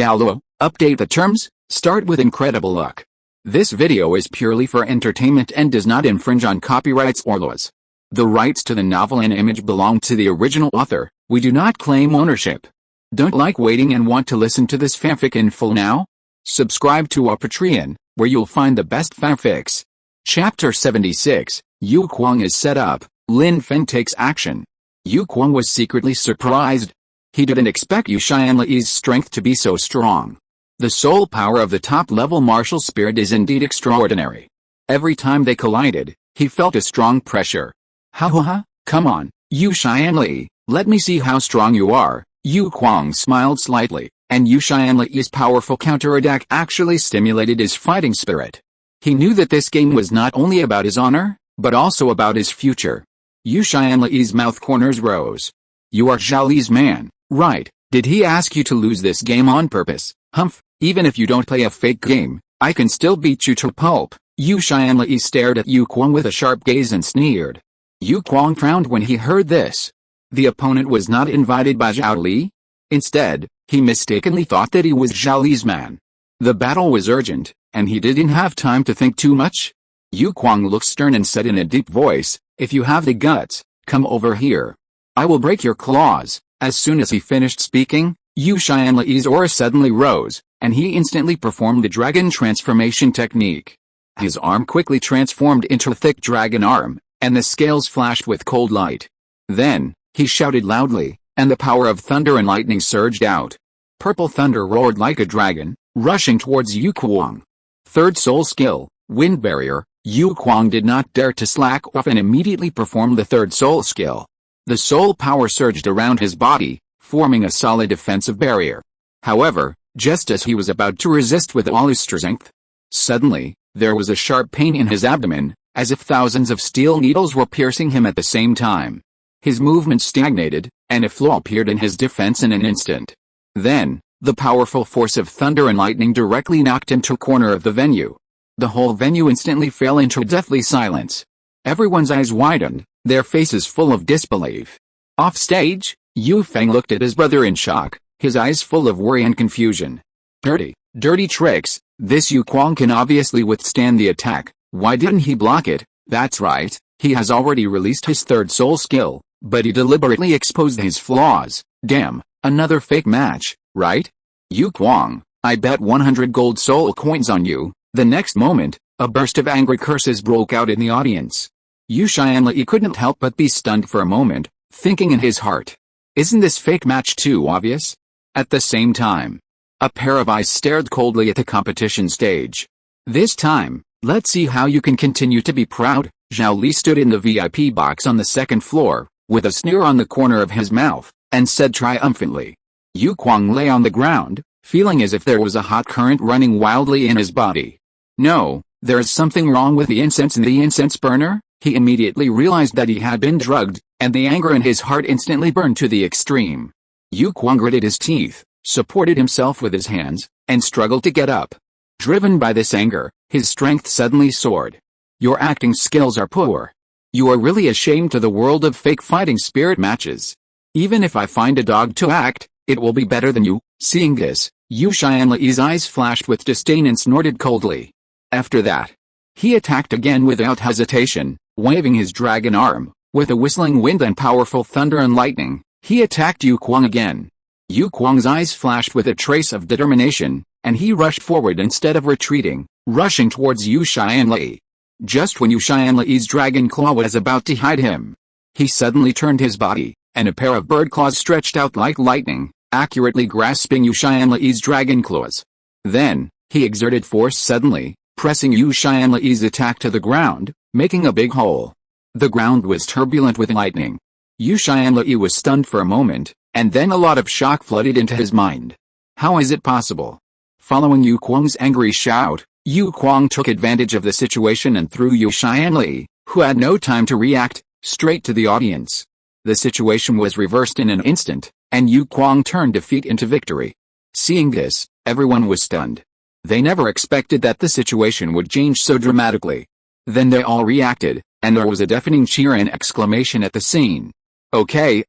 Douluo, update the terms, start with incredible luck. This video is purely for entertainment and does not infringe on copyrights or laws. The rights to the novel and image belong to the original author. We do not claim ownership. Don't like waiting and want to listen to this fanfic in full now? Subscribe to our Patreon, where you'll find the best fanfics. Chapter 76, Yu Kuang is set up, Lin Feng takes action. Yu Kuang was secretly surprised. He didn't expect Yu Xianli's strength to be so strong. The soul power of the top-level martial spirit is indeed extraordinary. Every time they collided, he felt a strong pressure. Ha, come on, Yu Xianli, let me see how strong you are. Yu Kuang smiled slightly, and Yu Xianli's powerful counterattack actually stimulated his fighting spirit. He knew that this game was not only about his honor, but also about his future. Yu Xianli's mouth corners rose. You are Zhao Li's man, right? Did he ask you to lose this game on purpose? Humph, even if you don't play a fake game, I can still beat you to pulp. Yu Xianli stared at Yu Kuang with a sharp gaze and sneered. Yu Kuang frowned when he heard this. The opponent was not invited by Zhao Li. Instead, he mistakenly thought that he was Zhao Li's man. The battle was urgent, and he didn't have time to think too much. Yu Kuang looked stern and said in a deep voice, if you have the guts, come over here. I will break your claws. As soon as he finished speaking, Yu Xianli's aura suddenly rose, and he instantly performed the dragon transformation technique. His arm quickly transformed into a thick dragon arm, and the scales flashed with cold light. Then, he shouted loudly, and the power of thunder and lightning surged out. Purple thunder roared like a dragon, rushing towards Yu Kuang. Third soul skill, wind barrier. Yu Kuang did not dare to slack off and immediately performed the third soul skill. The soul power surged around his body, forming a solid defensive barrier. However, just as he was about to resist with all his strength, suddenly, there was a sharp pain in his abdomen, as if thousands of steel needles were piercing him at the same time. His movement stagnated, and a flaw appeared in his defense in an instant. Then, the powerful force of thunder and lightning directly knocked him to a corner of the venue. The whole venue instantly fell into deathly silence. Everyone's eyes widened, their faces full of disbelief. Off stage, Yu Feng looked at his brother in shock, his eyes full of worry and confusion. Dirty tricks. This Yu Kuang can obviously withstand the attack. Why didn't he block it? That's right, he has already released his third soul skill, but he deliberately exposed his flaws. Damn, another fake match, right? Yu Kuang, I bet 100 gold soul coins on you. The next moment, a burst of angry curses broke out in the audience. Yu Xianli couldn't help but be stunned for a moment, thinking in his heart, isn't this fake match too obvious? At the same time, a pair of eyes stared coldly at the competition stage. This time, let's see how you can continue to be proud. Zhao Li stood in the VIP box on the second floor, with a sneer on the corner of his mouth, and said triumphantly. Yu Kuang lay on the ground, feeling as if there was a hot current running wildly in his body. No, there is something wrong with the incense in the incense burner. He immediately realized that he had been drugged, and the anger in his heart instantly burned to the extreme. Yu Kuang gritted his teeth, supported himself with his hands, and struggled to get up. Driven by this anger, his strength suddenly soared. Your acting skills are poor. You are really a shame to the world of fake fighting spirit matches. Even if I find a dog to act, it will be better than you. Seeing this, Yu Xianli's eyes flashed with disdain and snorted coldly. After that, he attacked again without hesitation, waving his dragon arm. With a whistling wind and powerful thunder and lightning, he attacked Yu Kuang again. Yu Kuang's eyes flashed with a trace of determination, and he rushed forward instead of retreating, rushing towards Yu Xianli. Just when Yu Xianli's dragon claw was about to hide him, he suddenly turned his body, and a pair of bird claws stretched out like lightning, accurately grasping Yu Xianli's dragon claws. Then, he exerted force suddenly, pressing Yu Xianli's attack to the ground, making a big hole. The ground was turbulent with lightning. Yu Xianli was stunned for a moment, and then a lot of shock flooded into his mind. How is it possible? Following Yu Kuang's angry shout, Yu Kuang took advantage of the situation and threw Yu Xianli, who had no time to react, straight to the audience. The situation was reversed in an instant, and Yu Kuang turned defeat into victory. Seeing this, everyone was stunned. They never expected that the situation would change so dramatically. Then they all reacted, and there was a deafening cheer and exclamation at the scene. Okay,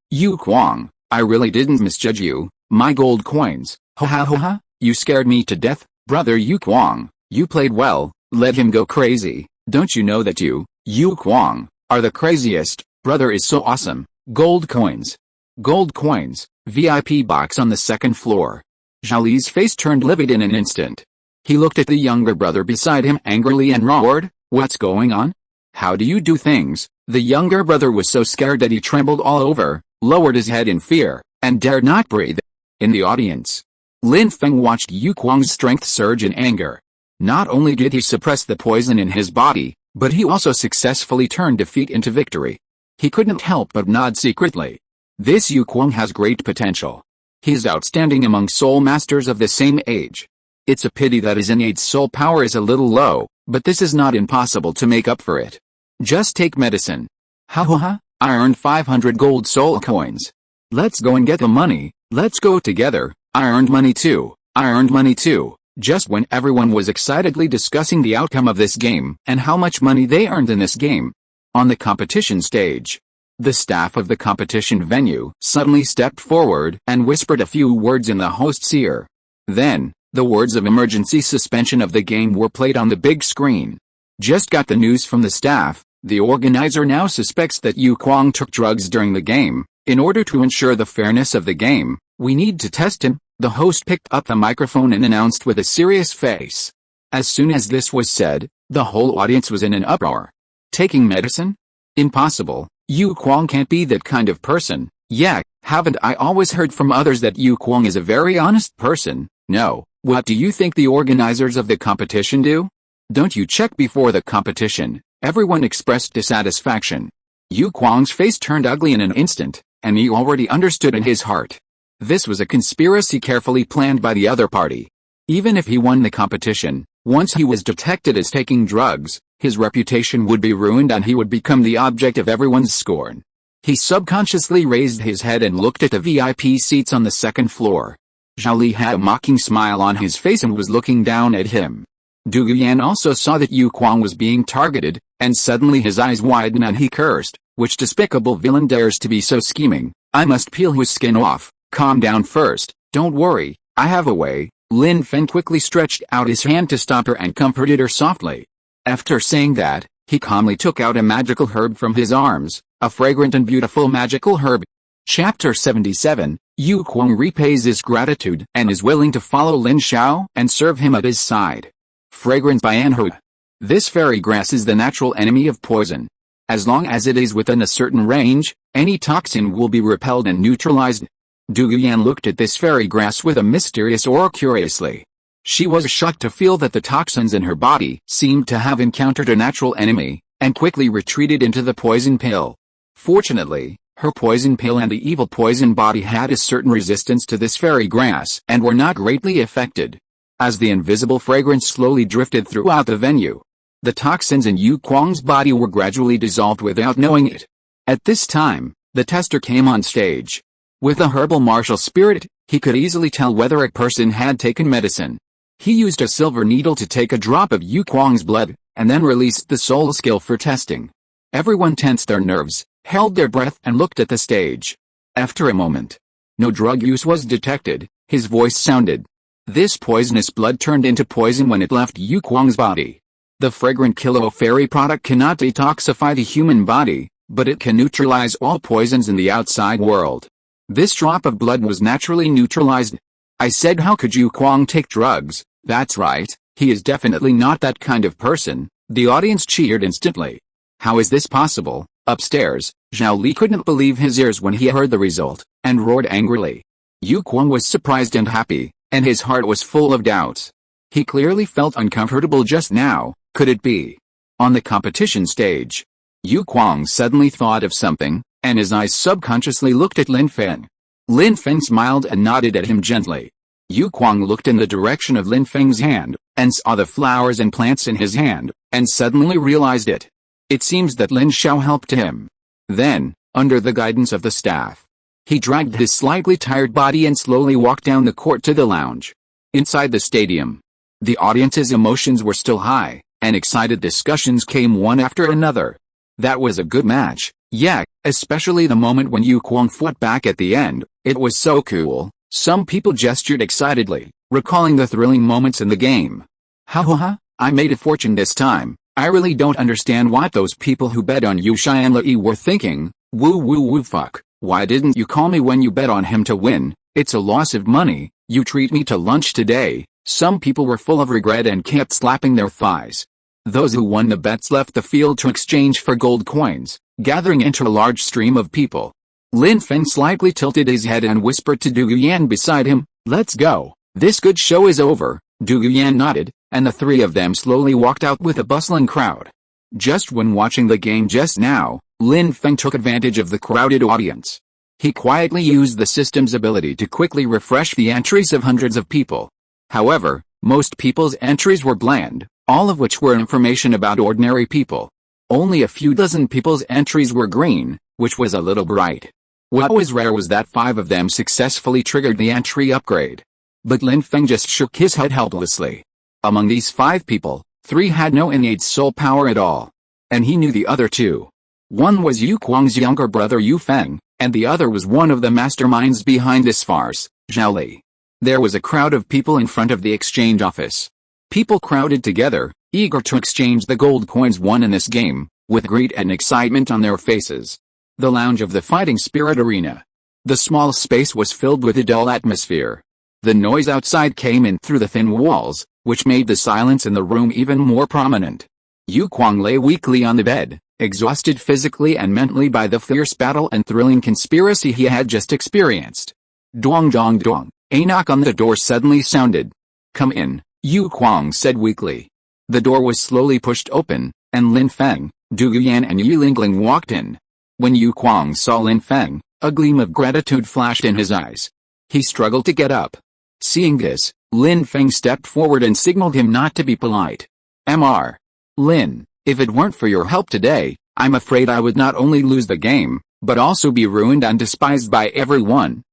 Yu Kuang, I really didn't misjudge you. My gold coins, Ha ha ha ha, you scared me to death, brother Yu Kwang. You played well, let him go crazy. Don't you know that Yu Kwang, are the craziest? Brother is so awesome. Gold coins. Gold coins, VIP box on the second floor. Zhao Li's face turned livid in an instant. He looked at the younger brother beside him angrily and roared, "What's going on? How do you do things?" The younger brother was so scared that he trembled all over, lowered his head in fear, and dared not breathe. In the audience, Lin Feng watched Yu Kwang's strength surge in anger. Not only did he suppress the poison in his body, but he also successfully turned defeat into victory. He couldn't help but nod secretly. This Yu Kwang has great potential. He is outstanding among soul masters of the same age. It's a pity that his innate soul power is a little low, but this is not impossible to make up for it. Just take medicine. Ha ha ha, I earned 500 gold soul coins. Let's go and get the money, let's go together. I earned money too, I earned money too. Just when everyone was excitedly discussing the outcome of this game and how much money they earned in this game. On the competition stage, the staff of the competition venue suddenly stepped forward and whispered a few words in the host's ear. Then, the words of emergency suspension of the game were played on the big screen. Just got the news from the staff, the organizer now suspects that Yu Kwang took drugs during the game. In order to ensure the fairness of the game, we need to test him. The host picked up the microphone and announced with a serious face. As soon as this was said, the whole audience was in an uproar. Taking medicine? Impossible. Yu Kwang can't be that kind of person. Yeah, haven't I always heard from others that Yu Kwang is a very honest person? No. What do you think the organizers of the competition do? Don't you check before the competition? Everyone expressed dissatisfaction. Yu Kwang's face turned ugly in an instant, and he already understood in his heart. This was a conspiracy carefully planned by the other party. Even if he won the competition, once he was detected as taking drugs, his reputation would be ruined and he would become the object of everyone's scorn. He subconsciously raised his head and looked at the VIP seats on the second floor. Zhao Li had a mocking smile on his face and was looking down at him. Dugu Yan also saw that Yu Kwang was being targeted, and suddenly his eyes widened and he cursed, "Which despicable villain dares to be so scheming? I must peel his skin off." "Calm down first, don't worry, I have a way." Lin Feng quickly stretched out his hand to stop her and comforted her softly. After saying that, he calmly took out a magical herb from his arms, a fragrant and beautiful magical herb. Chapter 77, Yu Kwang repays his gratitude and is willing to follow Lin Xiao and serve him at his side. Fragrance by Anhu. This fairy grass is the natural enemy of poison. As long as it is within a certain range, any toxin will be repelled and neutralized. Dugu Yan looked at this fairy grass with a mysterious aura curiously. She was shocked to feel that the toxins in her body seemed to have encountered a natural enemy, and quickly retreated into the poison pill. Fortunately, her poison pill and the evil poison body had a certain resistance to this fairy grass and were not greatly affected. As the invisible fragrance slowly drifted throughout the venue, the toxins in Yu Kwang's body were gradually dissolved without knowing it. At this time, the tester came on stage. With a herbal martial spirit, he could easily tell whether a person had taken medicine. He used a silver needle to take a drop of Yu Kwang's blood, and then released the soul skill for testing. Everyone tensed their nerves, held their breath and looked at the stage. After a moment, no drug use was detected. His voice sounded. This poisonous blood turned into poison when it left Yu Kwang's body. The fragrant Kilo Fairy product cannot detoxify the human body, but it can neutralize all poisons in the outside world. This drop of blood was naturally neutralized. I said, how could Yu Kwang take drugs? That's right, he is definitely not that kind of person. The audience cheered instantly. How is this possible? Upstairs, Zhao Li couldn't believe his ears when he heard the result, and roared angrily. Yu Kwang was surprised and happy, and his heart was full of doubts. He clearly felt uncomfortable just now. Could it be? On the competition stage, Yu Kwang suddenly thought of something, and his eyes subconsciously looked at Lin Feng. Lin Feng smiled and nodded at him gently. Yu Kwang looked in the direction of Lin Feng's hand, and saw the flowers and plants in his hand, and suddenly realized it. It seems that Lin Xiao helped him. Then, under the guidance of the staff, he dragged his slightly tired body and slowly walked down the court to the lounge. Inside the stadium, the audience's emotions were still high, and excited discussions came one after another. That was a good match. Yeah, especially the moment when Yu Kwang fought back at the end. It was so cool. Some people gestured excitedly, recalling the thrilling moments in the game. Ha ha ha, I made a fortune this time. I really don't understand what those people who bet on Yu Xianlei were thinking. Woo woo woo fuck, why didn't you call me when you bet on him to win? It's a loss of money. You treat me to lunch today. Some people were full of regret and kept slapping their thighs. Those who won the bets left the field to exchange for gold coins, gathering into a large stream of people. Lin Feng slightly tilted his head and whispered to Dugu Yan beside him, "Let's go. This good show is over." Dugu Yan nodded, and the three of them slowly walked out with a bustling crowd. Just when watching the game just now, Lin Feng took advantage of the crowded audience. He quietly used the system's ability to quickly refresh the entries of hundreds of people. However, most people's entries were bland, all of which were information about ordinary people. Only a few dozen people's entries were green, which was a little bright. What was rare was that 5 of them successfully triggered the entry upgrade. But Lin Feng just shook his head helplessly. Among these 5 people, 3 had no innate soul power at all. And he knew the other 2. One was Yu Kuang's younger brother Yu Feng, and the other was one of the masterminds behind this farce, Zhao Li. There was a crowd of people in front of the exchange office. People crowded together, eager to exchange the gold coins won in this game, with greed and excitement on their faces. The lounge of the Fighting Spirit Arena. The small space was filled with a dull atmosphere. The noise outside came in through the thin walls, which made the silence in the room even more prominent. Yu Kuang lay weakly on the bed, exhausted physically and mentally by the fierce battle and thrilling conspiracy he had just experienced. Dong dong dong, a knock on the door suddenly sounded. "Come in," Yu Kuang said weakly. The door was slowly pushed open, and Lin Feng, Dugu Yan and Yi Lingling walked in. When Yu Kuang saw Lin Feng, a gleam of gratitude flashed in his eyes. He struggled to get up. Seeing this, Lin Feng stepped forward and signaled him not to be polite. "Mr. Lin, if it weren't for your help today, I'm afraid I would not only lose the game, but also be ruined and despised by everyone.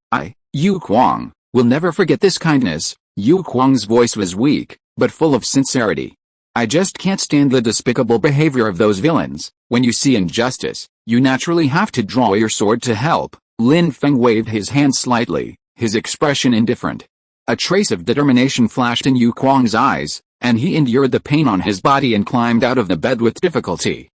Yu Kuang, will never forget this kindness." Yu Kuang's voice was weak, but full of sincerity. "I just can't stand the despicable behavior of those villains. When you see injustice, you naturally have to draw your sword to help." Lin Feng waved his hand slightly, his expression indifferent. A trace of determination flashed in Yu Kuang's eyes, and he endured the pain on his body and climbed out of the bed with difficulty.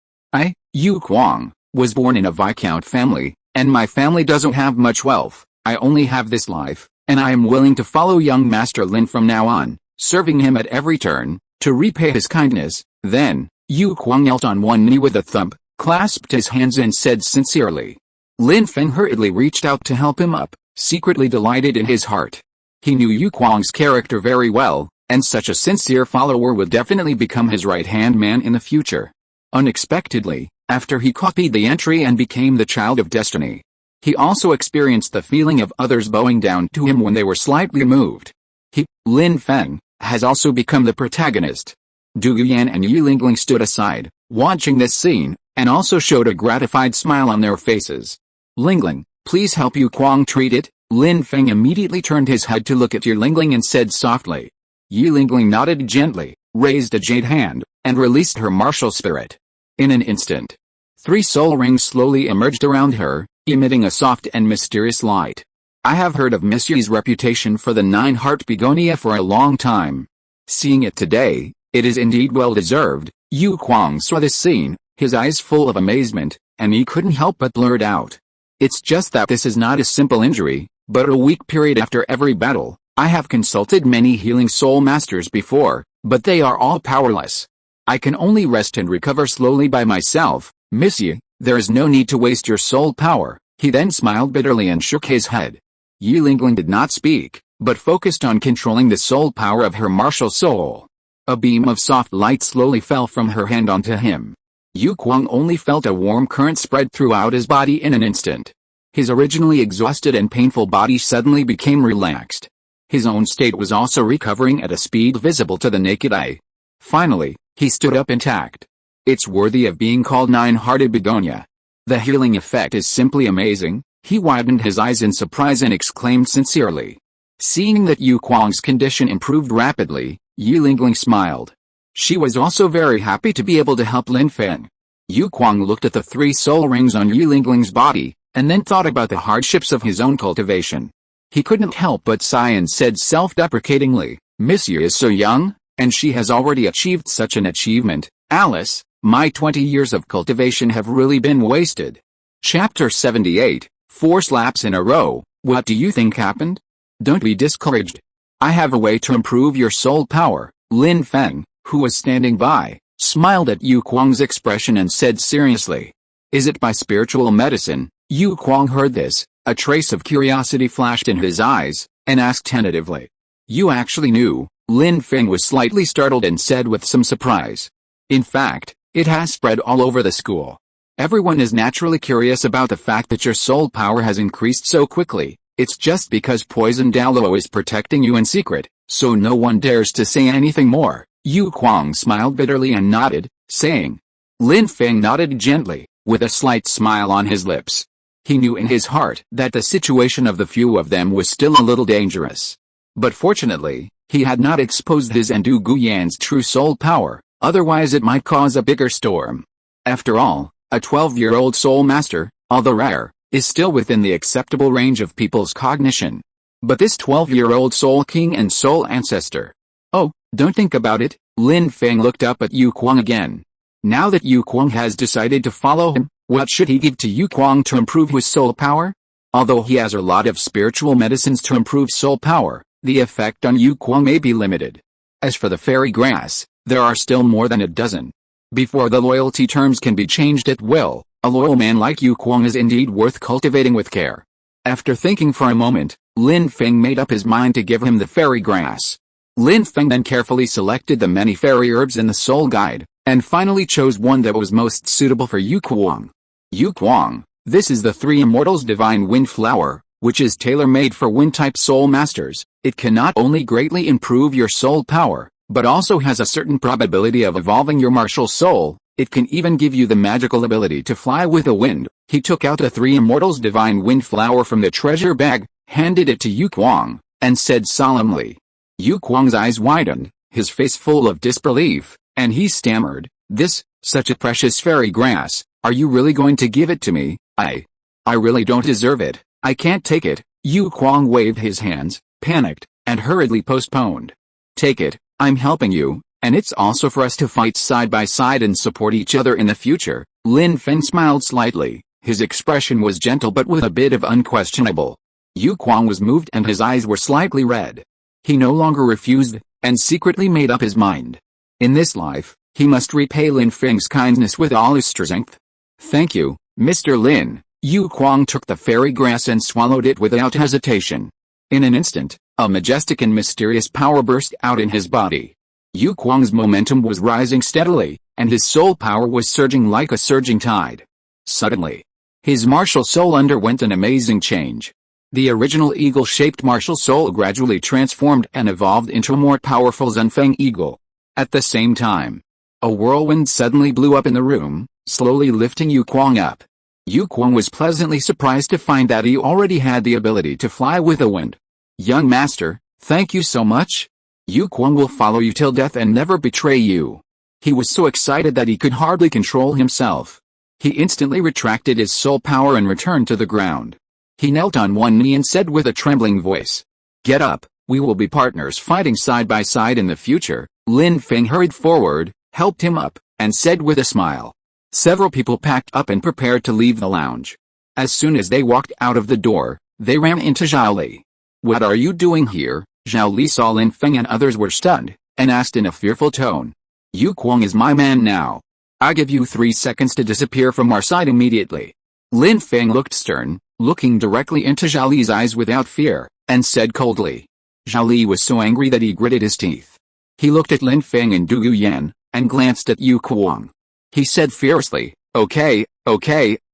Yu Kuang, was born in a Viscount family, and my family doesn't have much wealth. I only have this life, and I am willing to follow young Master Lin from now on, serving him at every turn, to repay his kindness." Then, Yu Kuang knelt on one knee with a thump, clasped his hands and said sincerely. Lin Feng hurriedly reached out to help him up, secretly delighted in his heart. He knew Yu Kuang's character very well, and such a sincere follower would definitely become his right-hand man in the future. Unexpectedly, after he copied the entry and became the child of destiny, he also experienced the feeling of others bowing down to him when they were slightly moved. He, Lin Feng, has also become the protagonist. Dugu Yan and Yi Lingling stood aside, watching this scene, and also showed a gratified smile on their faces. "Lingling, please help Yu Kuang treat it." Lin Feng immediately turned his head to look at Yi Lingling and said softly. Yi Lingling nodded gently, raised a jade hand, and released her martial spirit. In an instant, 3 soul rings slowly emerged around her, emitting a soft and mysterious light. I have heard of Miss Yi's reputation for the 9-heart begonia for a long time. Seeing it today, it is indeed well deserved. Yu Kuang saw this scene, his eyes full of amazement, and he couldn't help but blurt out. "It's just that this is not a simple injury, but a weak period after every battle. I have consulted many healing soul masters before, but they are all powerless. I can only rest and recover slowly by myself. Miss Yi, there is no need to waste your soul power." He then smiled bitterly and shook his head. Yi Lingling did not speak, but focused on controlling the soul power of her martial soul. A beam of soft light slowly fell from her hand onto him. Yu Kuang only felt a warm current spread throughout his body in an instant. His originally exhausted and painful body suddenly became relaxed. His own state was also recovering at a speed visible to the naked eye. Finally, he stood up intact. It's worthy of being called 9-hearted begonia. The healing effect is simply amazing. He widened his eyes in surprise and exclaimed sincerely. Seeing that Yu Kuang's condition improved rapidly, Yi Lingling smiled. She was also very happy to be able to help Lin Feng. Yu Kuang looked at the 3 soul rings on Yi Lingling's body, and then thought about the hardships of his own cultivation. He couldn't help but sigh and said self-deprecatingly, "Miss Yu is so young, and she has already achieved such an achievement. Alice, my 20 years of cultivation have really been wasted." Chapter 78, 4 slaps in a row. What do you think happened? Don't be discouraged. I have a way to improve your soul power. Lin Feng, who was standing by, smiled at Yu Kuang's expression and said seriously, "Is it by spiritual medicine?" Yu Kuang heard this, a trace of curiosity flashed in his eyes, and asked tentatively. "You actually knew?" Lin Feng was slightly startled and said with some surprise. "In fact, it has spread all over the school. Everyone is naturally curious about the fact that your soul power has increased so quickly. It's just because Poison Douluo is protecting you in secret, so no one dares to say anything more." Yu Kuang smiled bitterly and nodded, saying. Lin Feng nodded gently, with a slight smile on his lips. He knew in his heart that the situation of the few of them was still a little dangerous. But fortunately, he had not exposed his and Dugu Yan's true soul power, otherwise it might cause a bigger storm. After all, a 12-year-old soul master, although rare, is still within the acceptable range of people's cognition. But this 12-year-old soul king and soul ancestor. Oh, don't think about it. Lin Feng looked up at Yu Kuang again. Now that Yu Kuang has decided to follow him, what should he give to Yu Kuang to improve his soul power? Although he has a lot of spiritual medicines to improve soul power, the effect on Yu Kuang may be limited. As for the fairy grass, there are still more than a dozen. Before the loyalty terms can be changed at will, a loyal man like Yu Kuang is indeed worth cultivating with care. After thinking for a moment, Lin Feng made up his mind to give him the fairy grass. Lin Feng then carefully selected the many fairy herbs in the soul guide, and finally chose one that was most suitable for Yu Kuang. Yu Kuang, this is the Three Immortals Divine Wind Flower, which is tailor-made for wind-type soul masters. It can not only greatly improve your soul power, but also has a certain probability of evolving your martial soul. It can even give you the magical ability to fly with the wind. He took out the Three Immortals Divine Wind Flower from the treasure bag, handed it to Yu Kuang, and said solemnly. Yu Kuang's eyes widened, his face full of disbelief, and he stammered, "This, such a precious fairy grass, are you really going to give it to me? I really don't deserve it. I can't take it." Yu Kuang waved his hands, panicked, and hurriedly postponed. "Take it, I'm helping you, and it's also for us to fight side by side and support each other in the future." Lin Feng smiled slightly, his expression was gentle but with a bit of unquestionable. Yu Kuang was moved and his eyes were slightly red. He no longer refused, and secretly made up his mind. In this life, he must repay Lin Feng's kindness with all his strength. "Thank you, Mr. Lin." Yu Kuang took the fairy grass and swallowed it without hesitation. In an instant, a majestic and mysterious power burst out in his body. Yu Kuang's momentum was rising steadily, and his soul power was surging like a surging tide. Suddenly, his martial soul underwent an amazing change. The original eagle-shaped martial soul gradually transformed and evolved into a more powerful Zunfeng eagle. At the same time, a whirlwind suddenly blew up in the room, slowly lifting Yu Kuang up. Yu Kuang was pleasantly surprised to find that he already had the ability to fly with the wind. "Young master, thank you so much. Yu Kuang will follow you till death and never betray you." He was so excited that he could hardly control himself. He instantly retracted his soul power and returned to the ground. He knelt on one knee and said with a trembling voice, "Get up, we will be partners fighting side by side in the future." Lin Feng hurried forward, helped him up, and said with a smile. Several people packed up and prepared to leave the lounge. As soon as they walked out of the door, they ran into Zhao Li. "What are you doing here?" Zhao Li saw Lin Feng and others were stunned, and asked in a fearful tone. "Yu Kuang is my man now. I give you 3 seconds to disappear from our side immediately." Lin Feng looked stern, looking directly into Zhao Li's eyes without fear, and said coldly. Zhao Li was so angry that he gritted his teeth. He looked at Lin Feng and Dugu Yan, and glanced at Yu Kuang. He said fiercely, Okay,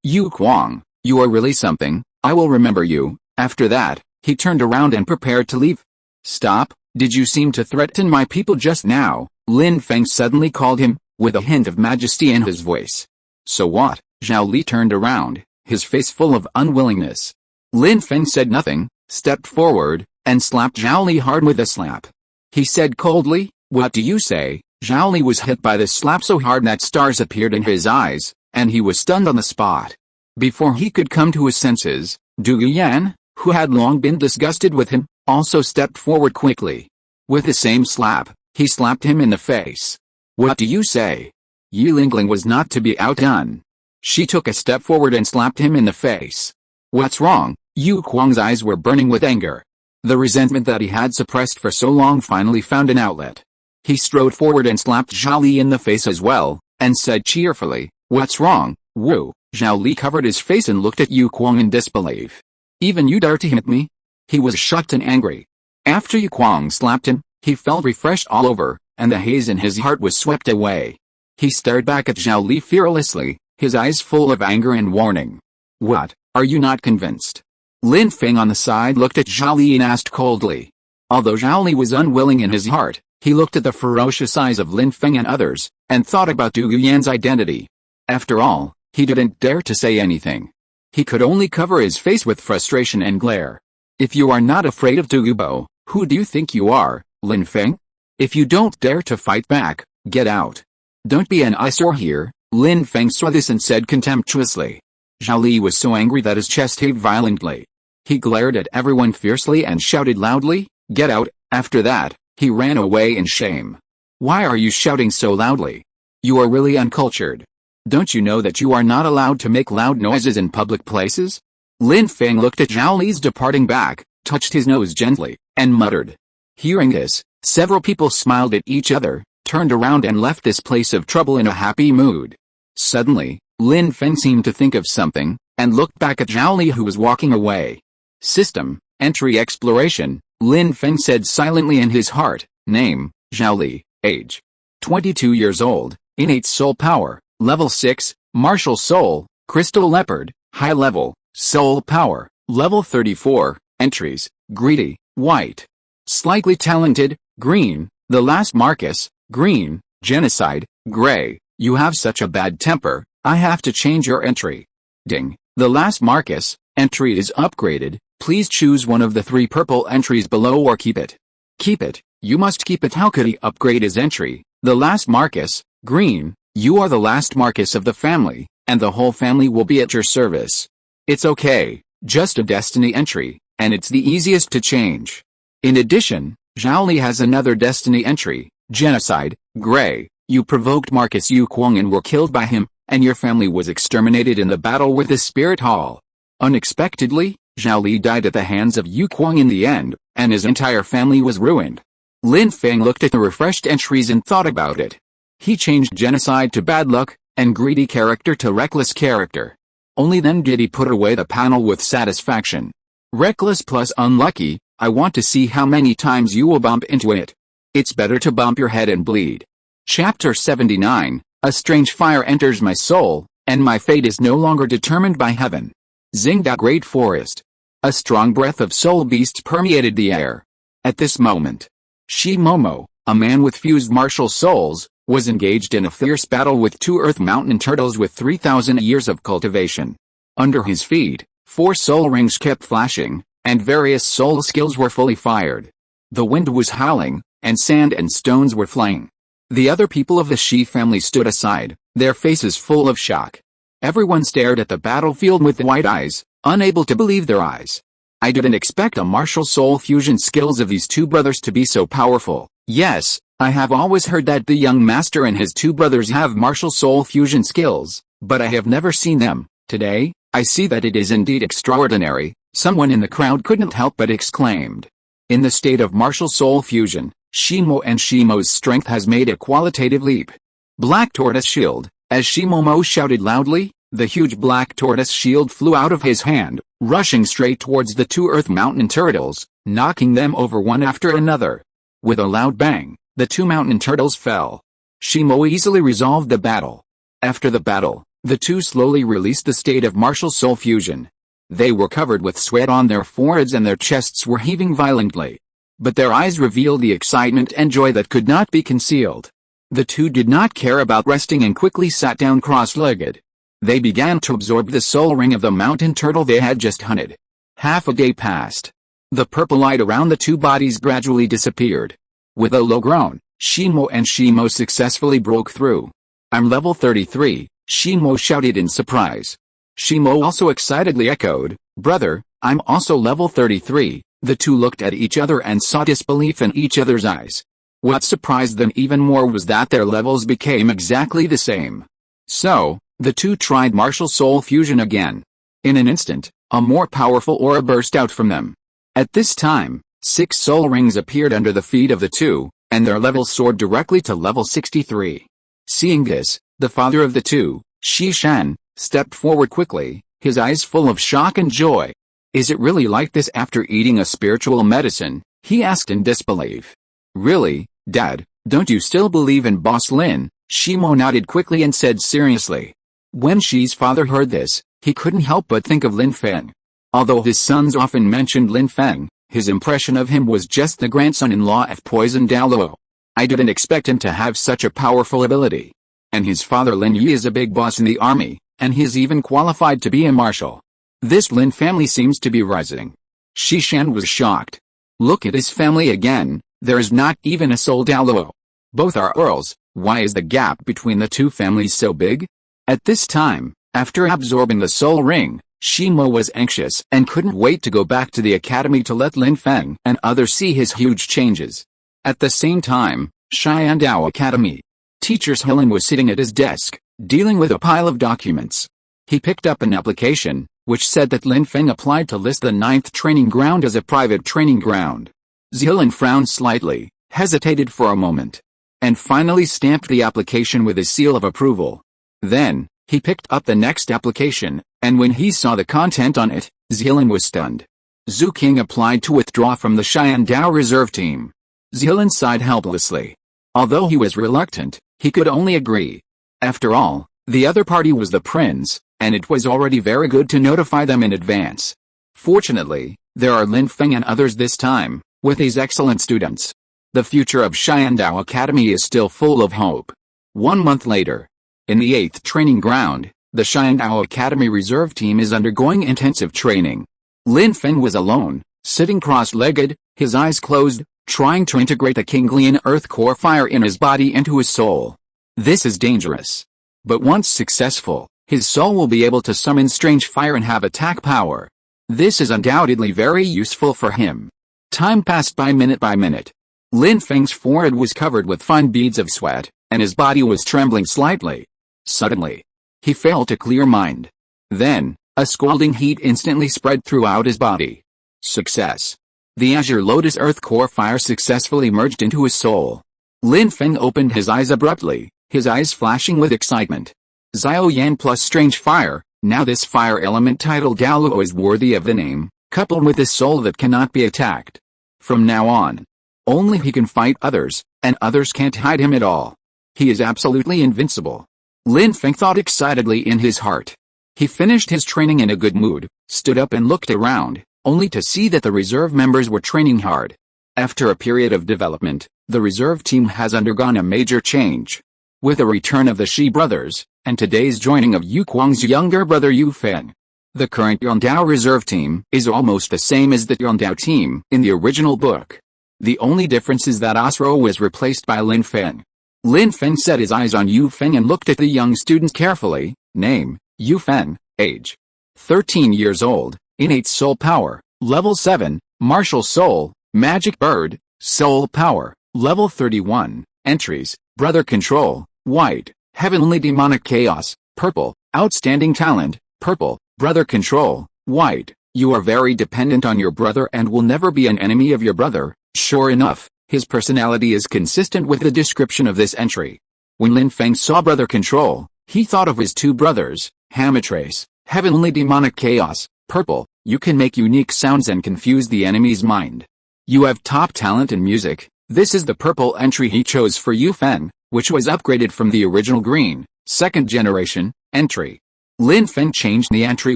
Yu Kuang, you are really something, I will remember you." After that, he turned around and prepared to leave. "Stop, did you seem to threaten my people just now?" Lin Feng suddenly called him, with a hint of majesty in his voice. "So what?" Zhao Li turned around, his face full of unwillingness. Lin Feng said nothing, stepped forward, and slapped Zhao Li hard with a slap. He said coldly, "What do you say?" Zhao Li was hit by this slap so hard that stars appeared in his eyes, and he was stunned on the spot. Before he could come to his senses, Dugu Yan, who had long been disgusted with him, also stepped forward quickly. With the same slap, he slapped him in the face. "What do you say?" Yu Lingling was not to be outdone. She took a step forward and slapped him in the face. "What's wrong?" Yu Kuang's eyes were burning with anger. The resentment that he had suppressed for so long finally found an outlet. He strode forward and slapped Zhao Li in the face as well, and said cheerfully, "What's wrong, Wu?" Zhao Li covered his face and looked at Yu Kuang in disbelief. "Even you dare to hit me?" He was shocked and angry. After Yu Kuang slapped him, he felt refreshed all over, and the haze in his heart was swept away. He stared back at Zhao Li fearlessly, his eyes full of anger and warning. "What, are you not convinced?" Lin Feng on the side looked at Zhao Li and asked coldly. Although Zhao Li was unwilling in his heart, he looked at the ferocious eyes of Lin Feng and others, and thought about Dugu Yan's identity. After all, he didn't dare to say anything. He could only cover his face with frustration and glare. "If you are not afraid of Dugubo, who do you think you are, Lin Feng? If you don't dare to fight back, get out. Don't be an eyesore here." Lin Feng saw this and said contemptuously. Zhao Li was so angry that his chest heaved violently. He glared at everyone fiercely and shouted loudly, "Get out!" After that, he ran away in shame. "Why are you shouting so loudly? You are really uncultured. Don't you know that you are not allowed to make loud noises in public places?" Lin Feng looked at Zhao Li's departing back, touched his nose gently, and muttered. Hearing this, several people smiled at each other, turned around and left this place of trouble in a happy mood. Suddenly, Lin Feng seemed to think of something, and looked back at Zhao Li who was walking away. "System, entry exploration," Lin Feng said silently in his heart. Name, Zhao Li, age 22 years old, innate soul power, level 6, martial soul, crystal leopard, high level, soul power, level 34, entries, greedy, white. Slightly talented, green, the last Marcus, green, genocide, gray. You have such a bad temper, I have to change your entry. Ding, the last Marcus, entry is upgraded, please choose one of the 3 purple entries below or keep it. Keep it, you must keep it. How could he upgrade his entry? The last Marcus, green, you are the last Marcus of the family, and the whole family will be at your service. It's okay, just a destiny entry, and it's the easiest to change. In addition, Zhao Li has another destiny entry, genocide, gray. You provoked Marcus Yu Kuang and were killed by him, and your family was exterminated in the battle with the Spirit Hall. Unexpectedly, Zhao Li died at the hands of Yu Kuang in the end, and his entire family was ruined. Lin Feng looked at the refreshed entries and thought about it. He changed genocide to bad luck, and greedy character to reckless character. Only then did he put away the panel with satisfaction. Reckless plus unlucky, I want to see how many times you will bump into it. It's better to bump your head and bleed. Chapter 79, A strange fire enters my soul, and my fate is no longer determined by heaven. Xingda Great Forest. A strong breath of soul beasts permeated the air. At this moment, Shi Momo, a man with fused martial souls, was engaged in a fierce battle with 2 earth mountain turtles with 3,000 years of cultivation. Under his feet, 4 soul rings kept flashing, and various soul skills were fully fired. The wind was howling, and sand and stones were flying. The other people of the Shi family stood aside, their faces full of shock. Everyone stared at the battlefield with wide eyes, unable to believe their eyes. I didn't expect the martial soul fusion skills of these 2 brothers to be so powerful. Yes, I have always heard that the young master and his 2 brothers have martial soul fusion skills, but I have never seen them. Today, I see that it is indeed extraordinary, someone in the crowd couldn't help but exclaimed. In the state of martial soul fusion, Shimo and Shimo's strength has made a qualitative leap. Black Tortoise Shield. As Shimomo shouted loudly, the huge black tortoise shield flew out of his hand, rushing straight towards the 2 earth mountain turtles, knocking them over one after another. With a loud bang, the 2 mountain turtles fell. Shimo easily resolved the battle. After the battle, the 2 slowly released the state of martial soul fusion. They were covered with sweat on their foreheads and their chests were heaving violently. But their eyes revealed the excitement and joy that could not be concealed. The 2 did not care about resting and quickly sat down cross-legged. They began to absorb the soul ring of the mountain turtle they had just hunted. Half a day passed. The purple light around the 2 bodies gradually disappeared. With a low groan, Shimo and Shimo successfully broke through. I'm level 33, Shimo shouted in surprise. Shimo also excitedly echoed, Brother, I'm also level 33. The two looked at each other and saw disbelief in each other's eyes. What surprised them even more was that their levels became exactly the same. So, the two tried martial soul fusion again. In an instant, a more powerful aura burst out from them. At this time, 6 soul rings appeared under the feet of the two, and their levels soared directly to level 63. Seeing this, the father of the two, Shishan, stepped forward quickly, his eyes full of shock and joy. Is it really like this after eating a spiritual medicine? He asked in disbelief. Really, Dad, don't you still believe in Boss Lin? Shimo nodded quickly and said seriously. When Shi's father heard this, he couldn't help but think of Lin Feng. Although his sons often mentioned Lin Feng, his impression of him was just the grandson-in-law of poisoned Douluo. I didn't expect him to have such a powerful ability. And his father Lin Yi is a big boss in the army, and he's even qualified to be a marshal. This Lin family seems to be rising. Shishan was shocked. Look at his family again, there is not even a soul Douluo. Both are earls, why is the gap between the two families so big? At this time, after absorbing the soul ring, Shimo was anxious and couldn't wait to go back to the academy to let Lin Feng and others see his huge changes. At the same time, Xiandao Academy. Teacher Helen was sitting at his desk, dealing with a pile of documents. He picked up an application, which said that Lin Feng applied to list the 9th training ground as a private training ground. Zilin frowned slightly, hesitated for a moment, and finally stamped the application with his seal of approval. Then, he picked up the next application, and when he saw the content on it, Zilin was stunned. Zhu King applied to withdraw from the Xiandao reserve team. Zilin sighed helplessly. Although he was reluctant, he could only agree. After all, the other party was the prince, and it was already very good to notify them in advance. Fortunately, there are Lin Feng and others this time, with these excellent students. The future of Xiandao Academy is still full of hope. 1 month later, in the 8th training ground, the Xiandao Academy reserve team is undergoing intensive training. Lin Feng was alone, sitting cross-legged, his eyes closed, trying to integrate the Kinglian earth core fire in his body into his soul. This is dangerous. But once successful, his soul will be able to summon strange fire and have attack power. This is undoubtedly very useful for him. Time passed by minute. Lin Feng's forehead was covered with fine beads of sweat, and his body was trembling slightly. Suddenly, he felt a clear mind. Then, a scalding heat instantly spread throughout his body. Success. The Azure Lotus Earth Core fire successfully merged into his soul. Lin Feng opened his eyes abruptly, his eyes flashing with excitement. Xiao Yan plus strange fire, now this fire element titled Douluo is worthy of the name, coupled with his soul that cannot be attacked. From now on, only he can fight others, and others can't hide him at all. He is absolutely invincible. Lin Feng thought excitedly in his heart. He finished his training in a good mood, stood up and looked around, only to see that the reserve members were training hard. After a period of development, the reserve team has undergone a major change. With the return of the Shi brothers, and today's joining of Yu Kuang's younger brother Yu Feng, the current Yondao reserve team is almost the same as the Yondao team in the original book. The only difference is that Asro was replaced by Lin Feng. Lin Feng set his eyes on Yu Feng and looked at the young students carefully. Name, Yu Feng, age 13 years old, innate soul power, level 7, martial soul, magic bird, soul power, level 31, entries, brother control, white, heavenly demonic chaos, purple, outstanding talent, purple, brother control, white, you are very dependent on your brother and will never be an enemy of your brother. Sure enough, his personality is consistent with the description of this entry. When Lin Feng saw brother control, he thought of his two brothers, Hamatrace, heavenly demonic chaos, purple, you can make unique sounds and confuse the enemy's mind. You have top talent in music. This is the purple entry he chose for Yu Feng, which was upgraded from the original green, 2nd generation, entry. Lin Feng changed the entry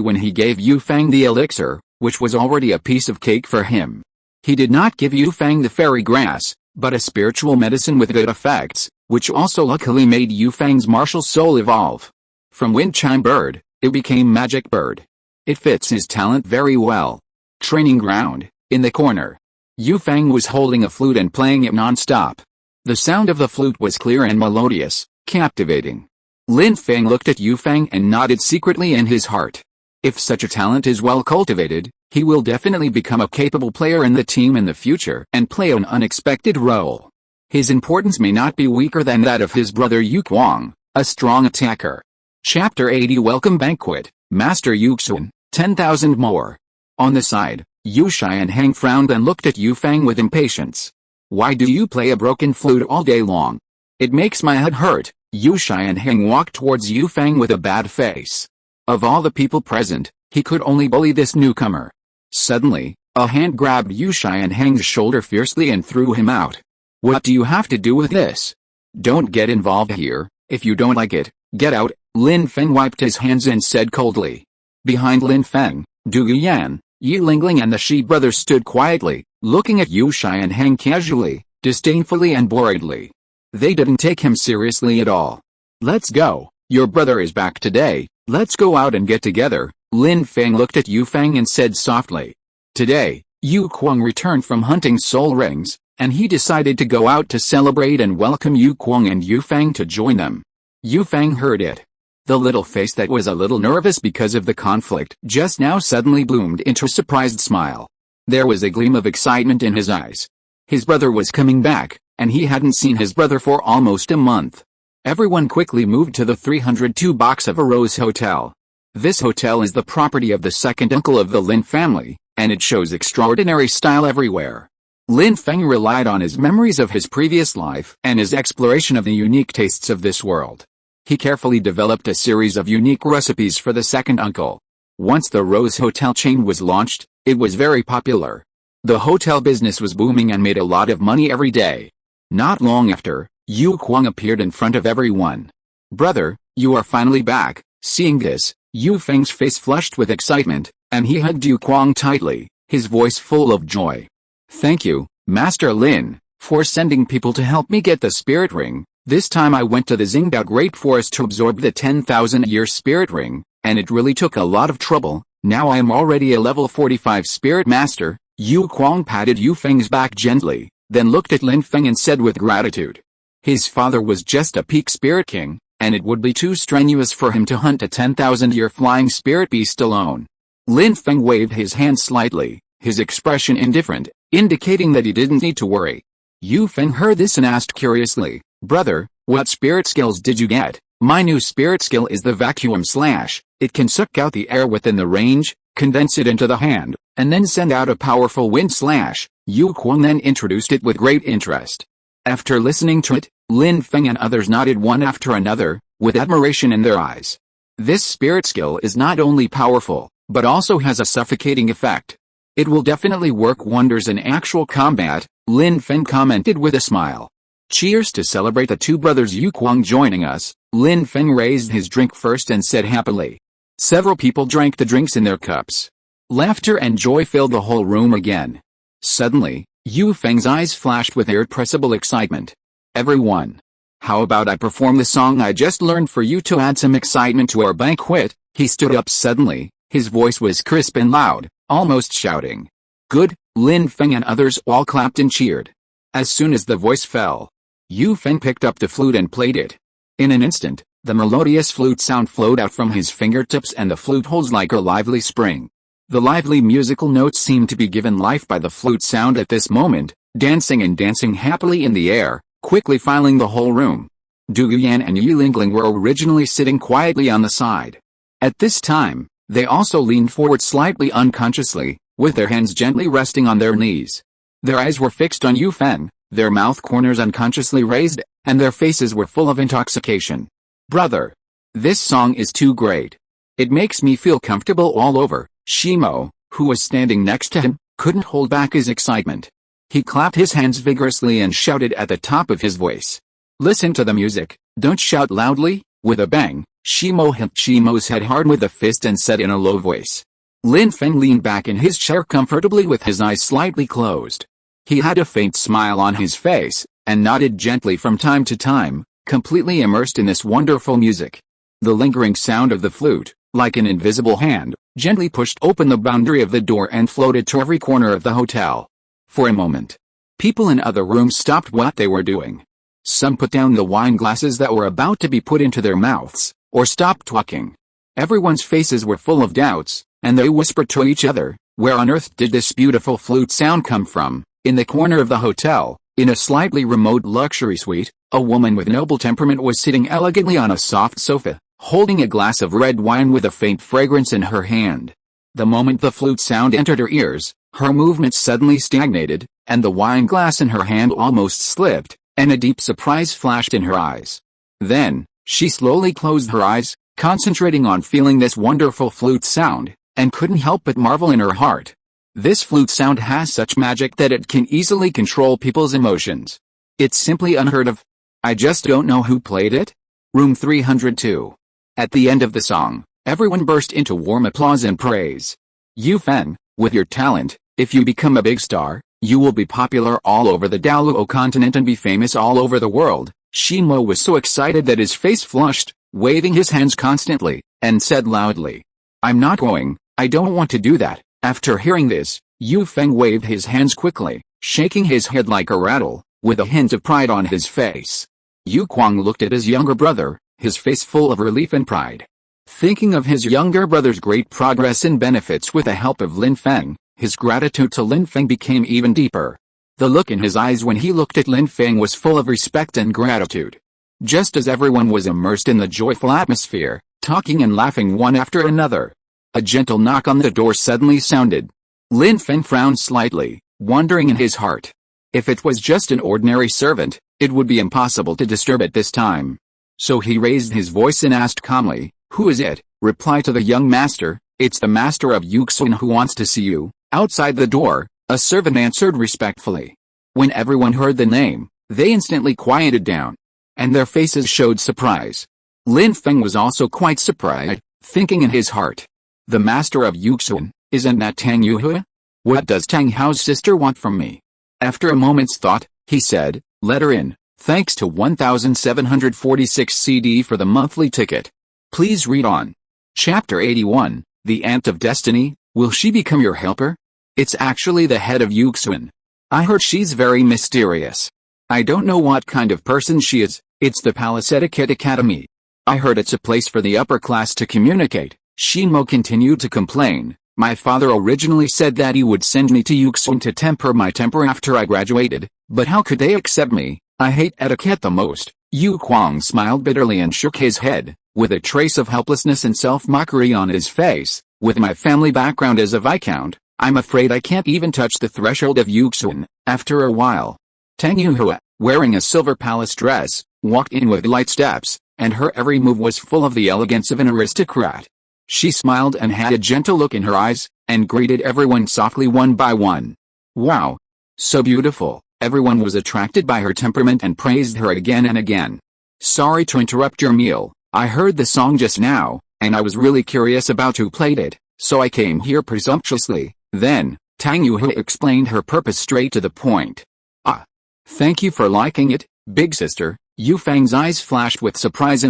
when he gave Yu Feng the elixir, which was already a piece of cake for him. He did not give Yu Feng the fairy grass, but a spiritual medicine with good effects, which also luckily made Yu Feng's martial soul evolve. From wind chime bird, it became magic bird. It fits his talent very well. Training ground, in the corner. Yu Feng was holding a flute and playing it non-stop. The sound of the flute was clear and melodious, captivating. Lin Feng looked at Yu Feng and nodded secretly in his heart. If such a talent is well cultivated, He will definitely become a capable player in the team in the future and play an unexpected role. His importance may not be weaker than that of his brother Yu Kwang, a strong attacker. Chapter 80 Welcome Banquet, Master Yuxun, 10,000 more. On the side, Yu Shai and Hang frowned and looked at Yu Feng with impatience. Why do you play a broken flute all day long? It makes my head hurt. Yu Shai and Hang walked towards Yu Feng with a bad face. Of all the people present, he could only bully this newcomer. Suddenly, a hand grabbed Yu Shai and Hang's shoulder fiercely and threw him out. What do you have to do with this? Don't get involved here. If you don't like it, get out. Lin Feng wiped his hands and said coldly. Behind Lin Feng, Dugu Yan, Yi Lingling and the Shi brothers stood quietly, looking at Yu Shai and Hang casually, disdainfully and boredly. They didn't take him seriously at all. Let's go. Your brother is back today. Let's go out and get together. Lin Feng looked at Yu Feng and said softly. Today, Yu Kwang returned from hunting soul rings, and he decided to go out to celebrate and welcome Yu Kwang and Yu Feng to join them. Yu Feng heard it. The little face that was a little nervous because of the conflict just now suddenly bloomed into a surprised smile. There was a gleam of excitement in his eyes. His brother was coming back, and he hadn't seen his brother for almost a month. Everyone quickly moved to the 302 box of a Rose Hotel. This hotel is the property of the second uncle of the Lin family, and it shows extraordinary style everywhere. Lin Feng relied on his memories of his previous life and his exploration of the unique tastes of this world. He carefully developed a series of unique recipes for the second uncle. Once the Rose Hotel chain was launched, it was very popular. The hotel business was booming and made a lot of money every day. Not long after, Yu Kwang appeared in front of everyone. Brother, you are finally back. Seeing this, Yu Feng's face flushed with excitement, and he hugged Yu Kwang tightly, his voice full of joy. Thank you, Master Lin, for sending people to help me get the spirit ring. This time I went to the Xingdao Great Forest to absorb the 10,000-year spirit ring, and it really took a lot of trouble. Now I am already a level 45 spirit master. Yu Kwang patted Yu Feng's back gently, then looked at Lin Feng and said with gratitude. His father was just a peak spirit king, and it would be too strenuous for him to hunt a 10,000-year flying spirit beast alone. Lin Feng waved his hand slightly, his expression indifferent, indicating that he didn't need to worry. Yu Feng heard this and asked curiously, Brother, what spirit skills did you get? My new spirit skill is the vacuum slash. It can suck out the air within the range, condense it into the hand, and then send out a powerful wind slash. Yu Kwang then introduced it with great interest. After listening to it, Lin Feng and others nodded one after another, with admiration in their eyes. This spirit skill is not only powerful, but also has a suffocating effect. It will definitely work wonders in actual combat, Lin Feng commented with a smile. Cheers to celebrate the two brothers Yu Kwang joining us. Lin Feng raised his drink first and said happily. Several people drank the drinks in their cups. Laughter and joy filled the whole room again. Suddenly, Yu Feng's eyes flashed with irrepressible excitement. Everyone. How about I perform the song I just learned for you to add some excitement to our banquet? He stood up suddenly, his voice was crisp and loud, almost shouting. Good, Lin Feng and others all clapped and cheered. As soon as the voice fell, Yu Feng picked up the flute and played it. In an instant, the melodious flute sound flowed out from his fingertips and the flute holes like a lively spring. The lively musical notes seemed to be given life by the flute sound at this moment, dancing and dancing happily in the air, quickly filling the whole room. Dugu Yan and Yi Lingling were originally sitting quietly on the side. At this time, they also leaned forward slightly unconsciously, with their hands gently resting on their knees. Their eyes were fixed on Yu Feng, their mouth corners unconsciously raised, and their faces were full of intoxication. Brother, this song is too great. It makes me feel comfortable all over. Shimo, who was standing next to him, couldn't hold back his excitement. He clapped his hands vigorously and shouted at the top of his voice. Listen to the music, don't shout loudly. With a bang, Shimo hit Shimo's head hard with a fist and said in a low voice. Lin Feng leaned back in his chair comfortably with his eyes slightly closed. He had a faint smile on his face, and nodded gently from time to time, completely immersed in this wonderful music. The lingering sound of the flute, like an invisible hand, gently pushed open the boundary of the door and floated to every corner of the hotel. For a moment, people in other rooms stopped what they were doing. Some put down the wine glasses that were about to be put into their mouths, or stopped talking. Everyone's faces were full of doubts, and they whispered to each other, Where on earth did this beautiful flute sound come from? In the corner of the hotel, in a slightly remote luxury suite, a woman with noble temperament was sitting elegantly on a soft sofa, holding a glass of red wine with a faint fragrance in her hand. The moment the flute sound entered her ears, her movements suddenly stagnated, and the wine glass in her hand almost slipped, and a deep surprise flashed in her eyes. Then, she slowly closed her eyes, concentrating on feeling this wonderful flute sound, and couldn't help but marvel in her heart. This flute sound has such magic that it can easily control people's emotions. It's simply unheard of. I just don't know who played it. Room 302. At the end of the song, everyone burst into warm applause and praise. Yu Feng, with your talent, if you become a big star, you will be popular all over the Douluo Continent and be famous all over the world. Shimo was so excited that his face flushed, waving his hands constantly, and said loudly, "I'm not going, I don't want to do that." After hearing this, Yu Feng waved his hands quickly, shaking his head like a rattle, with a hint of pride on his face. Yu Kuang looked at his younger brother, his face full of relief and pride. Thinking of his younger brother's great progress and benefits with the help of Lin Feng, his gratitude to Lin Feng became even deeper. The look in his eyes when he looked at Lin Feng was full of respect and gratitude. Just as everyone was immersed in the joyful atmosphere, talking and laughing one after another, a gentle knock on the door suddenly sounded. Lin Feng frowned slightly, wondering in his heart. If it was just an ordinary servant, it would be impossible to disturb at this time. So he raised his voice and asked calmly, "Who is it?" Reply to the young master, "It's the master of Yuxun who wants to see you." Outside the door, a servant answered respectfully. When everyone heard the name, they instantly quieted down, and their faces showed surprise. Lin Feng was also quite surprised, thinking in his heart, "The master of Yuxun, isn't that Tang Yuhua? What does Tang Hao's sister want from me?" After a moment's thought, he said, "Let her in. Thanks to 1746 CD for the monthly ticket. Please read on." Chapter 81, The Ant of Destiny, Will she become your helper? It's actually the head of Yuxun. I heard she's very mysterious. I don't know what kind of person she is. It's the Palace Etiquette Academy. I heard it's a place for the upper class to communicate. Shimo continued to complain. My father originally said that he would send me to Yuxun to temper my temper after I graduated, but how could they accept me? I hate etiquette the most. Yu Kuang smiled bitterly and shook his head, with a trace of helplessness and self-mockery on his face. With my family background as a viscount, I'm afraid I can't even touch the threshold of Yuxun. After a while, Tang Yuhua, wearing a silver palace dress, walked in with light steps, and her every move was full of the elegance of an aristocrat. She smiled and had a gentle look in her eyes, and greeted everyone softly one by one. Wow! So beautiful! Everyone was attracted by her temperament and praised her again and again. Sorry to interrupt your meal. I heard the song just now, and I was really curious about who played it, so I came here presumptuously. Then, Tang Yuhua explained her purpose straight to the point. Ah! Thank you for liking it, big sister. Yu Feng's eyes flashed with surprise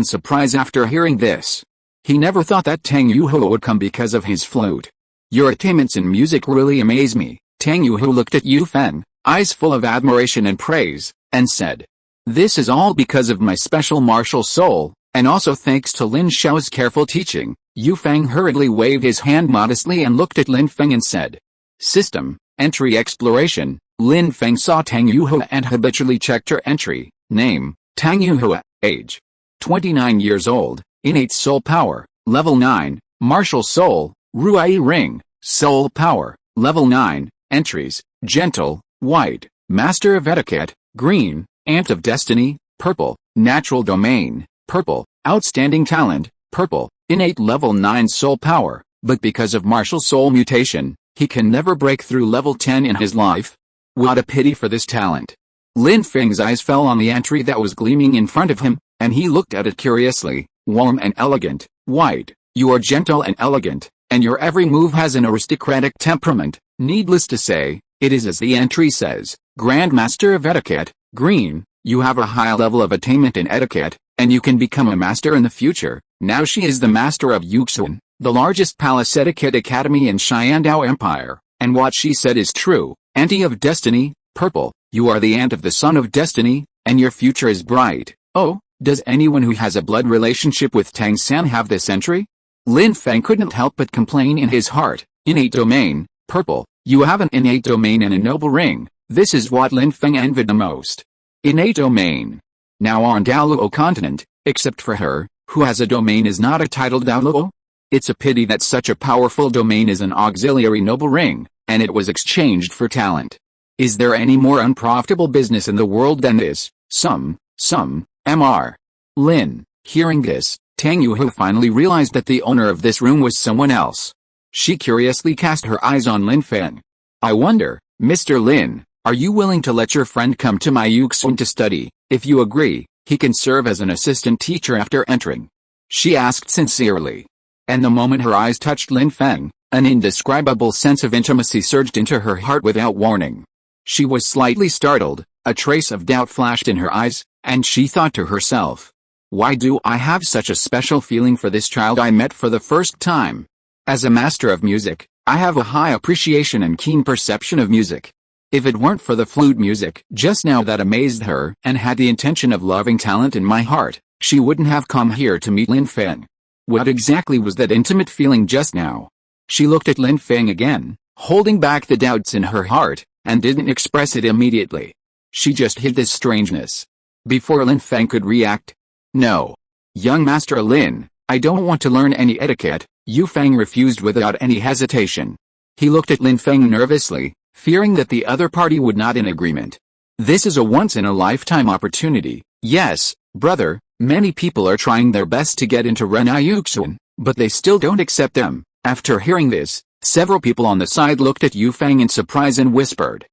after hearing this. He never thought that Tang Yuhua would come because of his flute. Your attainments in music really amaze me. Tang Yuhua looked at Yu Feng, eyes full of admiration and praise, and said, "This is all because of my special martial soul, and also thanks to Lin Xiao's careful teaching." Yu Feng hurriedly waved his hand modestly and looked at Lin Feng and said, "System, entry exploration." Lin Feng saw Tang Yuhua and habitually checked her entry. Name, Tang Yuhua. Age, 29 years old. Innate soul power, level 9. Martial soul, Ruai Ring. Soul power, level 9. Entries, gentle, white. Master of etiquette, green. Ant of destiny, purple. Natural domain, purple. Outstanding talent, purple. Innate level 9 soul power, but because of martial soul mutation, he can never break through level 10 in his life. What a pity for this talent. Lin Feng's eyes fell on the entry that was gleaming in front of him, and he looked at it curiously. Warm and elegant, white. You are gentle and elegant, and your every move has an aristocratic temperament. Needless to say, it is as the entry says, Grand Master of Etiquette, green. You have a high level of attainment in etiquette, and you can become a master in the future. Now she is the master of Yuxun, the largest palace etiquette academy in Xiandao Empire, and what she said is true. Auntie of destiny, purple. You are the aunt of the son of destiny, and your future is bright. Oh, does anyone who has a blood relationship with Tang San have this entry? Lin Feng couldn't help but complain in his heart. Innate domain, Purple, you have an innate domain and a noble ring. This is what Lin Feng envied the most. Innate domain. Now on Douluo Continent, except for her, who has a domain is not a titled Douluo? It's a pity that such a powerful domain is an auxiliary noble ring, and it was exchanged for talent. Is there any more unprofitable business in the world than this? Mr. Lin. Hearing this, Tang Yuhu finally realized that the owner of this room was someone else. She curiously cast her eyes on Lin Feng. I wonder, Mr. Lin, are you willing to let your friend come to my Yuxun to study? If you agree, he can serve as an assistant teacher after entering. She asked sincerely. And the moment her eyes touched Lin Feng, an indescribable sense of intimacy surged into her heart without warning. She was slightly startled, a trace of doubt flashed in her eyes, and she thought to herself, why do I have such a special feeling for this child I met for the first time? As a master of music, I have a high appreciation and keen perception of music. If it weren't for the flute music just now that amazed her and had the intention of loving talent in my heart, she wouldn't have come here to meet Lin Feng. What exactly was that intimate feeling just now? She looked at Lin Feng again, holding back the doubts in her heart, and didn't express it immediately. She just hid this strangeness. Before Lin Feng could react, no. Young Master Lin, I don't want to learn any etiquette, Yu Feng refused without any hesitation. He looked at Lin Feng nervously, fearing that the other party would not in agreement. This is a once-in-a-lifetime opportunity. Yes, brother, many people are trying their best to get into Renai Yuxun, but they still don't accept them. After hearing this, several people on the side looked at Yu Feng in surprise and whispered.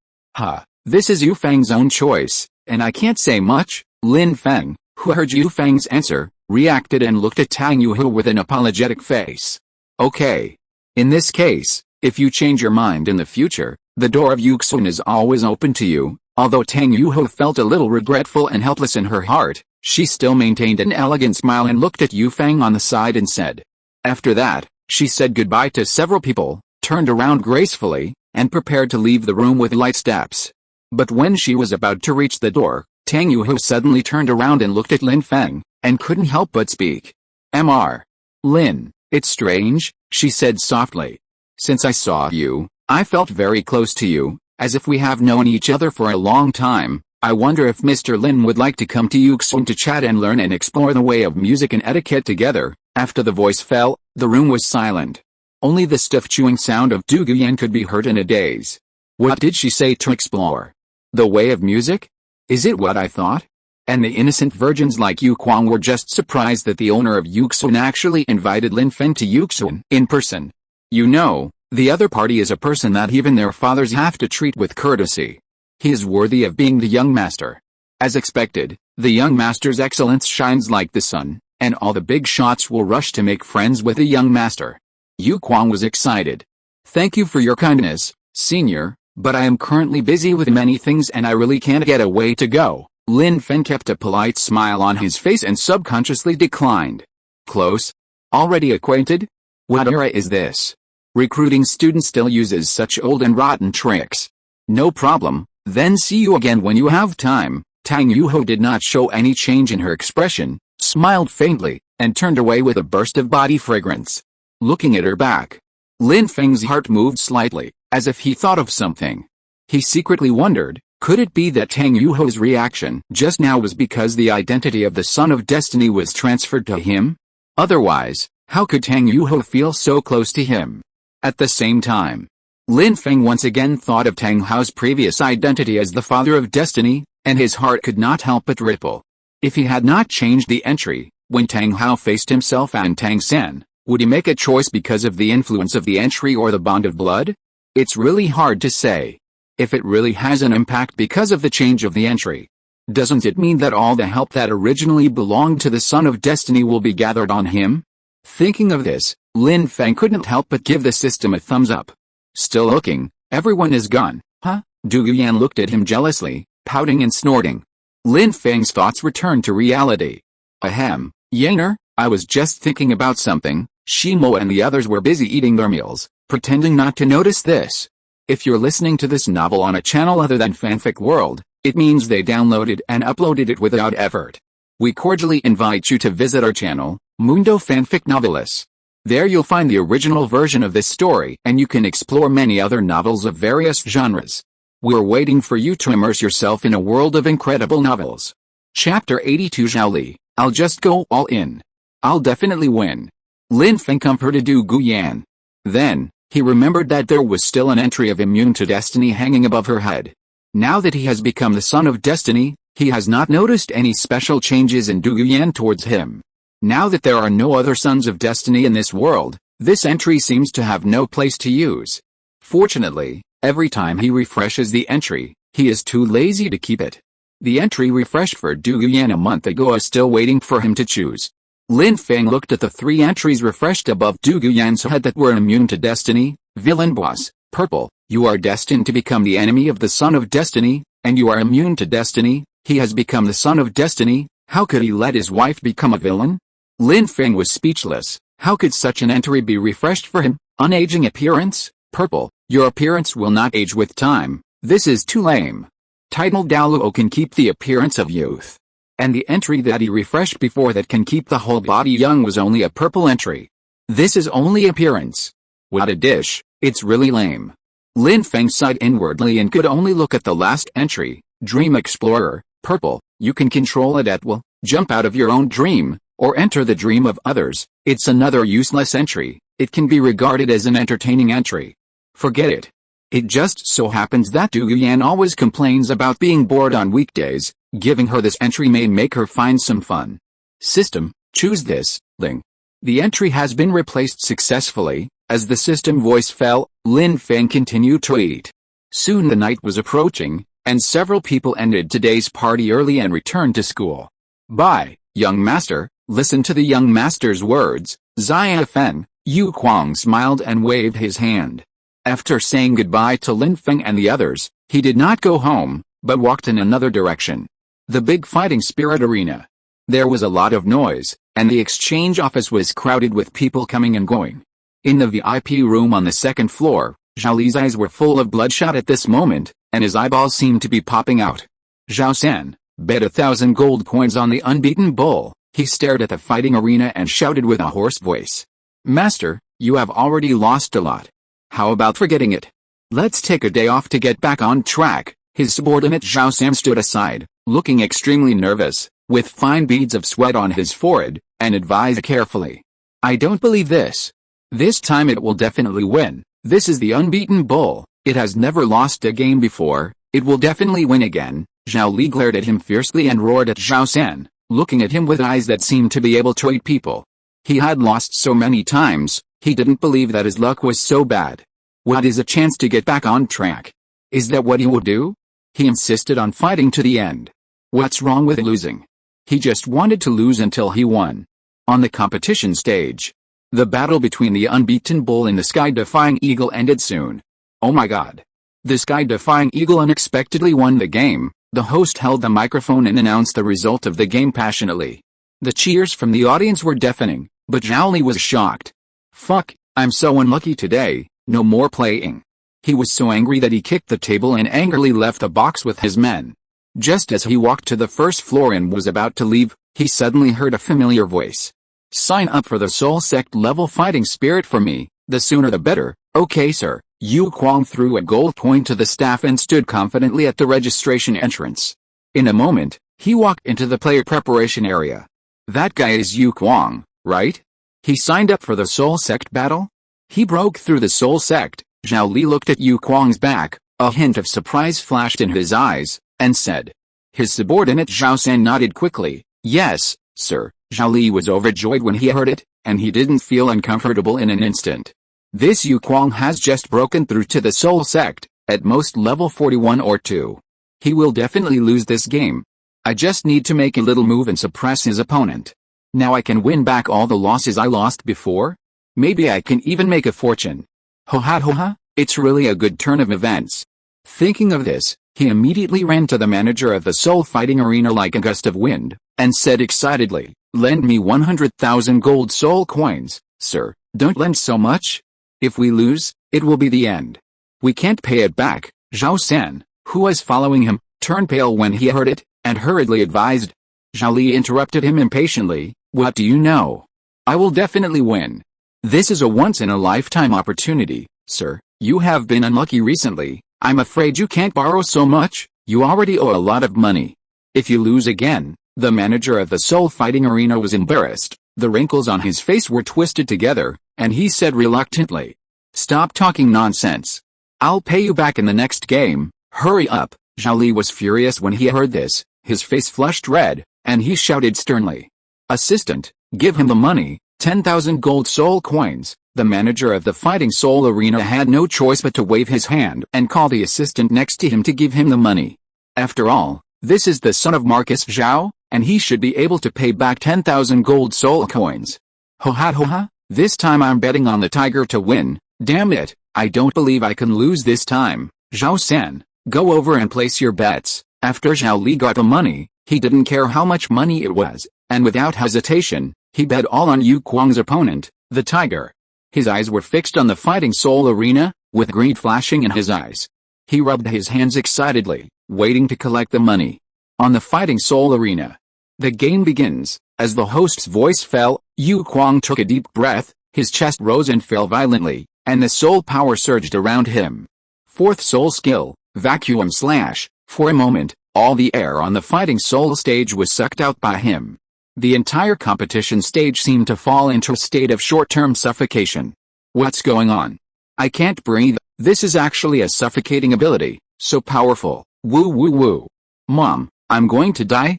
This is Yu Feng's own choice, and I can't say much. Lin Feng, who heard Yu Feng's answer, reacted and looked at Tang Yuhu with an apologetic face. Okay. In this case, if you change your mind in the future, the door of Yuxun is always open to you. Although Tang Yuhu felt a little regretful and helpless in her heart, she still maintained an elegant smile and looked at Yu Feng on the side and said. After that, she said goodbye to several people, turned around gracefully, and prepared to leave the room with light steps. But when she was about to reach the door, Tang Yuhu suddenly turned around and looked at Lin Feng, and couldn't help but speak. Mr. Lin, it's strange, she said softly. Since I saw you, I felt very close to you, as if we have known each other for a long time. I wonder if Mr. Lin would like to come to Yuxun to chat and learn and explore the way of music and etiquette together. After the voice fell, the room was silent. Only the stiff chewing sound of Dugu Yan could be heard in a daze. What did she say to explore? The way of music? Is it what I thought? And the innocent virgins like Yu Kwang were just surprised that the owner of Yuxun actually invited Lin Feng to Yuxun in person. You know, the other party is a person that even their fathers have to treat with courtesy. He is worthy of being the young master. As expected, the young master's excellence shines like the sun, and all the big shots will rush to make friends with the young master. Yu Kwang was excited. Thank you for your kindness, senior, but I am currently busy with many things and I really can't get away to go. Lin Feng kept a polite smile on his face and subconsciously declined. Close? Already acquainted? What era is this? Recruiting students still uses such old and rotten tricks. No problem, then see you again when you have time. Tang Yuho did not show any change in her expression, smiled faintly, and turned away with a burst of body fragrance. Looking at her back, Lin Feng's heart moved slightly, as if he thought of something. He secretly wondered, could it be that Tang Yuho's reaction just now was because the identity of the Son of Destiny was transferred to him? Otherwise, how could Tang Yuho feel so close to him? At the same time, Lin Feng once again thought of Tang Hao's previous identity as the Father of Destiny, and his heart could not help but ripple. If he had not changed the entry, when Tang Hao faced himself and Tang Sen, would he make a choice because of the influence of the entry or the bond of blood? It's really hard to say. If it really has an impact because of the change of the entry, doesn't it mean that all the help that originally belonged to the Son of Destiny will be gathered on him? Thinking of this, Lin Feng couldn't help but give the system a thumbs up. Still looking, everyone is gone, huh? Dugu Yan looked at him jealously, pouting and snorting. Lin Feng's thoughts returned to reality. Ahem, Yaner, I was just thinking about something. Shimo and the others were busy eating their meals, pretending not to notice this. If you're listening to this novel on a channel other than Fanfic World, it means they downloaded and uploaded it without effort. We cordially invite you to visit our channel, Mundo Fanfic Novelis. There you'll find the original version of this story, and you can explore many other novels of various genres. We're waiting for you to immerse yourself in a world of incredible novels. Chapter 82 Zhao Li, I'll just go all in. I'll definitely win. Lin Feng comforted Dugu Yan. Then, he remembered that there was still an entry of Immune to Destiny hanging above her head. Now that he has become the son of destiny, he has not noticed any special changes in Dugu Yan towards him. Now that there are no other sons of destiny in this world, this entry seems to have no place to use. Fortunately, every time he refreshes the entry, he is too lazy to keep it. The entry refreshed for Dugu Yan a month ago is still waiting for him to choose. Lin Feng looked at the 3 entries refreshed above Dugu Yan's head that were immune to destiny. Villain boss, purple, you are destined to become the enemy of the son of destiny, and you are immune to destiny. He has become the son of destiny. How could he let his wife become a villain? Lin Feng was speechless. How could such an entry be refreshed for him? Unaging appearance, purple, your appearance will not age with time. This is too lame. Titled Douluo can keep the appearance of youth. And the entry that he refreshed before that can keep the whole body young was only a purple entry. This is only appearance. What a dish, it's really lame. Lin Feng sighed inwardly and could only look at the last entry, Dream Explorer, purple, you can control it at will, jump out of your own dream, or enter the dream of others. It's another useless entry. It can be regarded as an entertaining entry. Forget it. It just so happens that Dugu Yan always complains about being bored on weekdays. Giving her this entry may make her find some fun. System, choose this, Ling. The entry has been replaced successfully. As the system voice fell, Lin Feng continued to eat. Soon the night was approaching, and several people ended today's party early and returned to school. Bye, young master. Listen to the young master's words. Zia Fen. Yu Kuang smiled and waved his hand. After saying goodbye to Lin Feng and the others, he did not go home, but walked in another direction. The big fighting spirit arena. There was a lot of noise, and the exchange office was crowded with people coming and going. In the VIP room on the 2nd floor, Zhao Li's eyes were full of bloodshot at this moment, and his eyeballs seemed to be popping out. Zhao San, bet 1,000 gold coins on the unbeaten bull. He stared at the fighting arena and shouted with a hoarse voice. Master, you have already lost a lot. How about forgetting it? Let's take a day off to get back on track. His subordinate Zhao San stood aside, looking extremely nervous, with fine beads of sweat on his forehead, and advised carefully. I don't believe this. This time it will definitely win. This is the unbeaten bull. It has never lost a game before. It will definitely win again. Zhao Li glared at him fiercely and roared at Zhao San, looking at him with eyes that seemed to be able to eat people. He had lost so many times, he didn't believe that his luck was so bad. What is a chance to get back on track? Is that what he will do? He insisted on fighting to the end. What's wrong with losing? He just wanted to lose until he won. On the competition stage, the battle between the unbeaten bull and the sky-defying eagle ended soon. Oh my god. The sky-defying eagle unexpectedly won the game. The host held the microphone and announced the result of the game passionately. The cheers from the audience were deafening, but Zhao Li was shocked. Fuck, I'm so unlucky today, no more playing. He was so angry that he kicked the table and angrily left the box with his men. Just as he walked to the 1st floor and was about to leave, he suddenly heard a familiar voice. Sign up for the Soul Sect level fighting spirit for me, the sooner the better. Okay sir. Yu Kuang threw a gold coin to the staff and stood confidently at the registration entrance. In a moment, he walked into the player preparation area. That guy is Yu Kuang, right? He signed up for the Soul Sect battle? He broke through the Soul Sect. Zhao Li looked at Yu Kuang's back, a hint of surprise flashed in his eyes, and said. His subordinate Zhao San nodded quickly. Yes, sir. Zhao Li was overjoyed when he heard it, and he didn't feel uncomfortable in an instant. This Yu Kuang has just broken through to the Soul Sect, at most level 41 or 2. He will definitely lose this game. I just need to make a little move and suppress his opponent. Now I can win back all the losses I lost before? Maybe I can even make a fortune. Ho ha, it's really a good turn of events. Thinking of this, he immediately ran to the manager of the Soul Fighting Arena like a gust of wind, and said excitedly, lend me 100,000 gold soul coins, sir, don't lend so much. If we lose, it will be the end. We can't pay it back. Zhao San, who was following him, turned pale when he heard it, and hurriedly advised. Zhao Li interrupted him impatiently, what do you know? I will definitely win. This is a once-in-a-lifetime opportunity, sir. You have been unlucky recently. I'm afraid you can't borrow so much. You already owe a lot of money. If you lose again." The manager of the soul fighting arena was embarrassed. The wrinkles on his face were twisted together, and he said reluctantly, "Stop talking nonsense. I'll pay you back in the next game. Hurry up." Zhao Li was furious when he heard this. His face flushed red, and he shouted sternly, "Assistant, give him the money, 10,000 gold soul coins." The manager of the fighting soul arena had no choice but to wave his hand and call the assistant next to him to give him the money. After all, this is the son of Marcus Zhao, and he should be able to pay back 10,000 gold soul coins. Ho ha, this time I'm betting on the tiger to win. Damn it, I don't believe I can lose this time. Zhao San, go over and place your bets. After Zhao Li got the money, he didn't care how much money it was, and without hesitation, he bet all on Yu Kuang's opponent, the tiger. His eyes were fixed on the fighting soul arena, with greed flashing in his eyes. He rubbed his hands excitedly, waiting to collect the money. On the fighting soul arena, the game begins. As the host's voice fell, Yu Kuang took a deep breath, his chest rose and fell violently, and the soul power surged around him. Fourth soul skill, vacuum slash. For a moment, all the air on the fighting soul stage was sucked out by him. The entire competition stage seemed to fall into a state of short-term suffocation. What's going on? I can't breathe. This is actually a suffocating ability, so powerful. Woo woo woo. Mom, I'm going to die.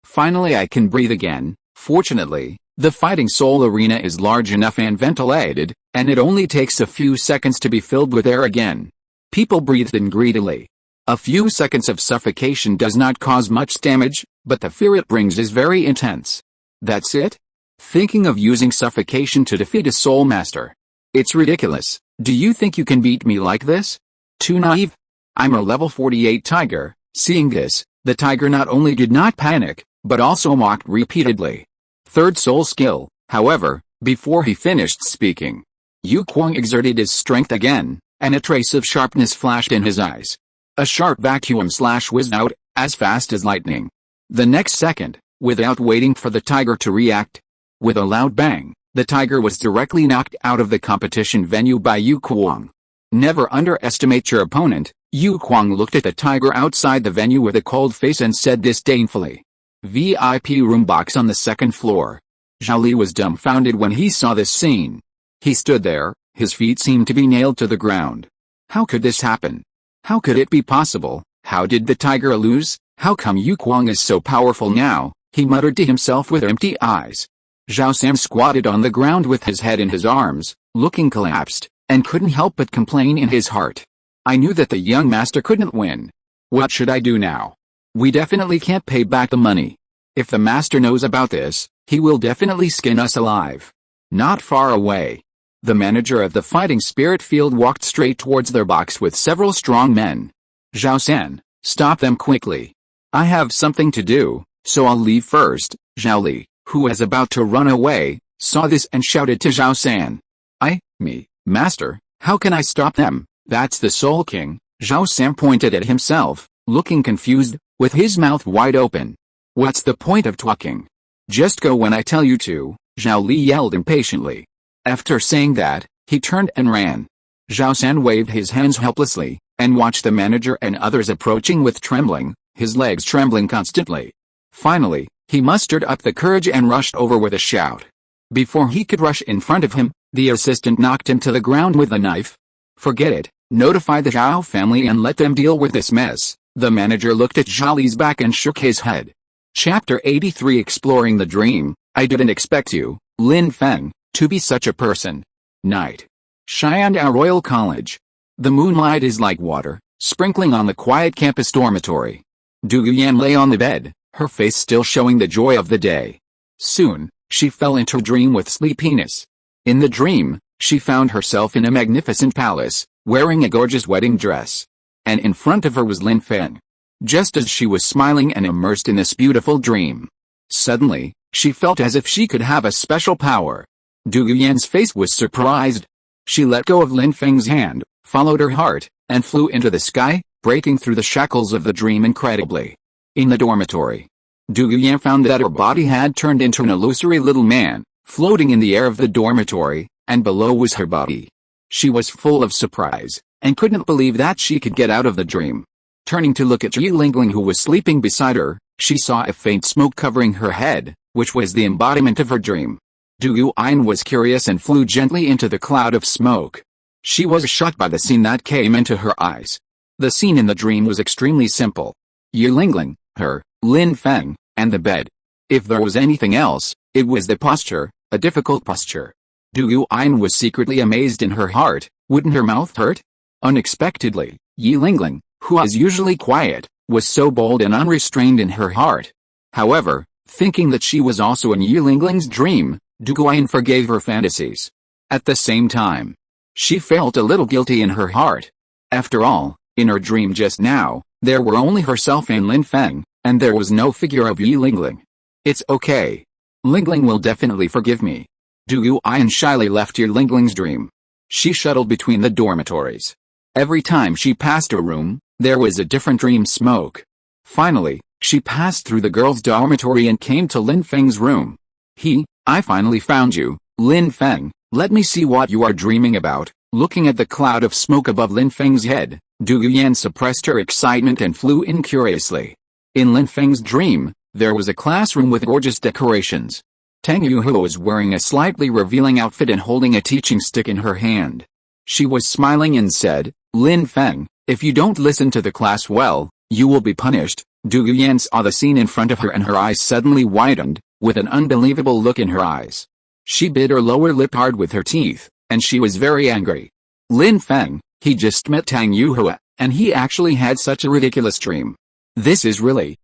Finally I can breathe again. Fortunately, the fighting soul arena is large enough and ventilated, and it only takes a few seconds to be filled with air again. People breathed in greedily. A few seconds of suffocation does not cause much damage, but the fear it brings is very intense. That's it? Thinking of using suffocation to defeat a soul master? It's ridiculous. Do you think you can beat me like this? Too naive. I'm a level 48 tiger. Seeing this, the tiger not only did not panic, but also mocked repeatedly. Third soul skill, however, before he finished speaking, Yu Kuang exerted his strength again, and a trace of sharpness flashed in his eyes. A sharp vacuum slash whizzed out, as fast as lightning. The next second, without waiting for the tiger to react, with a loud bang, the tiger was directly knocked out of the competition venue by Yu Kuang. Never underestimate your opponent. Yu Kuang looked at the tiger outside the venue with a cold face and said disdainfully. VIP room box on the second floor. Zhao Li was dumbfounded when he saw this scene. He stood there, his feet seemed to be nailed to the ground. How could this happen? How could it be possible? How did the tiger lose? How come Yu Kuang is so powerful now? He muttered to himself with empty eyes. Zhao Sam squatted on the ground with his head in his arms, looking collapsed, and couldn't help but complain in his heart. I knew that the young master couldn't win. What should I do now? We definitely can't pay back the money. If the master knows about this, he will definitely skin us alive. Not far away, the manager of the fighting spirit field walked straight towards their box with several strong men. Zhao San, stop them quickly. I have something to do, so I'll leave first. Zhao Li, who was about to run away, saw this and shouted to Zhao San. Master, how can I stop them? That's the Soul King. Zhao San pointed at himself, looking confused, with his mouth wide open. What's the point of talking? Just go when I tell you to, Zhao Li yelled impatiently. After saying that, he turned and ran. Zhao San waved his hands helplessly, and watched the manager and others approaching with trembling, his legs trembling constantly. Finally, he mustered up the courage and rushed over with a shout. Before he could rush in front of him, the assistant knocked him to the ground with a knife. Forget it, notify the Zhao family and let them deal with this mess. The manager looked at Zhao Li's back and shook his head. Chapter 83 Exploring the Dream. I didn't expect you, Lin Feng, to be such a person. Night. Xiandao Royal College. The moonlight is like water, sprinkling on the quiet campus dormitory. Dugu Yan lay on the bed, her face still showing the joy of the day. Soon, she fell into a dream with sleepiness. In the dream, she found herself in a magnificent palace, wearing a gorgeous wedding dress. And in front of her was Lin Feng. Just as she was smiling and immersed in this beautiful dream, suddenly, she felt as if she could have a special power. Dugu Yan's face was surprised. She let go of Lin Feng's hand, followed her heart, and flew into the sky, breaking through the shackles of the dream incredibly. In the dormitory, Dugu Yan found that her body had turned into an illusory little man, floating in the air of the dormitory, and below was her body. She was full of surprise, and couldn't believe that she could get out of the dream. Turning to look at Yi Lingling, who was sleeping beside her, she saw a faint smoke covering her head, which was the embodiment of her dream. Dugu Yan was curious and flew gently into the cloud of smoke. She was shocked by the scene that came into her eyes. The scene in the dream was extremely simple. Yi Lingling, her, Lin Feng, and the bed. If there was anything else, it was the posture, a difficult posture. Dugu Yan was secretly amazed in her heart. Wouldn't her mouth hurt? Unexpectedly, Yi Lingling, who is usually quiet, was so bold and unrestrained in her heart. However, thinking that she was also in Yi Lingling's dream, Dugu Yan forgave her fantasies. At the same time, she felt a little guilty in her heart. After all, in her dream just now, there were only herself and Lin Feng, and there was no figure of Yi Lingling. It's okay. Lingling will definitely forgive me. Dugu Yan shyly left Yi Lingling's dream. She shuttled between the dormitories. Every time she passed a room, there was a different dream smoke. Finally, she passed through the girls' dormitory and came to Lin Feng's room. I finally found you, Lin Feng. Let me see what you are dreaming about. Looking at the cloud of smoke above Lin Feng's head, Dugu Yan suppressed her excitement and flew in curiously. In Lin Feng's dream, there was a classroom with gorgeous decorations. Tang Yuho was wearing a slightly revealing outfit and holding a teaching stick in her hand. She was smiling and said, Lin Feng, if you don't listen to the class well, you will be punished. Dugu Yan saw the scene in front of her and her eyes suddenly widened, with an unbelievable look in her eyes. She bit her lower lip hard with her teeth, and she was very angry. Lin Feng, he just met Tang Yuho, and he actually had such a ridiculous dream. This is really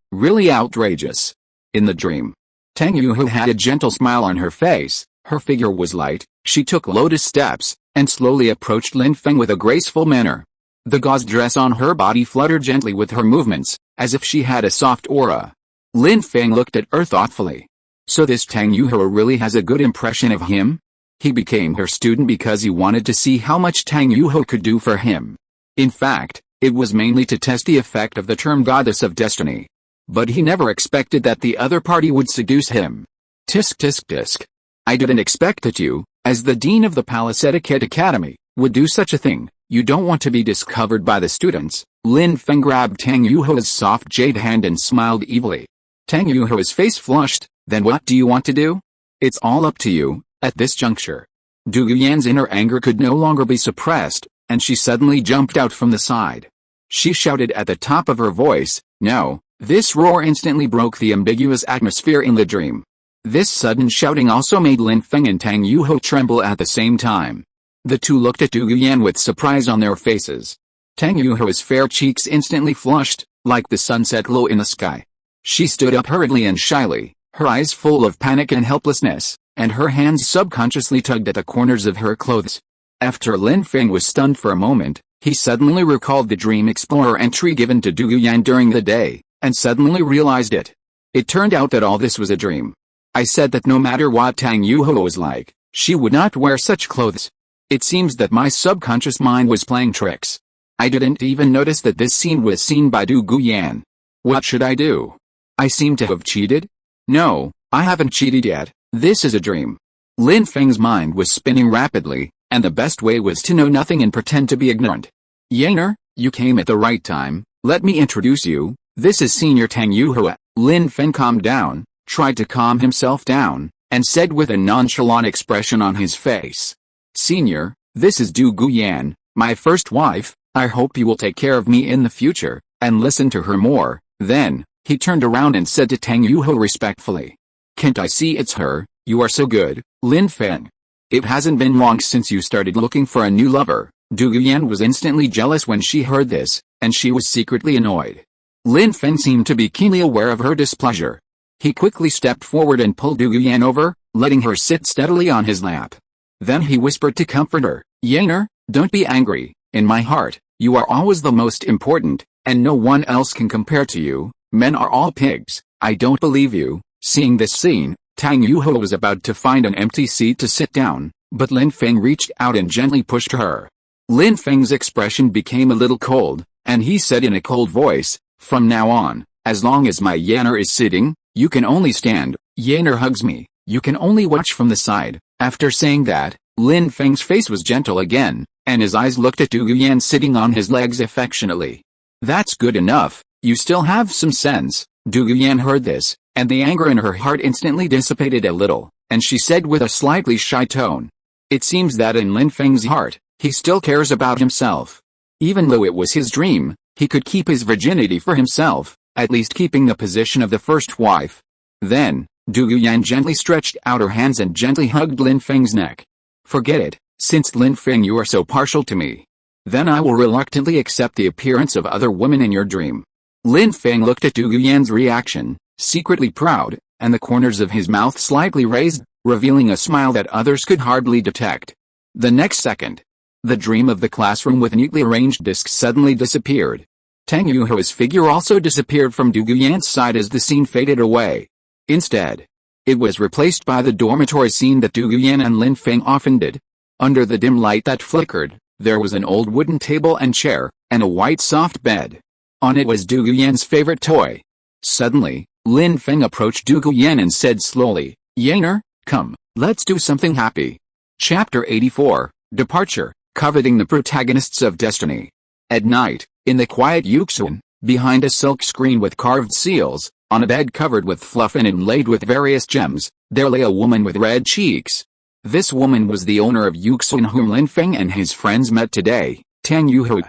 outrageous. In the dream, Tang Yuho had a gentle smile on her face, her figure was light, she took lotus steps, and slowly approached Lin Feng with a graceful manner. The gauze dress on her body fluttered gently with her movements, as if she had a soft aura. Lin Feng looked at her thoughtfully. So this Tang Yuho really has a good impression of him? He became her student because he wanted to see how much Tang Yuho could do for him. In fact, it was mainly to test the effect of the term goddess of destiny. But he never expected that the other party would seduce him. Tisk tisk tisk. I didn't expect that you, as the dean of the Palace Etiquette Academy, would do such a thing. You don't want to be discovered by the students. Lin Feng grabbed Tang Yuho's soft jade hand and smiled evilly. Tang Yuho's face flushed. Then what do you want to do? It's all up to you. At this juncture, Dugu Yan's inner anger could no longer be suppressed, and she suddenly jumped out from the side. She shouted at the top of her voice, no. This roar instantly broke the ambiguous atmosphere in the dream. This sudden shouting also made Lin Feng and Tang Yuho tremble at the same time. The two looked at Dugu Yan with surprise on their faces. Tang Yuho's fair cheeks instantly flushed, like the sunset glow in the sky. She stood up hurriedly and shyly, her eyes full of panic and helplessness, and her hands subconsciously tugged at the corners of her clothes. After Lin Feng was stunned for a moment, he suddenly recalled the Dream Explorer entry given to Dugu Yan during the day, and suddenly realized it. It turned out that all this was a dream. I said that no matter what Tang Yuho was like, she would not wear such clothes. It seems that my subconscious mind was playing tricks. I didn't even notice that this scene was seen by Dugu Yan. What should I do? I seem to have cheated? No, I haven't cheated yet. This is a dream. Lin Feng's mind was spinning rapidly, and the best way was to know nothing and pretend to be ignorant. Yaner, you came at the right time. Let me introduce you. This is Senior Tang Yuho. Lin Feng calmed down, tried to calm himself down, and said with a nonchalant expression on his face. Senior, this is Dugu Yan, my first wife. I hope you will take care of me in the future, and listen to her more. Then, he turned around and said to Tang Yuho respectfully. Can't I see it's her? You are so good, Lin Feng. It hasn't been long since you started looking for a new lover. Dugu Yan was instantly jealous when she heard this, and she was secretly annoyed. Lin Feng seemed to be keenly aware of her displeasure. He quickly stepped forward and pulled Dugu Yan over, letting her sit steadily on his lap. Then he whispered to comfort her, Yaner, don't be angry. In my heart, you are always the most important, and no one else can compare to you. Men are all pigs. I don't believe you. Seeing this scene, Tang Yuho was about to find an empty seat to sit down, but Lin Feng reached out and gently pushed her. Lin Feng's expression became a little cold, and he said in a cold voice, from now on, as long as my Yaner is sitting, you can only stand. Yaner hugs me. You can only watch from the side." After saying that, Lin Feng's face was gentle again, and his eyes looked at Dugu Yan sitting on his legs affectionately. "That's good enough, you still have some sense." Dugu Yan heard this, and the anger in her heart instantly dissipated a little, and she said with a slightly shy tone, "It seems that in Lin Feng's heart, he still cares about himself. Even though it was his dream, he could keep his virginity for himself, at least keeping the position of the first wife." Then, Dugu Yan gently stretched out her hands and gently hugged Lin Feng's neck. "Forget it, since Lin Feng you are so partial to me. Then I will reluctantly accept the appearance of other women in your dream." Lin Feng looked at Dugu Yan's reaction, secretly proud, and the corners of his mouth slightly raised, revealing a smile that others could hardly detect. The next second, the dream of the classroom with neatly arranged discs suddenly disappeared. Tang Yuho's figure also disappeared from Dugu Yan's side as the scene faded away. Instead, it was replaced by the dormitory scene that Dugu Yan and Lin Feng often did. Under the dim light that flickered, there was an old wooden table and chair, and a white soft bed. On it was Dugu Yan's favorite toy. Suddenly, Lin Feng approached Dugu Yan and said slowly, "Yaner, come, let's do something happy." Chapter 84, Departure, coveting the protagonists of destiny. At night, in the quiet Yuxuan, behind a silk screen with carved seals, on a bed covered with fluff and inlaid with various gems, there lay a woman with red cheeks. This woman was the owner of Yuxuan whom Lin Feng and his friends met today, Tang Yuho.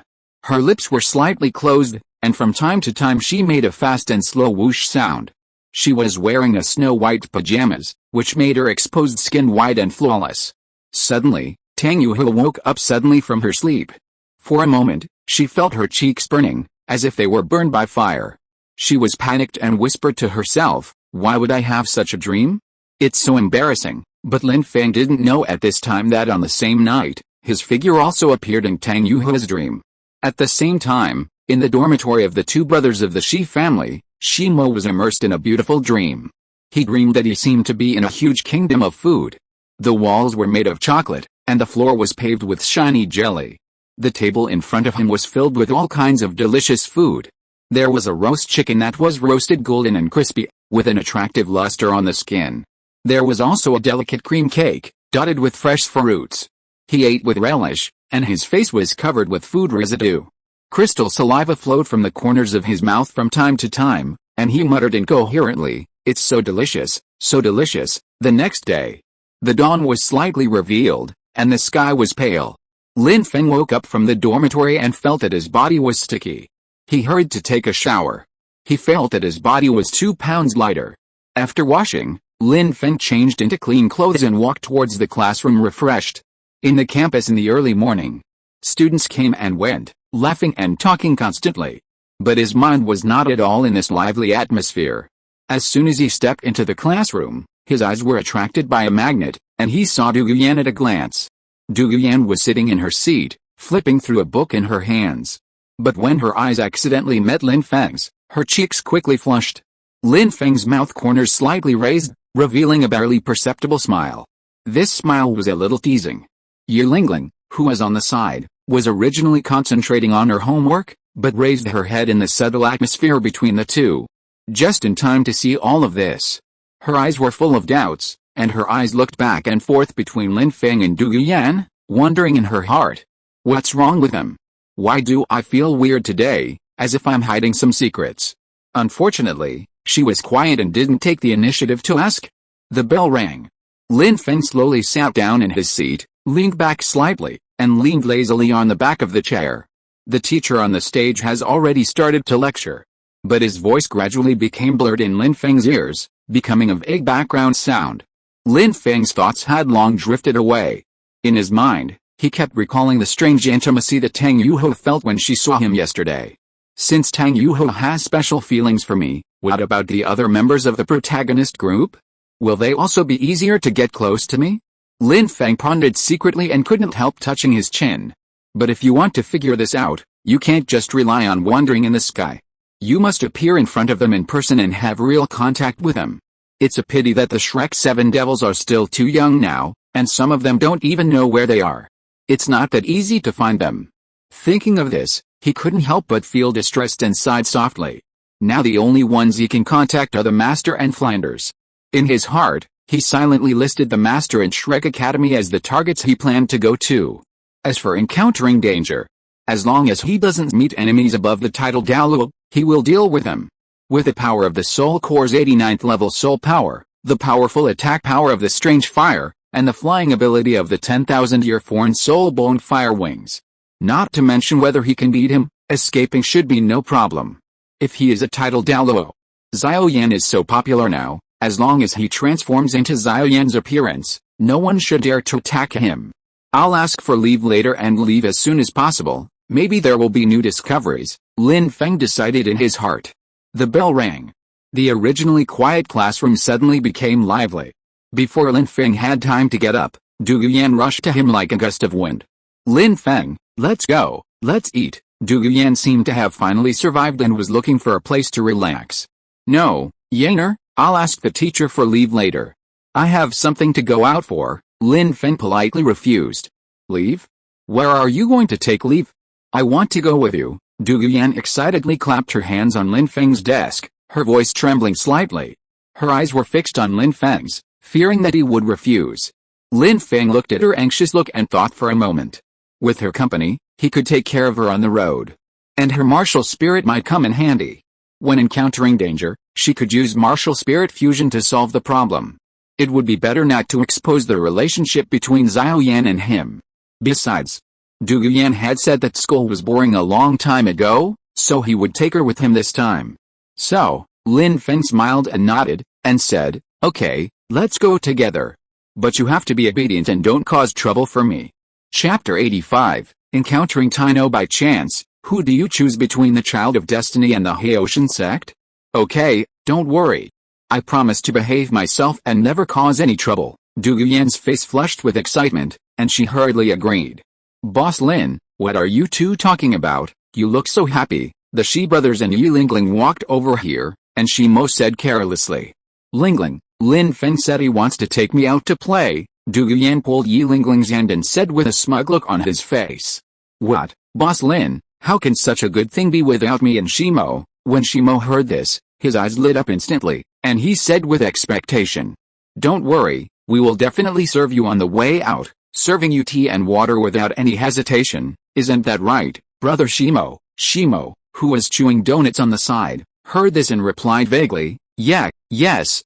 Her lips were slightly closed, and from time to time she made a fast and slow whoosh sound. She was wearing a snow-white pajamas, which made her exposed skin white and flawless. Suddenly, Tang Yuho woke up suddenly from her sleep. For a moment, she felt her cheeks burning, as if they were burned by fire. She was panicked and whispered to herself, "Why would I have such a dream? It's so embarrassing." But Lin Feng didn't know at this time that on the same night, his figure also appeared in Tang Yuho's dream. At the same time, in the dormitory of the two brothers of the Shi family, Shi Mo was immersed in a beautiful dream. He dreamed that he seemed to be in a huge kingdom of food. The walls were made of chocolate, and the floor was paved with shiny jelly. The table in front of him was filled with all kinds of delicious food. There was a roast chicken that was roasted golden and crispy, with an attractive luster on the skin. There was also a delicate cream cake, dotted with fresh fruits. He ate with relish, and his face was covered with food residue. Crystal saliva flowed from the corners of his mouth from time to time, and he muttered incoherently, "It's so delicious, so delicious." The next day, the dawn was slightly revealed, and the sky was pale. Lin Feng woke up from the dormitory and felt that his body was sticky. He hurried to take a shower. He felt that his body was 2 pounds lighter. After washing, Lin Feng changed into clean clothes and walked towards the classroom refreshed. In the campus in the early morning, students came and went, laughing and talking constantly. But his mind was not at all in this lively atmosphere. As soon as he stepped into the classroom, his eyes were attracted by a magnet, and he saw Dugu Yan at a glance. Dugu Yan was sitting in her seat, flipping through a book in her hands. But when her eyes accidentally met Lin Feng's, her cheeks quickly flushed. Lin Feng's mouth corners slightly raised, revealing a barely perceptible smile. This smile was a little teasing. Yi Lingling, who was on the side, was originally concentrating on her homework, but raised her head in the subtle atmosphere between the two. Just in time to see all of this. Her eyes were full of doubts, and her eyes looked back and forth between Lin Feng and Dugu Yan, wondering in her heart, "What's wrong with him? Why do I feel weird today, as if I'm hiding some secrets?" Unfortunately, she was quiet and didn't take the initiative to ask. The bell rang. Lin Feng slowly sat down in his seat, leaned back slightly, and leaned lazily on the back of the chair. The teacher on the stage has already started to lecture. But his voice gradually became blurred in Lin Feng's ears, becoming a vague background sound. Lin Feng's thoughts had long drifted away. In his mind, he kept recalling the strange intimacy that Tang Yuho felt when she saw him yesterday. Since Tang Yuho has special feelings for me, what about the other members of the protagonist group? Will they also be easier to get close to me? Lin Feng pondered secretly and couldn't help touching his chin. But if you want to figure this out, you can't just rely on wandering in the sky. You must appear in front of them in person and have real contact with them. It's a pity that the Shrek 7 devils are still too young now, and some of them don't even know where they are. It's not that easy to find them. Thinking of this, he couldn't help but feel distressed and sighed softly. Now the only ones he can contact are the Master and Flanders. In his heart, He silently listed the Master and Shrek Academy as the targets he planned to go to. As for encountering danger, as long as he doesn't meet enemies above the Titled Douluo, he will deal with them. With the power of the Soul Core's 89th level soul power, the powerful attack power of the strange fire, and the flying ability of the 10,000-year foreign soul-bone fire wings. Not to mention whether he can beat him, escaping should be no problem. If he is a Titled Douluo. Xiao Yan is so popular now, as long as he transforms into Xiao Yan's appearance, no one should dare to attack him. I'll ask for leave later and leave as soon as possible, maybe there will be new discoveries, Lin Feng decided in his heart. The bell rang. The originally quiet classroom suddenly became lively. Before Lin Feng had time to get up, Dugu Yan rushed to him like a gust of wind. Lin Feng, let's go, let's eat. Dugu Yan seemed to have finally survived and was looking for a place to relax. No, Yaner, I'll ask the teacher for leave later. I have something to go out for, Lin Feng politely refused. Leave? Where are you going to take leave? I want to go with you. Dugu Yan excitedly clapped her hands on Lin Feng's desk, her voice trembling slightly. Her eyes were fixed on Lin Feng's, fearing that he would refuse. Lin Feng looked at her anxious look and thought for a moment. With her company, he could take care of her on the road. And her martial spirit might come in handy. When encountering danger, she could use martial spirit fusion to solve the problem. It would be better not to expose the relationship between Xiao Yan and him. Besides, Dugu Yan had said that school was boring a long time ago, so he would take her with him this time. So, Lin Feng smiled and nodded, and said, okay, let's go together. But you have to be obedient and don't cause trouble for me. Chapter 85, Encountering Tino by Chance. Who do you choose between the Child of Destiny and the Haoshan sect? Okay, don't worry. I promise to behave myself and never cause any trouble. Dugu Yan's face flushed with excitement, and she hurriedly agreed. Boss Lin, what are you two talking about? You look so happy. The Shi brothers and Yi Lingling walked over here, and Shimo said carelessly. Lingling, Lin Feng said he wants to take me out to play. Dugu Yan pulled Yi Lingling's hand and said with a smug look on his face. What, Boss Lin, how can such a good thing be without me and Shimo? When Shimo heard this, his eyes lit up instantly, and he said with expectation. Don't worry, we will definitely serve you on the way out. Serving you tea and water without any hesitation, isn't that right, brother Shimo? Shimo, who was chewing donuts on the side, heard this and replied vaguely, yeah, yes.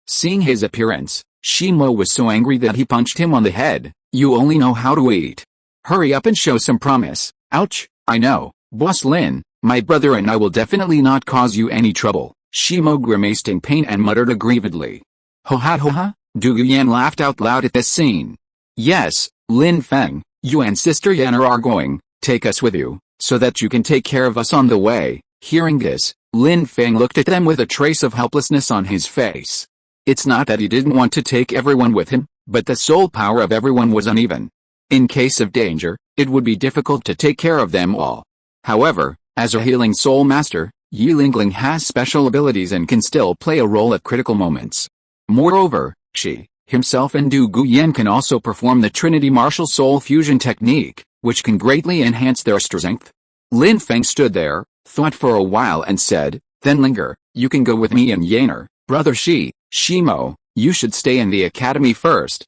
Seeing his appearance, Shimo was so angry that he punched him on the head. You only know how to eat. Hurry up and show some promise. Ouch, I know, Boss Lin, my brother and I will definitely not cause you any trouble. Shimo grimaced in pain and muttered aggrievedly. Ho ha, Dugu Yan laughed out loud at this scene. Yes, Lin Feng, you and Sister Yaner are going, take us with you, so that you can take care of us on the way. Hearing this, Lin Feng looked at them with a trace of helplessness on his face. It's not that he didn't want to take everyone with him, but the soul power of everyone was uneven. In case of danger, it would be difficult to take care of them all. However, as a healing soul master, Yi Lingling has special abilities and can still play a role at critical moments. Moreover, she, himself and Dugu Yan can also perform the Trinity Martial Soul Fusion technique, which can greatly enhance their strength. Lin Feng stood there, thought for a while and said, then linger, you can go with me and Yaner, brother Shimo, you should stay in the academy first.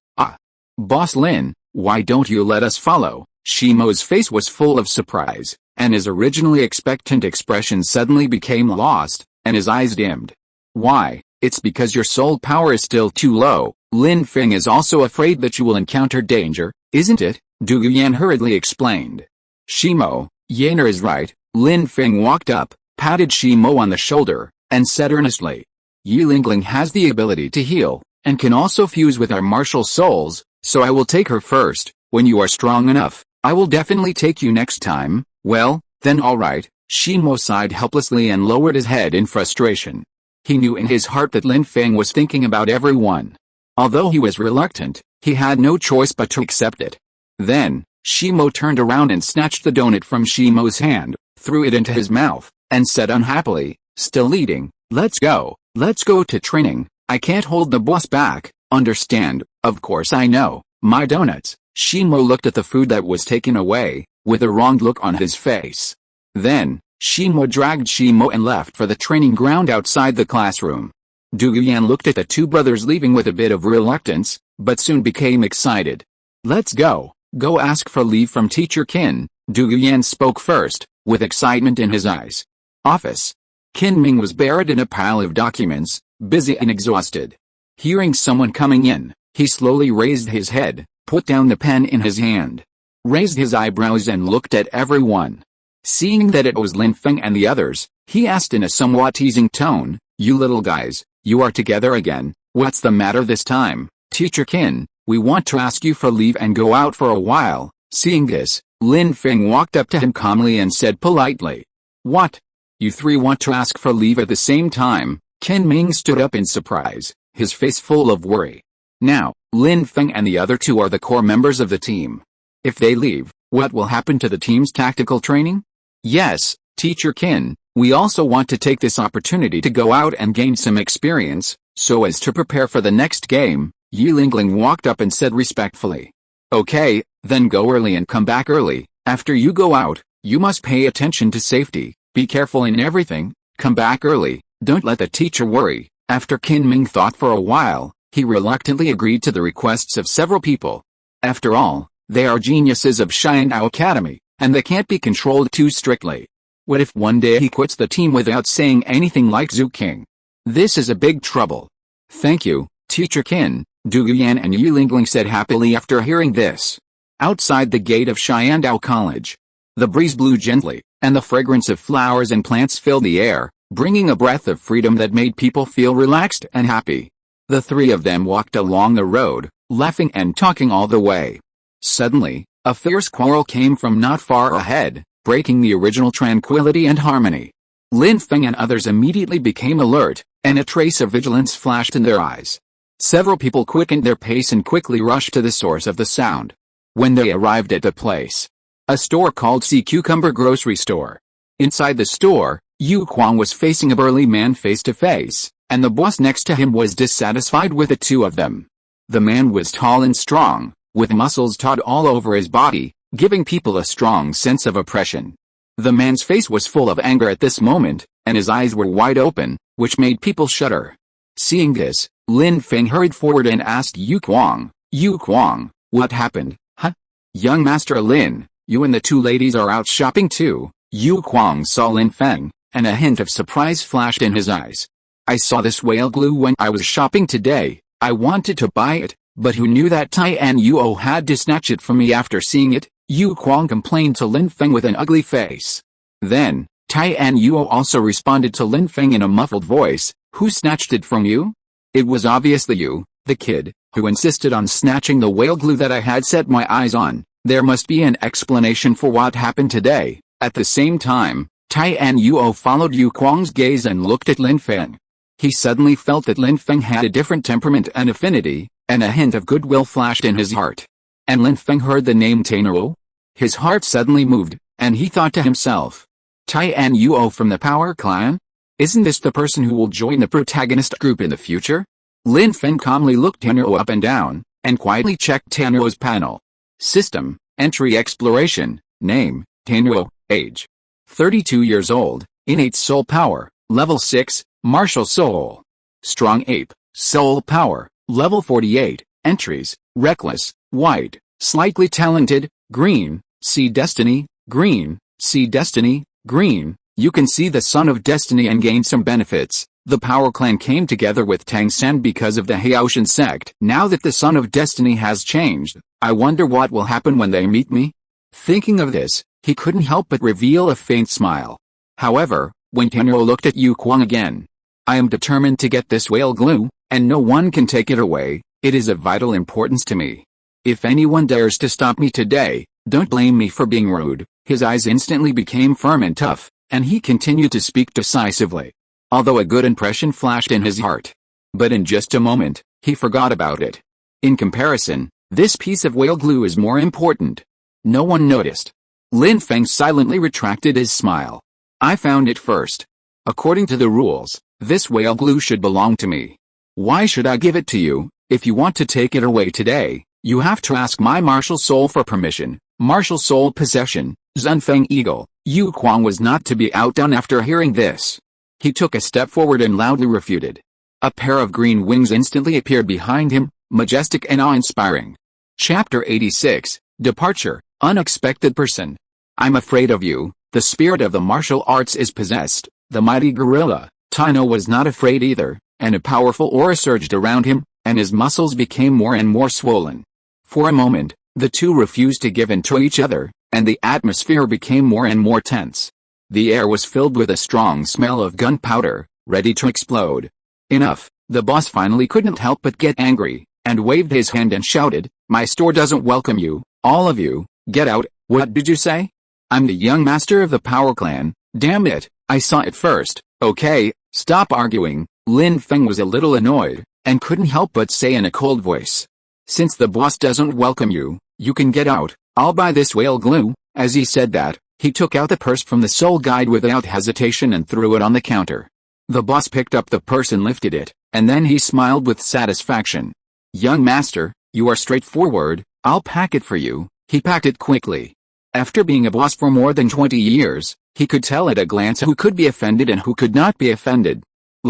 Boss Lin, why don't you let us follow? Shimo's face was full of surprise, and his originally expectant expression suddenly became lost, and his eyes dimmed. Why, it's because your soul power is still too low. Lin Feng is also afraid that you will encounter danger, isn't it? Dugu Yan hurriedly explained. Shimo, Yaner is right. Lin Feng walked up, patted Shimo on the shoulder, and said earnestly. Yi Lingling has the ability to heal, and can also fuse with our martial souls, so I will take her first. When you are strong enough, I will definitely take you next time. Well, then alright. Shimo sighed helplessly and lowered his head in frustration. He knew in his heart that Lin Feng was thinking about everyone. Although he was reluctant, he had no choice but to accept it. Then, Shimo turned around and snatched the donut from Shimo's hand, threw it into his mouth, and said unhappily, still eating, let's go to training. I can't hold the boss back, understand? Of course I know, my donuts. Shimo looked at the food that was taken away, with a wronged look on his face. Then, Shimo dragged Shimo and left for the training ground outside the classroom. Dugu Yan looked at the two brothers leaving with a bit of reluctance, but soon became excited. Let's go. Go ask for leave from Teacher Qin. Dugu Yan spoke first, with excitement in his eyes. Office. Qin Ming was buried in a pile of documents, busy and exhausted. Hearing someone coming in, he slowly raised his head, put down the pen in his hand, raised his eyebrows and looked at everyone. Seeing that it was Lin Feng and the others, he asked in a somewhat teasing tone, "You little guys, you are together again, what's the matter this time?" "Teacher Qin, we want to ask you for leave and go out for a while." Seeing this, Lin Feng walked up to him calmly and said politely, "What? You three want to ask for leave at the same time?" Qin Ming stood up in surprise, his face full of worry. Now, Lin Feng and the other two are the core members of the team. If they leave, what will happen to the team's tactical training? Yes, Teacher Qin, we also want to take this opportunity to go out and gain some experience, so as to prepare for the next game. Yi Lingling walked up and said respectfully. Okay, then go early and come back early. After you go out, you must pay attention to safety, be careful in everything, come back early, don't let the teacher worry. After Qin Ming thought for a while, he reluctantly agreed to the requests of several people. After all, they are geniuses of Xiandao Academy, and they can't be controlled too strictly. What if one day he quits the team without saying anything like Zhu King? This is a big trouble. Thank you, Teacher Qin, Dugu Yan and Yi Lingling said happily after hearing this. Outside the gate of Xiandao College, the breeze blew gently, and the fragrance of flowers and plants filled the air, bringing a breath of freedom that made people feel relaxed and happy. The three of them walked along the road, laughing and talking all the way. Suddenly, a fierce quarrel came from not far ahead, breaking the original tranquility and harmony. Lin Feng and others immediately became alert, and a trace of vigilance flashed in their eyes. Several people quickened their pace and quickly rushed to the source of the sound. When they arrived at the place, a store called Sea Cucumber Grocery Store. Inside the store, Yu Kuang was facing a burly man face to face, and the boss next to him was dissatisfied with the two of them. The man was tall and strong, with muscles taut all over his body, giving people a strong sense of oppression. The man's face was full of anger at this moment, and his eyes were wide open, which made people shudder. Seeing this, Lin Feng hurried forward and asked Yu Kuang, what happened, huh? Young Master Lin, you and the two ladies are out shopping too? Yu Kuang saw Lin Feng, and a hint of surprise flashed in his eyes. I saw this whale glue when I was shopping today. I wanted to buy it, but who knew that Tian Yuo had to snatch it from me after seeing it? Yu Kuang complained to Lin Feng with an ugly face. Then, Tian Yuo also responded to Lin Feng in a muffled voice, who snatched it from you? It was obviously you, the kid, who insisted on snatching the whale glue that I had set my eyes on. There must be an explanation for what happened today. At the same time, Tian Yuo followed Yu Kuang's gaze and looked at Lin Feng. He suddenly felt that Lin Feng had a different temperament and affinity, and a hint of goodwill flashed in his heart. And Lin Feng heard the name Tianruo. His heart suddenly moved, and he thought to himself, Tian Yuo from the Power Clan? Isn't this the person who will join the protagonist group in the future? Lin Feng calmly looked Tianruo up and down, and quietly checked Tianruo's panel. System, Entry Exploration, Name, Tianruo, Age. 32 years old, Innate Soul Power, Level 6, Martial Soul. Strong Ape, Soul Power, Level 48, Entries, Reckless, White, Slightly Talented, Green, See Destiny, Green, See Destiny, Green. You can see the Son of Destiny and gain some benefits. The Power Clan came together with Tang San because of the Haoshan sect. Now that the Son of Destiny has changed, I wonder what will happen when they meet me? Thinking of this, he couldn't help but reveal a faint smile. However, when Tianruo looked at Yu Kuang again, I am determined to get this whale glue, and no one can take it away. It is of vital importance to me. If anyone dares to stop me today, don't blame me for being rude. His eyes instantly became firm and tough, and he continued to speak decisively. Although a good impression flashed in his heart. But in just a moment, he forgot about it. In comparison, this piece of whale glue is more important. No one noticed. Lin Feng silently retracted his smile. I found it first. According to the rules, this whale glue should belong to me. Why should I give it to you? If you want to take it away today, you have to ask my martial soul for permission. Martial soul possession, Zunfeng Eagle. Yu Kuang was not to be outdone after hearing this. He took a step forward and loudly refuted. A pair of green wings instantly appeared behind him, majestic and awe-inspiring. Chapter 86, Departure, Unexpected Person. I'm afraid of you, the spirit of the martial arts is possessed. The mighty gorilla, Tino, was not afraid either, and a powerful aura surged around him, and his muscles became more and more swollen. For a moment, the two refused to give in to each other, and the atmosphere became more and more tense. The air was filled with a strong smell of gunpowder, ready to explode. Enough, the boss finally couldn't help but get angry, and waved his hand and shouted, "My store doesn't welcome you, all of you, get out." "What did you say?" "I'm the young master of the Power Clan, damn it, I saw it first." "Okay, stop arguing." Lin Feng was a little annoyed, and couldn't help but say in a cold voice, "Since the boss doesn't welcome you, you can get out, I'll buy this whale glue." As he said that, he took out the purse from the soul guide without hesitation and threw it on the counter. The boss picked up the purse and lifted it, and then he smiled with satisfaction. "Young master, you are straightforward, I'll pack it for you." He packed it quickly. After being a boss for more than 20 years, he could tell at a glance who could be offended and who could not be offended.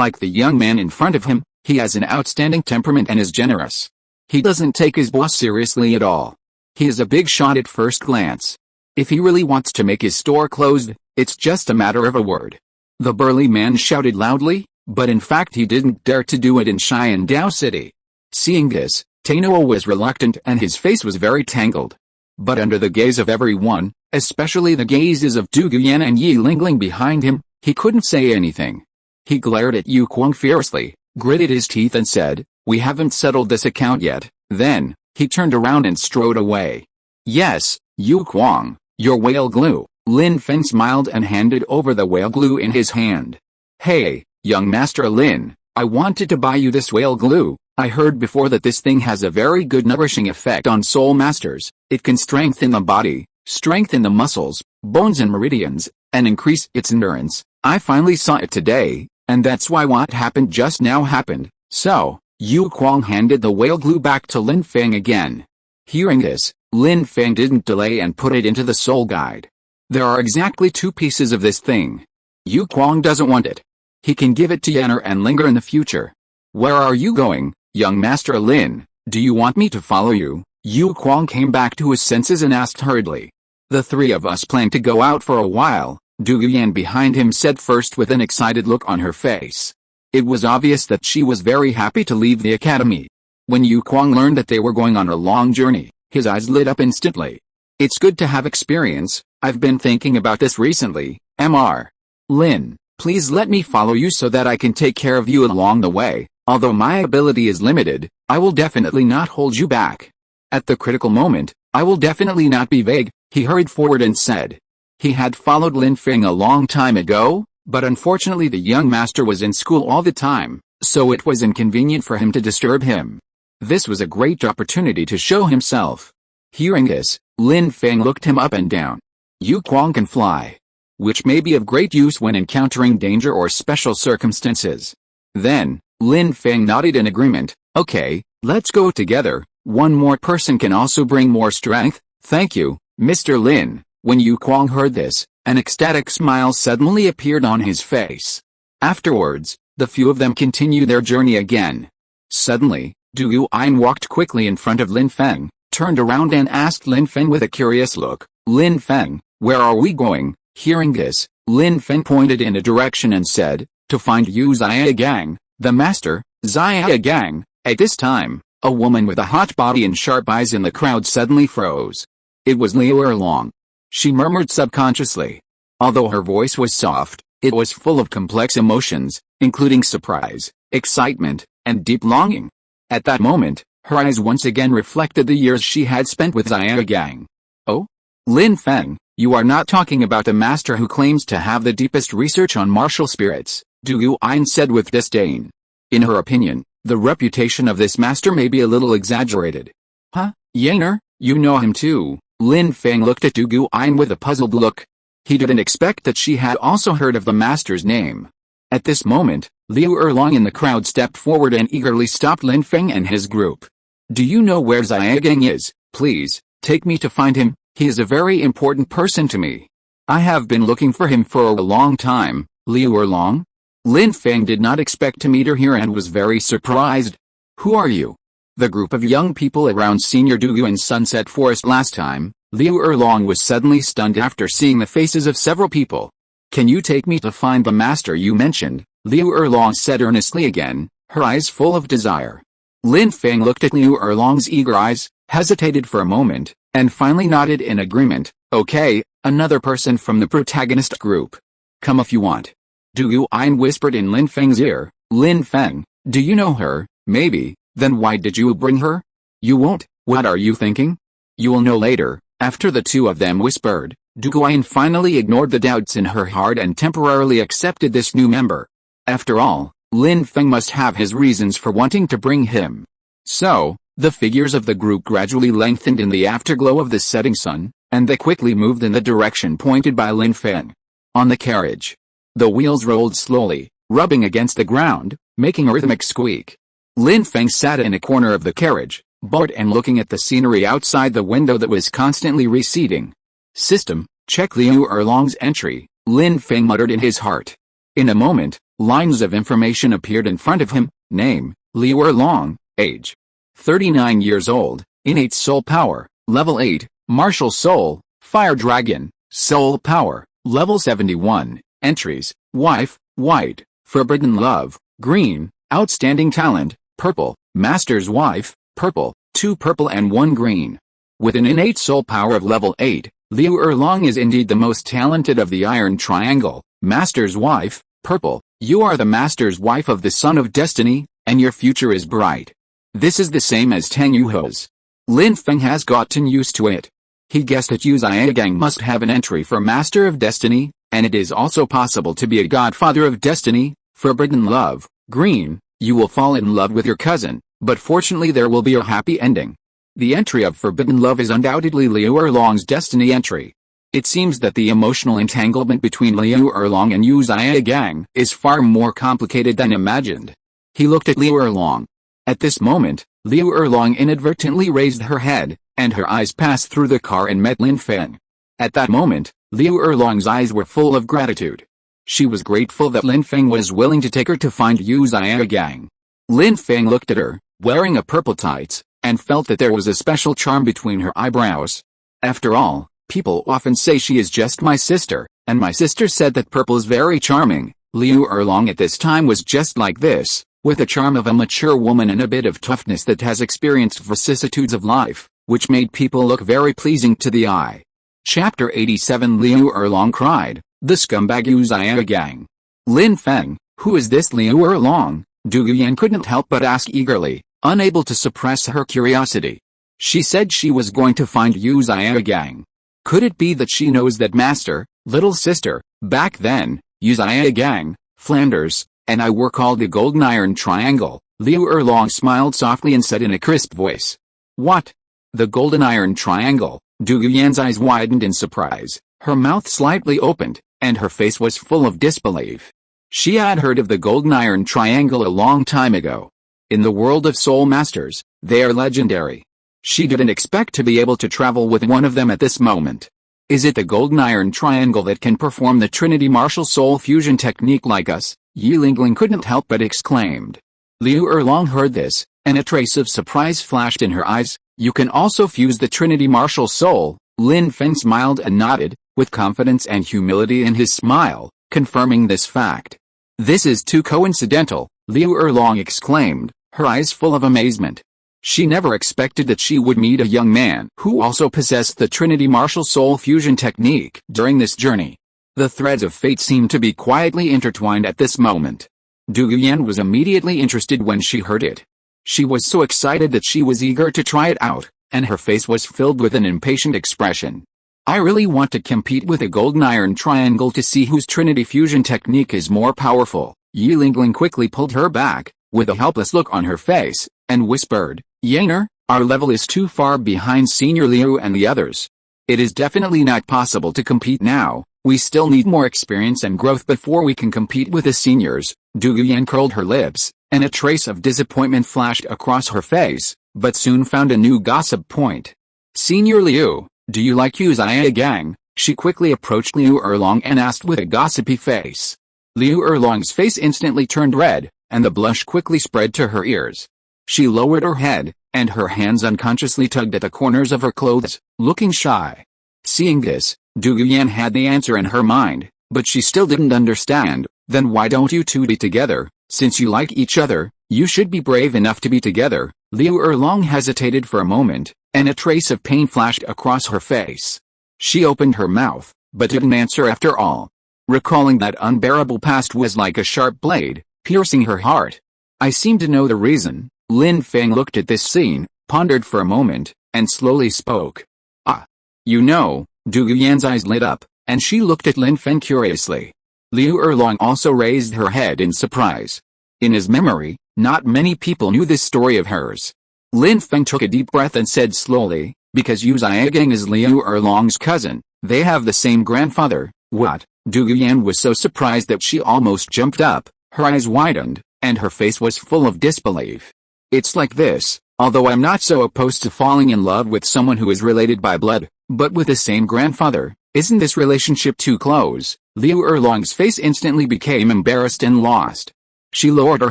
Like the young man in front of him, he has an outstanding temperament and is generous. He doesn't take his boss seriously at all. He is a big shot at first glance. If he really wants to make his store closed, it's just a matter of a word. The burly man shouted loudly, but in fact he didn't dare to do it in Xiandao City. Seeing this, Tino was reluctant and his face was very tangled. But under the gaze of everyone, especially the gazes of Dugu Yan and Yi Lingling behind him, he couldn't say anything. He glared at Yu Kuang fiercely, gritted his teeth and said, "We haven't settled this account yet." Then, he turned around and strode away. "Yes, Yu Kuang, your whale glue." Lin Feng smiled and handed over the whale glue in his hand. "Hey, young Master Lin, I wanted to buy you this whale glue. I heard before that this thing has a very good nourishing effect on soul masters. It can strengthen the body, strengthen the muscles, bones and meridians, and increase its endurance. I finally saw it today, and that's why what happened just now happened." So, Yu Kuang handed the whale glue back to Lin Feng again. Hearing this, Lin Feng didn't delay and put it into the soul guide. "There are exactly 2 pieces of this thing. Yu Kuang doesn't want it. He can give it to Yanner and linger in the future." "Where are you going, young Master Lin? Do you want me to follow you?" Yu Kuang came back to his senses and asked hurriedly. "The 3 of us plan to go out for a while," Dugu Yan behind him said first with an excited look on her face. It was obvious that she was very happy to leave the academy. When Yu Kuang learned that they were going on a long journey, his eyes lit up instantly. "It's good to have experience. I've been thinking about this recently, Mr. Lin. Please let me follow you so that I can take care of you along the way. Although my ability is limited, I will definitely not hold you back. At the critical moment, I will definitely not be vague." He hurried forward and said. He had followed Lin Feng a long time ago, but unfortunately the young master was in school all the time, so it was inconvenient for him to disturb him. This was a great opportunity to show himself. Hearing this, Lin Feng looked him up and down. "Yu Kuang can fly, which may be of great use when encountering danger or special circumstances." Then, Lin Feng nodded in agreement. "Okay, let's go together. One more person can also bring more strength." "Thank you, Mr. Lin." When Yu Kuang heard this, an ecstatic smile suddenly appeared on his face. Afterwards, the few of them continued their journey again. Suddenly, Dugu Yan walked quickly in front of Lin Feng, turned around and asked Lin Feng with a curious look, "Lin Feng, where are we going?" Hearing this, Lin Feng pointed in a direction and said, "To find Yu Xiaogang, the master." Xiaogang. At this time, a woman with a hot body and sharp eyes in the crowd suddenly froze. It was Liu Erlong. She murmured subconsciously. Although her voice was soft, it was full of complex emotions, including surprise, excitement, and deep longing. At that moment, her eyes once again reflected the years she had spent with Xiaogang. "Oh? Lin Feng, you are not talking about the master who claims to have the deepest research on martial spirits," Dugu Yan said with disdain. In her opinion, the reputation of this master may be a little exaggerated. "Huh, Yanner, you know him too?" Lin Feng looked at Dugu Yan with a puzzled look. He didn't expect that she had also heard of the master's name. At this moment, Liu Erlong in the crowd stepped forward and eagerly stopped Lin Feng and his group. "Do you know where Xiaogang is? Please, take me to find him. He is a very important person to me. I have been looking for him for a long time." "Liu Erlong? Lin Feng did not expect to meet her here and was very surprised. Who are you? The group of young people around Senior Dugu in Sunset Forest last time, Liu Erlong was suddenly stunned after seeing the faces of several people. Can you take me to find the master you mentioned? Liu Erlong said earnestly again, her eyes full of desire. Lin Feng looked at Liu Erlong's eager eyes, hesitated for a moment, and finally nodded in agreement. Okay, another person from the protagonist group. Come if you want. Dugu Yan whispered in Lin Feng's ear. Lin Feng, do you know her? Maybe. Then why did you bring her? You won't. What are you thinking? You will know later. After the two of them whispered, Dugu Yan finally ignored the doubts in her heart and temporarily accepted this new member. After all, Lin Feng must have his reasons for wanting to bring him. So, the figures of the group gradually lengthened in the afterglow of the setting sun, and they quickly moved in the direction pointed by Lin Feng. On the carriage, the wheels rolled slowly, rubbing against the ground, making a rhythmic squeak. Lin Feng sat in a corner of the carriage, bored and looking at the scenery outside the window that was constantly receding. System, check Liu Erlong's entry, Lin Feng muttered in his heart. In a moment, lines of information appeared in front of him. Name, Liu Erlong, age, 39 years old, innate soul power, level 8, martial soul, fire dragon, soul power, level 71, entries, wife, white, forbidden love, green, outstanding talent, purple, master's wife, purple, 2 purple and 1 green. With an innate soul power of level 8, Liu Erlong is indeed the most talented of the Iron Triangle. Master's wife, purple, you are the master's wife of the Son of Destiny, and your future is bright. This is the same as Tang Yuho's. Lin Feng has gotten used to it. He guessed that Yu Xiaogang must have an entry for Master of Destiny, and it is also possible to be a Godfather of Destiny. Forbidden love, green, you will fall in love with your cousin, but fortunately there will be a happy ending. The entry of forbidden love is undoubtedly Liu Erlong's destiny entry. It seems that the emotional entanglement between Liu Erlong and Yu Xiaogang is far more complicated than imagined. He looked at Liu Erlong. At this moment, Liu Erlong inadvertently raised her head, and her eyes passed through the car and met Lin Feng. At that moment, Liu Erlong's eyes were full of gratitude. She was grateful that Lin Feng was willing to take her to find Yu Xiaogang. Lin Feng looked at her, wearing a purple tights, and felt that there was a special charm between her eyebrows. After all, people often say she is just my sister, and my sister said that purple is very charming. Liu Erlong at this time was just like this, with the charm of a mature woman and a bit of toughness that has experienced vicissitudes of life, which made people look very pleasing to the eye. Chapter 87 Liu Erlong cried, the scumbag Yu Xiaogang. Lin Feng, who is this Liu Erlong? Dugu Yan couldn't help but ask eagerly, unable to suppress her curiosity. She said she was going to find Yu Xiaogang. Could it be that she knows that master, little sister, back then, Yu Xiaogang, Flanders, and I were called the Golden Iron Triangle? Liu Erlong smiled softly and said in a crisp voice. What? The Golden Iron Triangle? Dugu Yan's eyes widened in surprise, her mouth slightly opened, and her face was full of disbelief. She had heard of the Golden Iron Triangle a long time ago. In the world of Soul Masters, they are legendary. She didn't expect to be able to travel with one of them at this moment. Is it the Golden Iron Triangle that can perform the Trinity Martial Soul Fusion technique like us? Yi Lingling couldn't help but exclaimed. Liu Erlong heard this, and a trace of surprise flashed in her eyes. You can also fuse the Trinity Martial Soul. Lin Feng smiled and nodded, with confidence and humility in his smile, confirming this fact. This is too coincidental, Liu Erlong exclaimed, her eyes full of amazement. She never expected that she would meet a young man who also possessed the Trinity Martial Soul Fusion technique. During this journey, the threads of fate seemed to be quietly intertwined at this moment. Dugu Yan was immediately interested when she heard it. She was so excited that she was eager to try it out, and her face was filled with an impatient expression. I really want to compete with a Golden Iron Triangle to see whose Trinity Fusion technique is more powerful. Yi Lingling quickly pulled her back, with a helpless look on her face, and whispered, Yaner, our level is too far behind Senior Liu and the others. It is definitely not possible to compete now. We still need more experience and growth before we can compete with the seniors. Dugu Yan curled her lips, and a trace of disappointment flashed across her face, but soon found a new gossip point. Senior Liu, do you like Yu Xiaogang? She quickly approached Liu Erlong and asked with a gossipy face. Liu Erlong's face instantly turned red, and the blush quickly spread to her ears. She lowered her head, and her hands unconsciously tugged at the corners of her clothes, looking shy. Seeing this, Dugu Yan had the answer in her mind, but she still didn't understand. Then why don't you two be together? Since you like each other, you should be brave enough to be together. Liu Erlong hesitated for a moment, and a trace of pain flashed across her face. She opened her mouth, but didn't answer after all. Recalling that unbearable past was like a sharp blade, piercing her heart. I seem to know the reason. Lin Feng looked at this scene, pondered for a moment, and slowly spoke. Ah. You know. Dugu Yan's eyes lit up, and she looked at Lin Feng curiously. Liu Erlong also raised her head in surprise. In his memory, not many people knew this story of hers. Lin Feng took a deep breath and said slowly, because Yu Zhigang is Liu Erlong's cousin, they have the same grandfather. What? Dugu Yan was so surprised that she almost jumped up, her eyes widened, and her face was full of disbelief. It's like this, although I'm not so opposed to falling in love with someone who is related by blood, but with the same grandfather, isn't this relationship too close? Liu Erlong's face instantly became embarrassed and lost. She lowered her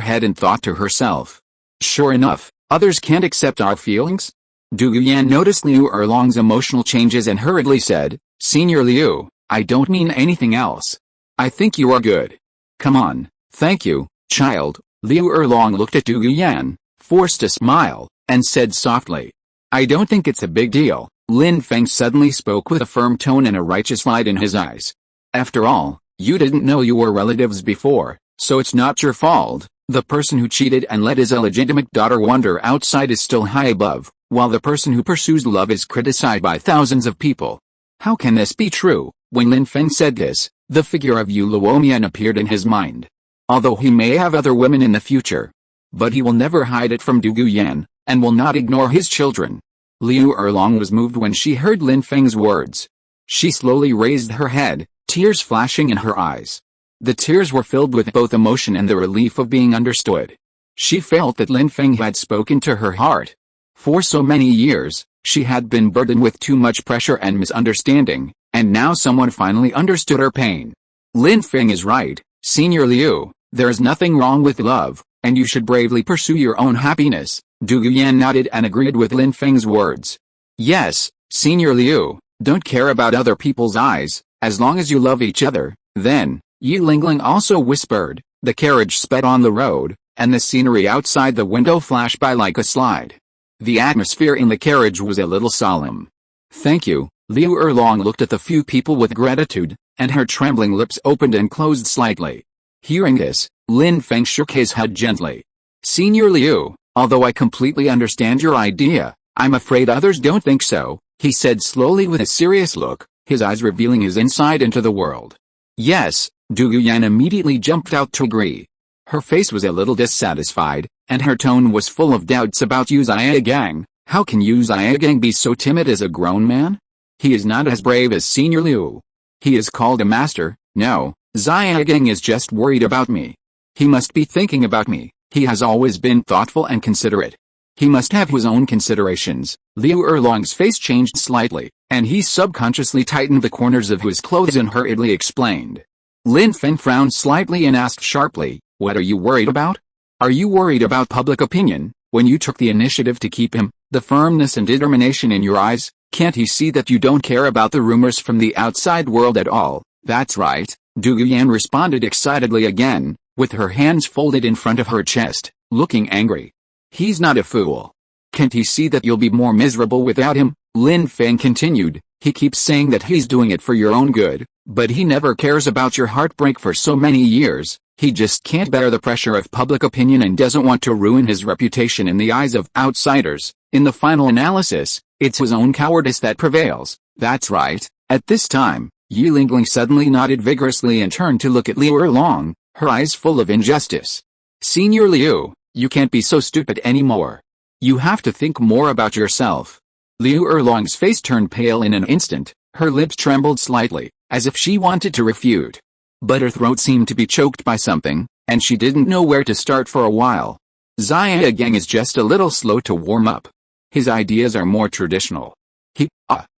head and thought to herself. Sure enough, others can't accept our feelings? Dugu Yan noticed Liu Erlong's emotional changes and hurriedly said, Senior Liu, I don't mean anything else. I think you are good. Come on. Thank you, child. Liu Erlong looked at Dugu Yan, forced a smile, and said softly. I don't think it's a big deal. Lin Feng suddenly spoke with a firm tone and a righteous light in his eyes. After all, you didn't know you were relatives before, so it's not your fault. The person who cheated and let his illegitimate daughter wander outside is still high above, while the person who pursues love is criticized by thousands of people. How can this be true? When Lin Feng said this, the figure of Yu Luomian appeared in his mind. Although he may have other women in the future, but he will never hide it from Dugu Yan, and will not ignore his children. Liu Erlong was moved when she heard Lin Feng's words. She slowly raised her head, tears flashing in her eyes. The tears were filled with both emotion and the relief of being understood. She felt that Lin Feng had spoken to her heart. For so many years, she had been burdened with too much pressure and misunderstanding, and now someone finally understood her pain. Lin Feng is right, Senior Liu, there is nothing wrong with love, and you should bravely pursue your own happiness. Dugu Yan nodded and agreed with Lin Feng's words. Yes, Senior Liu, don't care about other people's eyes, as long as you love each other. Then, Yi Lingling also whispered. The carriage sped on the road, and the scenery outside the window flashed by like a slide. The atmosphere in the carriage was a little solemn. Thank you. Liu Erlong looked at the few people with gratitude, and her trembling lips opened and closed slightly. Hearing this, Lin Feng shook his head gently. Senior Liu, although I completely understand your idea, I'm afraid others don't think so, he said slowly with a serious look, his eyes revealing his insight into the world. Yes, Dugu Yan immediately jumped out to agree. Her face was a little dissatisfied, and her tone was full of doubts about Yu Zhigang. How can Yu Zhigang be so timid as a grown man? He is not as brave as Senior Liu. He is called a master. No, Zhigang is just worried about me. He must be thinking about me. He has always been thoughtful and considerate. He must have his own considerations. Liu Erlong's face changed slightly, and he subconsciously tightened the corners of his clothes and hurriedly explained. Lin Feng frowned slightly and asked sharply, what are you worried about? Are you worried about public opinion? When you took the initiative to keep him, the firmness and determination in your eyes, can't he see that you don't care about the rumors from the outside world at all? That's right, Dugu Yan responded excitedly again, with her hands folded in front of her chest, looking angry. He's not a fool. Can't he see that you'll be more miserable without him? Lin Feng continued, he keeps saying that he's doing it for your own good, but he never cares about your heartbreak for so many years. He just can't bear the pressure of public opinion and doesn't want to ruin his reputation in the eyes of outsiders. In the final analysis, it's his own cowardice that prevails. That's right. At this time, Yi Lingling suddenly nodded vigorously and turned to look at Liu Erlong, her eyes full of injustice. Senior Liu, you can't be so stupid anymore. You have to think more about yourself. Liu Erlong's face turned pale in an instant, her lips trembled slightly, as if she wanted to refute. But her throat seemed to be choked by something, and she didn't know where to start for a while. Zhigang is just a little slow to warm up. His ideas are more traditional.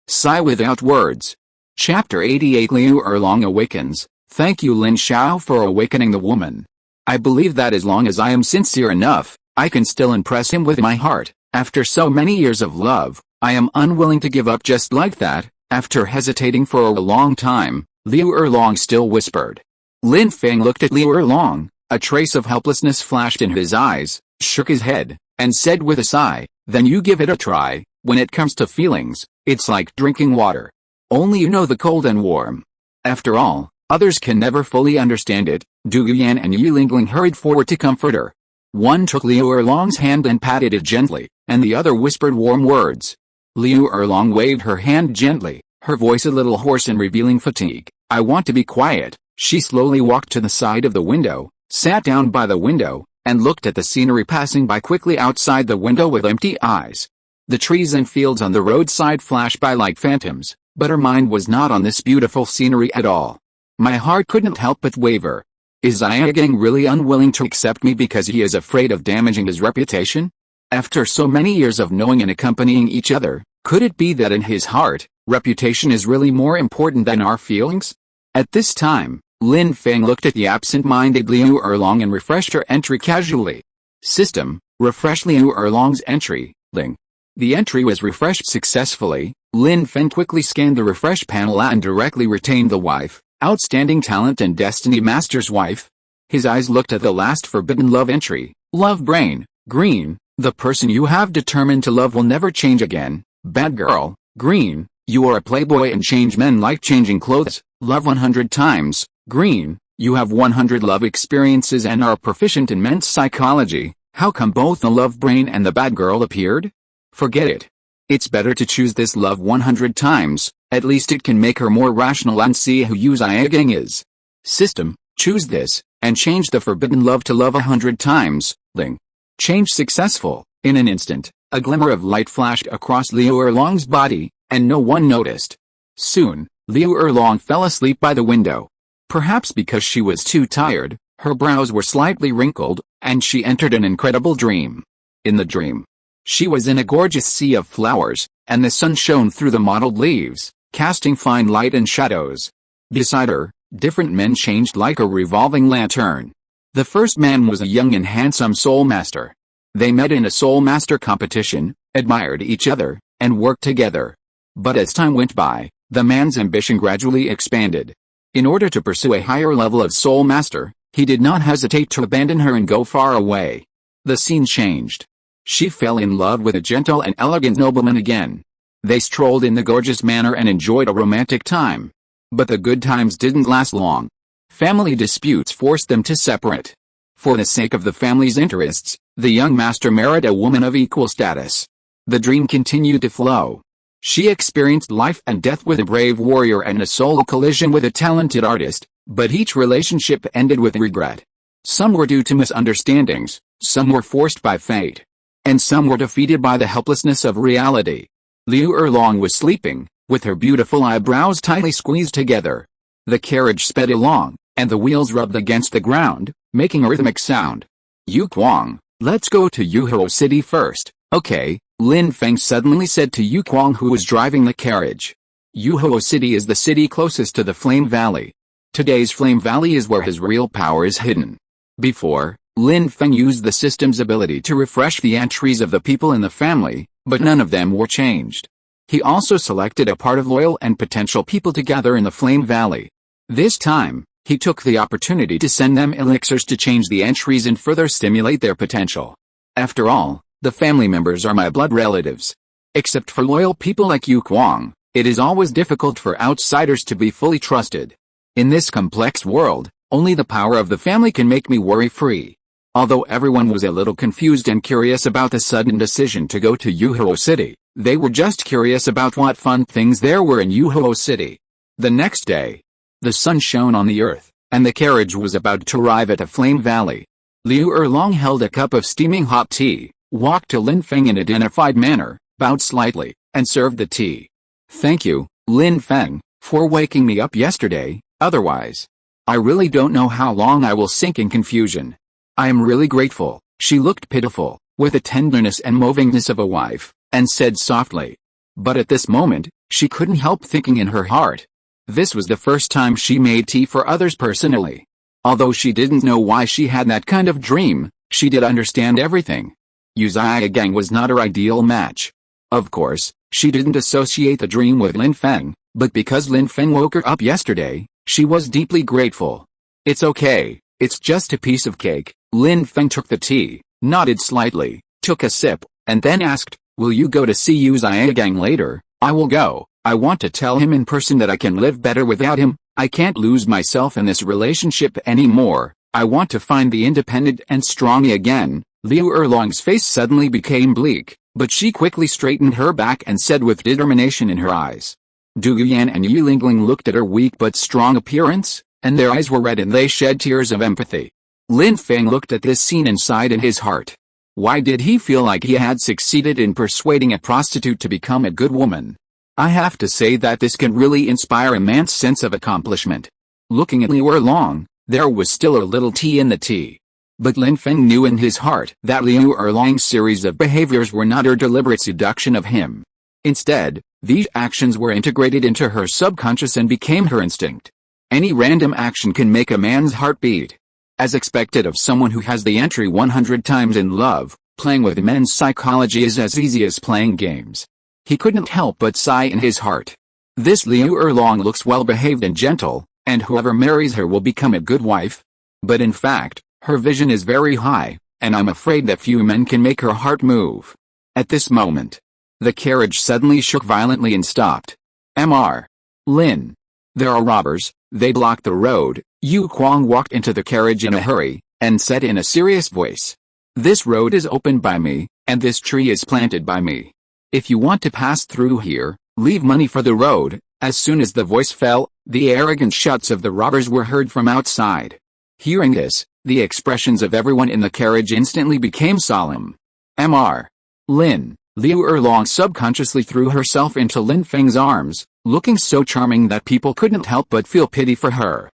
Sigh without words. Chapter 88 Liu Erlong awakens. Thank you Lin Xiao for awakening the woman. I believe that as long as I am sincere enough, I can still impress him with my heart. After so many years of love, I am unwilling to give up just like that. After hesitating for a long time, Liu Erlong still whispered. Lin Feng looked at Liu Erlong, a trace of helplessness flashed in his eyes, shook his head, and said with a sigh, then you give it a try. When it comes to feelings, it's like drinking water. Only you know the cold and warm. After all, others can never fully understand it. Dugu Yan and Yu Lingling hurried forward to comfort her. One took Liu Erlong's hand and patted it gently, and the other whispered warm words. Liu Erlong waved her hand gently, her voice a little hoarse and revealing fatigue. I want to be quiet. She slowly walked to the side of the window, sat down by the window, and looked at the scenery passing by quickly outside the window with empty eyes. The trees and fields on the roadside flashed by like phantoms, but her mind was not on this beautiful scenery at all. My heart couldn't help but waver. Is Xiaogang really unwilling to accept me because he is afraid of damaging his reputation? After so many years of knowing and accompanying each other, could it be that in his heart, reputation is really more important than our feelings? At this time, Lin Feng looked at the absent-minded Liu Erlong and refreshed her entry casually. System, refresh Liu Erlong's entry, Ling. The entry was refreshed successfully. Lin Feng quickly scanned the refresh panel and directly retained the wife, outstanding talent and destiny master's wife. His eyes looked at the last forbidden love entry, love brain, green. The person you have determined to love will never change again. Bad girl, green. You are a playboy and change men like changing clothes. Love 100 times, green. You have 100 love experiences and are proficient in men's psychology. How come both the love brain and the bad girl appeared? Forget it. It's better to choose this love 100 times, at least it can make her more rational and see who Yu Xiaogang is. System, choose this, and change the forbidden love to love 100 times, Ling. Change successful. In an instant, a glimmer of light flashed across Liu Erlong's body, and no one noticed. Soon, Liu Erlong fell asleep by the window. Perhaps because she was too tired, her brows were slightly wrinkled, and she entered an incredible dream. In the dream, she was in a gorgeous sea of flowers, and the sun shone through the mottled leaves, casting fine light and shadows. Beside her, different men changed like a revolving lantern. The first man was a young and handsome soul master. They met in a soul master competition, admired each other, and worked together. But as time went by, the man's ambition gradually expanded. In order to pursue a higher level of soul master, he did not hesitate to abandon her and go far away. The scene changed. She fell in love with a gentle and elegant nobleman again. They strolled in the gorgeous manor and enjoyed a romantic time. But the good times didn't last long. Family disputes forced them to separate. For the sake of the family's interests, the young master married a woman of equal status. The dream continued to flow. She experienced life and death with a brave warrior and a soul collision with a talented artist, but each relationship ended with regret. Some were due to misunderstandings, some were forced by fate, and some were defeated by the helplessness of reality. Liu Erlong was sleeping, with her beautiful eyebrows tightly squeezed together. The carriage sped along, and the wheels rubbed against the ground, making a rhythmic sound. Yu Kuang, let's go to Yuhao City first, okay, Lin Feng suddenly said to Yu Kuang who was driving the carriage. Yuhao City is the city closest to the Flame Valley. Today's Flame Valley is where his real power is hidden. Before, Lin Feng used the system's ability to refresh the entries of the people in the family, but none of them were changed. He also selected a part of loyal and potential people to gather in the Flame Valley. This time, he took the opportunity to send them elixirs to change the entries and further stimulate their potential. After all, the family members are my blood relatives. Except for loyal people like Yu Kuang, it is always difficult for outsiders to be fully trusted. In this complex world, only the power of the family can make me worry-free. Although everyone was a little confused and curious about the sudden decision to go to Yuhao City, they were just curious about what fun things there were in Yuhao City. The next day, the sun shone on the earth, and the carriage was about to arrive at a Flame Valley. Liu Erlong held a cup of steaming hot tea, walked to Lin Feng in a dignified manner, bowed slightly, and served the tea. Thank you, Lin Feng, for waking me up yesterday, otherwise, I really don't know how long I will sink in confusion. I am really grateful. She looked pitiful, with the tenderness and movingness of a wife, and said softly. But at this moment, she couldn't help thinking in her heart. This was the first time she made tea for others personally. Although she didn't know why she had that kind of dream, she did understand everything. Uzia Gang was not her ideal match. Of course, she didn't associate the dream with Lin Feng, but because Lin Feng woke her up yesterday, she was deeply grateful. It's okay, it's just a piece of cake. Lin Feng took the tea, nodded slightly, took a sip, and then asked, will you go to see Uzia Gang later? I will go. I want to tell him in person that I can live better without him. I can't lose myself in this relationship anymore. I want to find the independent and strong again. Liu Erlong's face suddenly became bleak, but she quickly straightened her back and said with determination in her eyes. Dugu Yan and Yu Lingling looked at her weak but strong appearance, and their eyes were red and they shed tears of empathy. Lin Feng looked at this scene and sighed in his heart. Why did he feel like he had succeeded in persuading a prostitute to become a good woman? I have to say that this can really inspire a man's sense of accomplishment. Looking at Liu Erlong, there was still a little tea in the tea. But Lin Feng knew in his heart that Liu Erlong's series of behaviors were not her deliberate seduction of him. Instead, these actions were integrated into her subconscious and became her instinct. Any random action can make a man's heart beat. As expected of someone who has the entry 100 times in love, playing with men's psychology is as easy as playing games. He couldn't help but sigh in his heart. This Liu Erlong looks well-behaved and gentle, and whoever marries her will become a good wife. But in fact, her vision is very high, and I'm afraid that few men can make her heart move. At this moment, the carriage suddenly shook violently and stopped. Mr. Lin. There are robbers, they blocked the road. Yu Kuang walked into the carriage in a hurry, and said in a serious voice. This road is opened by me, and this tree is planted by me. If you want to pass through here, leave money for the road. As soon as the voice fell, the arrogant shouts of the robbers were heard from outside. Hearing this, the expressions of everyone in the carriage instantly became solemn. Mr. Lin. Liu Erlong subconsciously threw herself into Lin Feng's arms, looking so charming that people couldn't help but feel pity for her.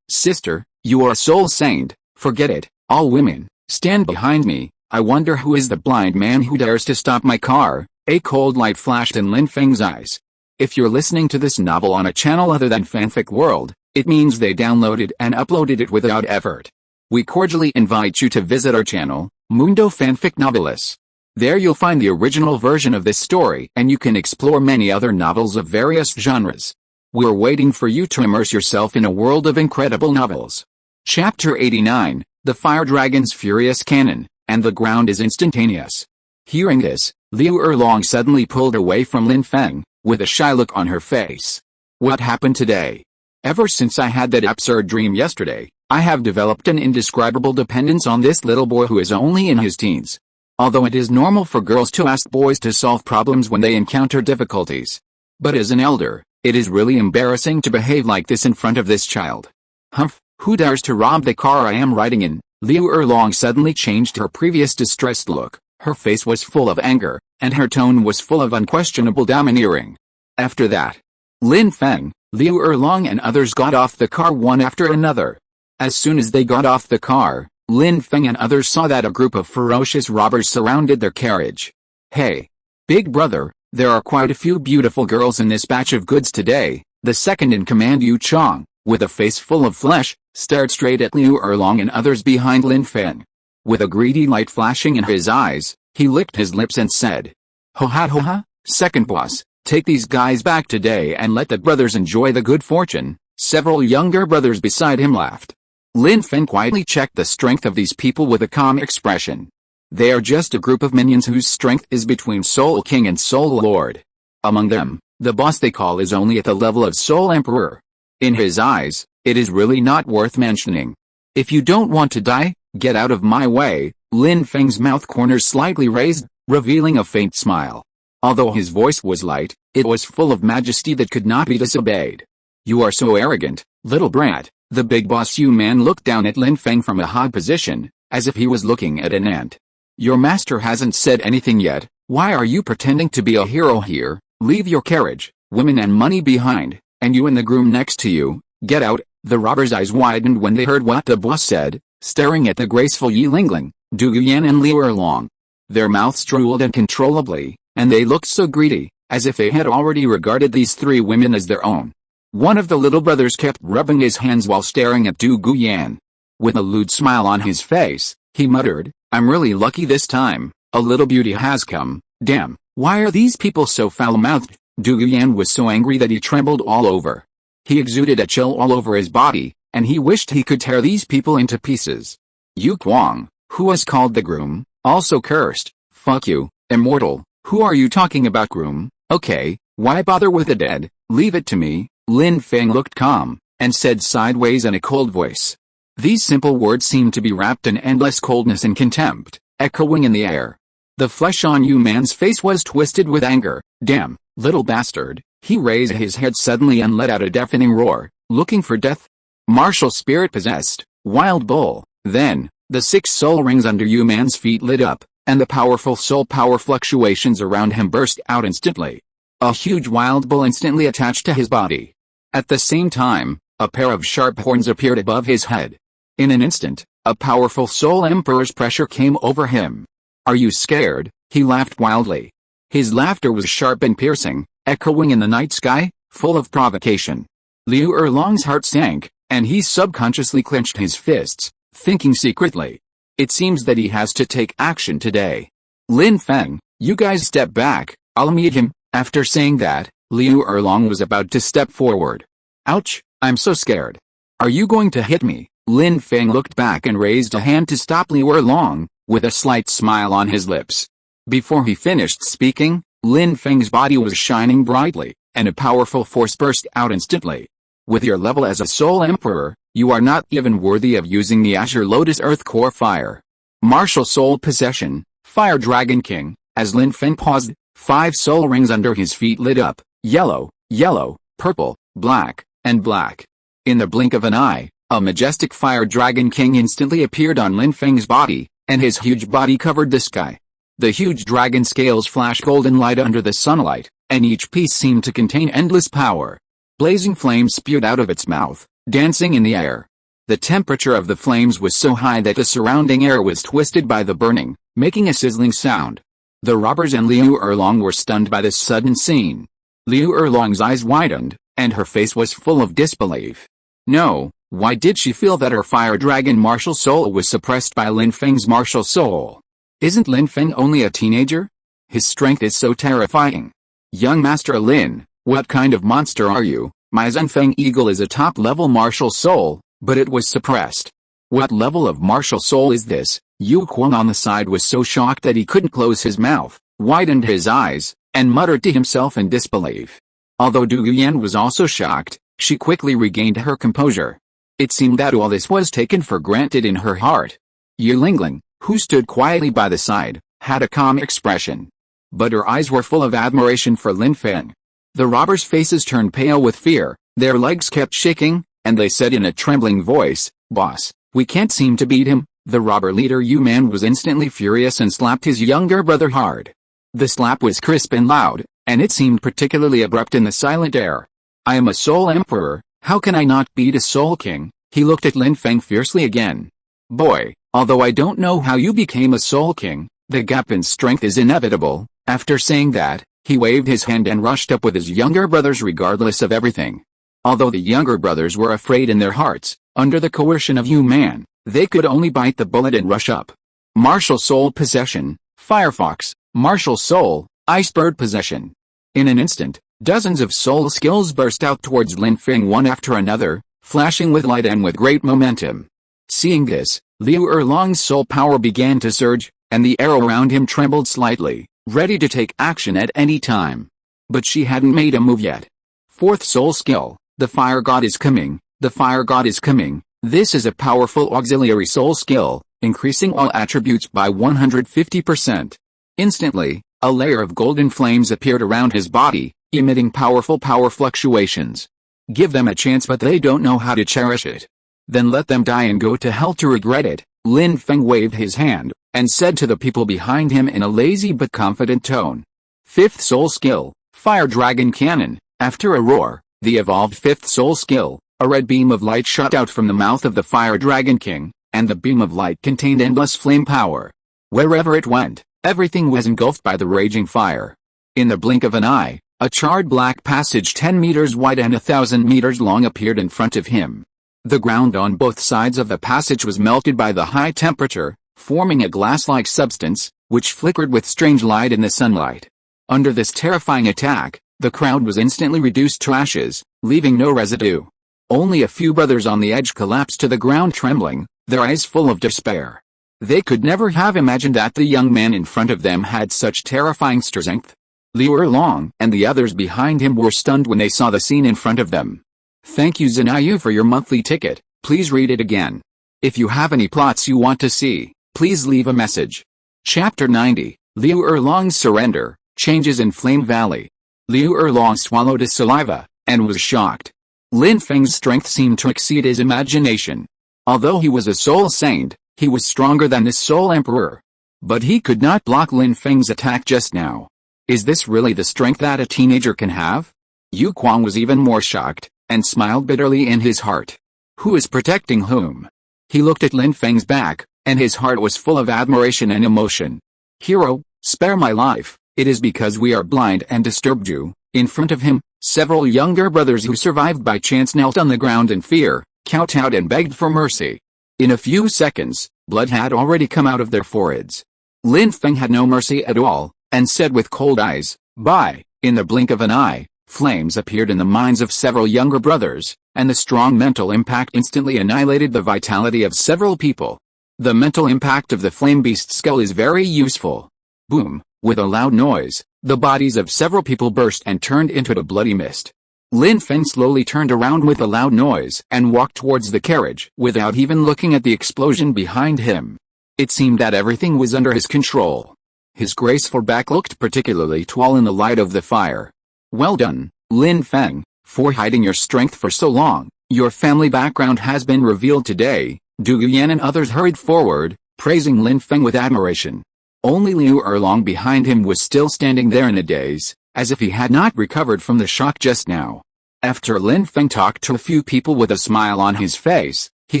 Sister, you are a soul saint, forget it, all women, stand behind me. I wonder who is the blind man who dares to stop my car. A cold light flashed in Lin Feng's eyes. If you're listening to this novel on a channel other than Fanfic World, it means they downloaded and uploaded it without effort. We cordially invite you to visit our channel, Mundo Fanfic Novelis. There you'll find the original version of this story and you can explore many other novels of various genres. We're waiting for you to immerse yourself in a world of incredible novels. Chapter 89, The Fire Dragon's Furious Cannon, and the ground is instantaneous. Hearing this, Liu Erlong suddenly pulled away from Lin Feng, with a shy look on her face. What happened today? Ever since I had that absurd dream yesterday, I have developed an indescribable dependence on this little boy who is only in his teens. Although it is normal for girls to ask boys to solve problems when they encounter difficulties. But as an elder, it is really embarrassing to behave like this in front of this child. Humph, who dares to rob the car I am riding in? Liu Erlong suddenly changed her previous distressed look. Her face was full of anger, and her tone was full of unquestionable domineering. After that, Lin Feng, Liu Erlong and others got off the car one after another. As soon as they got off the car, Lin Feng and others saw that a group of ferocious robbers surrounded their carriage. Hey, big brother, there are quite a few beautiful girls in this batch of goods today. The second in command Yu Chong, with a face full of flesh, stared straight at Liu Erlong and others behind Lin Feng. With a greedy light flashing in his eyes, he licked his lips and said, Ho ha, second boss, take these guys back today and let the brothers enjoy the good fortune. Several younger brothers beside him laughed. Lin Feng quietly checked the strength of these people with a calm expression. They are just a group of minions whose strength is between Soul King and Soul Lord. Among them, the boss they call is only at the level of Soul Emperor. In his eyes, it is really not worth mentioning. If you don't want to die, get out of my way. Lin Feng's mouth corners slightly raised, revealing a faint smile. Although his voice was light, it was full of majesty that could not be disobeyed. You are so arrogant, little brat. The big boss Yu man looked down at Lin Feng from a high position, as if he was looking at an ant. Your master hasn't said anything yet. Why are you pretending to be a hero here? Leave your carriage, women and money behind, and you and the groom next to you, get out. The robbers' eyes widened when they heard what the boss said, staring at the graceful Yi Lingling, Dugu Yan and Liu Erlong. Their mouths drooled uncontrollably, and they looked so greedy, as if they had already regarded these three women as their own. One of the little brothers kept rubbing his hands while staring at Dugu Yan. With a lewd smile on his face, he muttered, "I'm really lucky this time, a little beauty has come. Damn, why are these people so foul-mouthed?" Dugu Yan was so angry that he trembled all over. He exuded a chill all over his body, and he wished he could tear these people into pieces. Yu Kuang, who was called the groom, also cursed, "Fuck you, immortal, who are you talking about, groom? Okay, why bother with the dead, leave it to me." Lin Feng looked calm, and said sideways in a cold voice. These simple words seemed to be wrapped in endless coldness and contempt, echoing in the air. The flesh on Yu Man's face was twisted with anger. "Damn, little bastard." He raised his head suddenly and let out a deafening roar, looking for death. Martial spirit possessed, wild bull. Then, the 6 soul rings under Yu Man's feet lit up, and the powerful soul power fluctuations around him burst out instantly. A huge wild bull instantly attached to his body. At the same time, a pair of sharp horns appeared above his head. In an instant, a powerful soul emperor's pressure came over him. "Are you scared?" He laughed wildly. His laughter was sharp and piercing, echoing in the night sky, full of provocation. Liu Erlong's heart sank, and he subconsciously clenched his fists, thinking secretly. It seems that he has to take action today. "Lin Feng, you guys step back, I'll meet him." After saying that, Liu Erlong was about to step forward. "Ouch, I'm so scared. Are you going to hit me?" Lin Feng looked back and raised a hand to stop Liu Erlong, with a slight smile on his lips. Before he finished speaking, Lin Feng's body was shining brightly, and a powerful force burst out instantly. "With your level as a Soul Emperor, you are not even worthy of using the Azure Lotus Earth Core Fire. Martial Soul Possession, Fire Dragon King." As Lin Feng paused, 5 soul rings under his feet lit up, yellow, yellow, purple, black, and black. In the blink of an eye, a majestic Fire Dragon King instantly appeared on Lin Feng's body, and his huge body covered the sky. The huge dragon scales flashed golden light under the sunlight, and each piece seemed to contain endless power. Blazing flames spewed out of its mouth, dancing in the air. The temperature of the flames was so high that the surrounding air was twisted by the burning, making a sizzling sound. The robbers and Liu Erlong were stunned by this sudden scene. Liu Erlong's eyes widened, and her face was full of disbelief. No, why did she feel that her Fire Dragon martial soul was suppressed by Lin Feng's martial soul? Isn't Lin Feng only a teenager? His strength is so terrifying. "Young Master Lin, what kind of monster are you? My Zhenfeng Eagle is a top-level martial soul, but it was suppressed." "What level of martial soul is this?" Yu Kuang on the side was so shocked that he couldn't close his mouth, widened his eyes, and muttered to himself in disbelief. Although Dugu Yan was also shocked, she quickly regained her composure. It seemed that all this was taken for granted in her heart. Yu Lingling, who stood quietly by the side, had a calm expression. But her eyes were full of admiration for Lin Feng. The robbers' faces turned pale with fear, their legs kept shaking, and they said in a trembling voice, "Boss, we can't seem to beat him." The robber leader Yu Man was instantly furious and slapped his younger brother hard. The slap was crisp and loud, and it seemed particularly abrupt in the silent air. "I am a Soul Emperor, how can I not beat a Soul King?" He looked at Lin Feng fiercely again. "Boy, although I don't know how you became a Soul King, the gap in strength is inevitable." After saying that, he waved his hand and rushed up with his younger brothers regardless of everything. Although the younger brothers were afraid in their hearts, under the coercion of Yu Man, they could only bite the bullet and rush up. Martial Soul Possession, Firefox, Martial Soul, Icebird Possession. In an instant, dozens of soul skills burst out towards Lin Feng one after another, flashing with light and with great momentum. Seeing this, Liu Erlong's soul power began to surge, and the air around him trembled slightly, ready to take action at any time. But she hadn't made a move yet. Fourth soul skill, the Fire God is coming, the Fire God is coming. This is a powerful auxiliary soul skill, increasing all attributes by 150%. Instantly, a layer of golden flames appeared around his body, emitting powerful power fluctuations. Give them a chance but they don't know how to cherish it. Then let them die and go to hell to regret it. Lin Feng waved his hand, and said to the people behind him in a lazy but confident tone. Fifth soul skill, Fire Dragon Cannon. After a roar, the evolved fifth soul skill, a red beam of light shot out from the mouth of the Fire Dragon King, and the beam of light contained endless flame power. Wherever it went, everything was engulfed by the raging fire. In the blink of an eye, A charred black passage 10 meters wide and 1,000 meters long appeared in front of him. The ground on both sides of the passage was melted by the high temperature, forming a glass-like substance, which flickered with strange light in the sunlight. Under this terrifying attack, the crowd was instantly reduced to ashes, leaving no residue. Only a few brothers on the edge collapsed to the ground trembling, their eyes full of despair. They could never have imagined that the young man in front of them had such terrifying strength. Liu Erlong and the others behind him were stunned when they saw the scene in front of them. Thank you Zinayu for your monthly ticket, please read it again. If you have any plots you want to see, please leave a message. Chapter 90, Liu Erlong's Surrender, Changes in Flame Valley. Liu Erlong swallowed his saliva, and was shocked. Lin Feng's strength seemed to exceed his imagination. Although he was a soul saint, he was stronger than this soul emperor. But he could not block Lin Feng's attack just now. Is this really the strength that a teenager can have? Yu Kuang was even more shocked, and smiled bitterly in his heart. Who is protecting whom? He looked at Lin Feng's back, and his heart was full of admiration and emotion. Hero, spare my life, it is because we are blind and disturbed you. In front of him, several younger brothers who survived by chance knelt on the ground in fear, kowtowed and begged for mercy. In a few seconds, blood had already come out of their foreheads. Lin Feng had no mercy at all, and said with cold eyes, "Bye." In the blink of an eye, flames appeared in the minds of several younger brothers, and the strong mental impact instantly annihilated the vitality of several people. The mental impact of the flame beast's skull is very useful. Boom! With a loud noise, the bodies of several people burst and turned into a bloody mist. Lin Feng slowly turned around with a loud noise and walked towards the carriage without even looking at the explosion behind him. It seemed that everything was under his control. His graceful back looked particularly tall in the light of the fire. Well done, Lin Feng, for hiding your strength for so long. Your family background has been revealed today. Dugu Yan and others hurried forward, praising Lin Feng with admiration. Only Liu Erlong behind him was still standing there in a daze, as if he had not recovered from the shock just now. After Lin Feng talked to a few people with a smile on his face, he